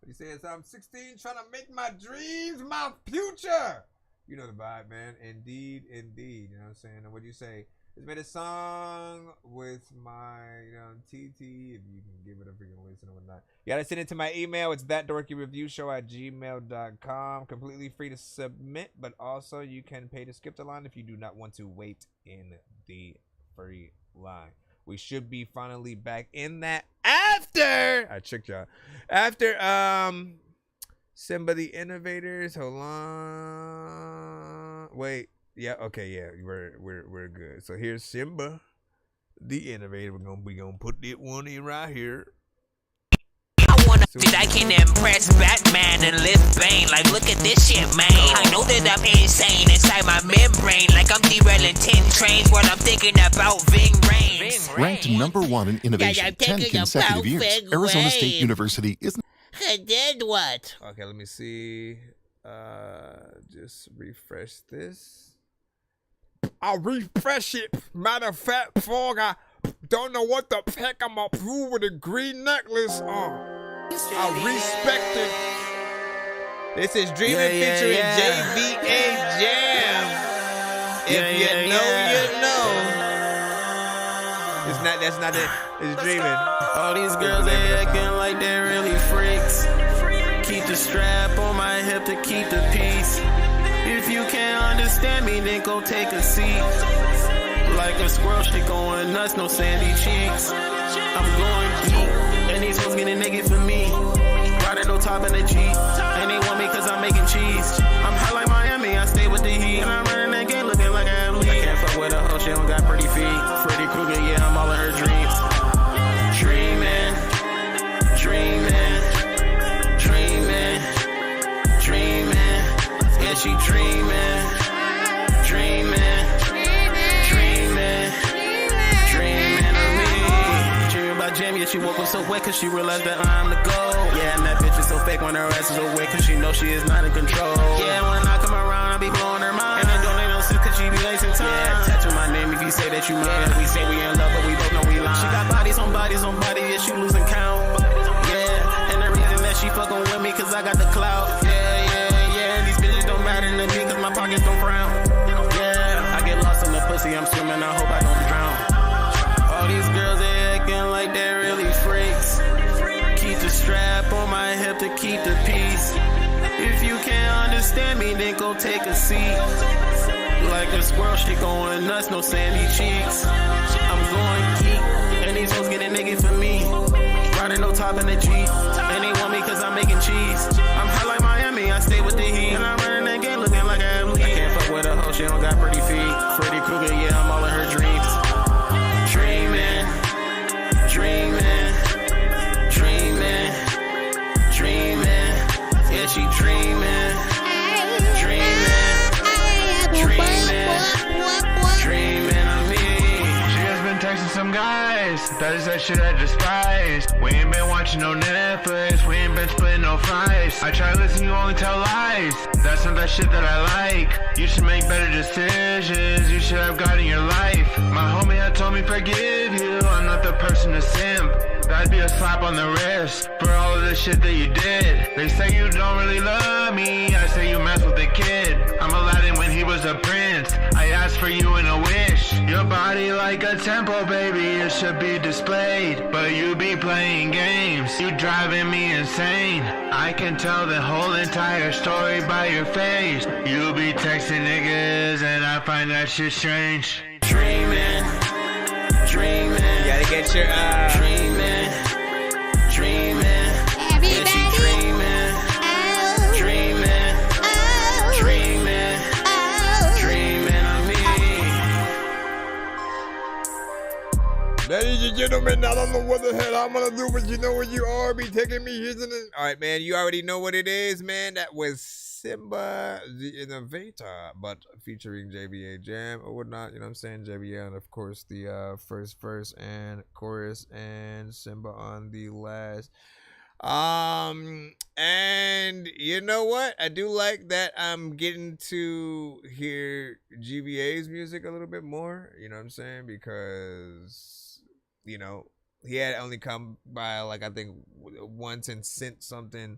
What he says, I'm 16 trying to make my dreams my future. You know the vibe, man. Indeed, indeed. You know what I'm saying? And what do you say? It's made a song with my, you know, TT, if you can give it a freaking listen and whatnot. You gotta send it to my email. It's ThatDorkyReviewShow@gmail.com. Completely free to submit, but also you can pay to skip the line if you do not want to wait in the free line. We should be finally back in that after. I tricked y'all. After Simba the Innovators. Hold on. Wait. Yeah, okay, yeah, we're good. So here's Simba the Innovator. We gonna put that one in right here. I wanna that I can impress Batman and lift Bane. Like, look at this shit, man. I know that I'm insane inside my membrane. Like I'm derailing 10 trains while I'm thinking about Ving Rhames. Ranked #1 in innovation 10 consecutive years. Arizona State University isn't. And then what? Okay, let me see. Just refresh this. I'll refresh it. Matter of fact, Frog, I don't know what the heck I'm gonna prove with a green necklace. I respect it. This is Dreamin' featuring JVA Jam. If you know, you know. It's not. That's not it. It's Dreamin'. All these girls, they acting like they're really freaks. Keep the strap on my hip to keep the peace. If you can't understand me, then go take a seat. Like a squirrel, she going nuts, no sandy cheeks. I'm going deep, and these hoes getting naked for me. Riding on top of the Jeep, and they want me cause I'm making cheese. I'm hot like Miami, I stay with the heat. And I'm running that game looking like an athlete. I can't fuck with a hoe, she don't got pretty feet. Freddy Krueger, yeah, I'm all in her dreams. Dreaming, dreaming, dreaming, dreaming. Yeah, she dreaming, dreaming, dreaming, dreaming of me. Dreaming about Jamie, yeah, she woke up so wet cause she realized that I'm the goal. Yeah, and that bitch is so fake when her ass is awake cause she knows she is not in control. Yeah, when I come around, I be blowing her mind. And I don't make no sense cause she be wasting time. Yeah, tattoo my name if you say that you mine. Yeah, we say we in love, but we both know we lying. She got bodies on bodies on bodies, yeah, she losing count. Yeah, and the reason that she fucking with me cause I got the clout. Yeah, these bitches don't matter to me cause my pockets don't frown. Yeah, I get lost in the pussy, I'm swimming, I hope I don't drown. All these girls, they acting like they're really freaks. Keep the strap on my hip to keep the peace. If you can't understand me, then go take a seat. Like a squirrel, she going nuts, no sandy cheeks. I'm going geek, and these hoes getting naked for me. Riding on top of the Jeep, and they want me cause I'm making cheese. I'm hot like Miami, I stay with the heat. And I'm running that game looking like an athlete. I can't fuck with a hoe, she don't got pretty feet. Freddy Krueger, yeah, I'm all in her dreams. Dreaming, dreaming, dreaming, dreaming. Yeah, she dreaming, dreaming, dreaming, dreaming of me. She has been texting some guys. That is that shit I despise. We ain't been watching no Netflix. We ain't been splitting no fries. I try to listen, you only tell lies. That's not that shit that I like. You should make better decisions. You should have God in your life. My homie had told me forgive you. I'm not the person to simp. That'd be a slap on the wrist for all of the shit that you did. They say you don't really love me, I say you mess with a kid. I'm Aladdin when he was a prince, I asked for you in a wish. Your body like a temple, baby, it should be displayed. But you be playing games, you driving me insane. I can tell the whole entire story by your face. You be texting niggas and I find that shit strange. Dreaming, dreaming. You gotta get your dreaming, dreaming. Everybody dreaming, dreaming, dreaming, dreaming of me. Ladies and gentlemen, I don't know what the hell I'm gonna do, but you know where you are. Be taking me here. All right, man. You already know what it is, man. That was Simba the Innovator, but featuring JBA Jam or whatnot. You know what I'm saying? JBA, and of course the first verse and chorus, and Simba on the last. And you know what? I do like that I'm getting to hear GBA's music a little bit more. You know what I'm saying? Because, you know, he had only come by like I think once and sent something.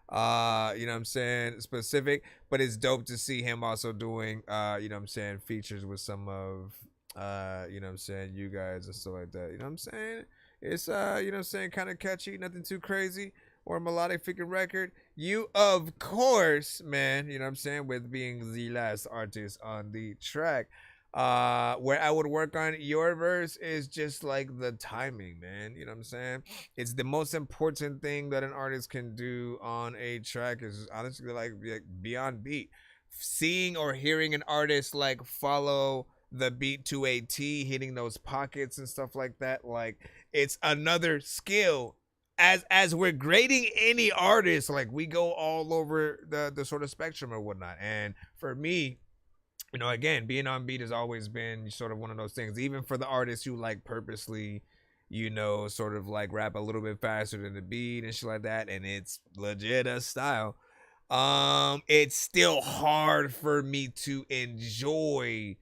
You know what I'm saying, specific, but it's dope to see him also doing you know what I'm saying, features with some of you know what I'm saying, you guys and stuff like that. You know what I'm saying? It's you know what I'm saying, kind of catchy, nothing too crazy or melodic freaking record. You of course, man, you know what I'm saying, with being the last artist on the track. Where I would work on your verse is just like the timing, man. You know what I'm saying? It's the most important thing that an artist can do on a track is honestly like be on beat. Seeing or hearing an artist like follow the beat to a T, hitting those pockets and stuff like that, like it's another skill. As we're grading any artist, like we go all over the sort of spectrum or whatnot. And for me, you know, again, being on beat has always been sort of one of those things, even for the artists who like purposely, you know, sort of like rap a little bit faster than the beat and shit like that. And it's legit a style. It's still hard for me to enjoy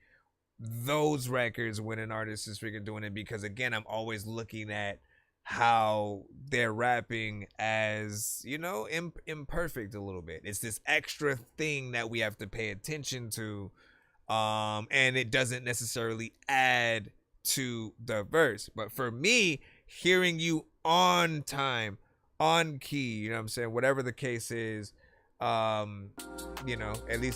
those records when an artist is freaking doing it, because again, I'm always looking at how they're rapping as, you know, imperfect a little bit. It's this extra thing that we have to pay attention to. And it doesn't necessarily add to the verse. But for me, hearing you on time, on key, you know what I'm saying, whatever the case is, you know, at least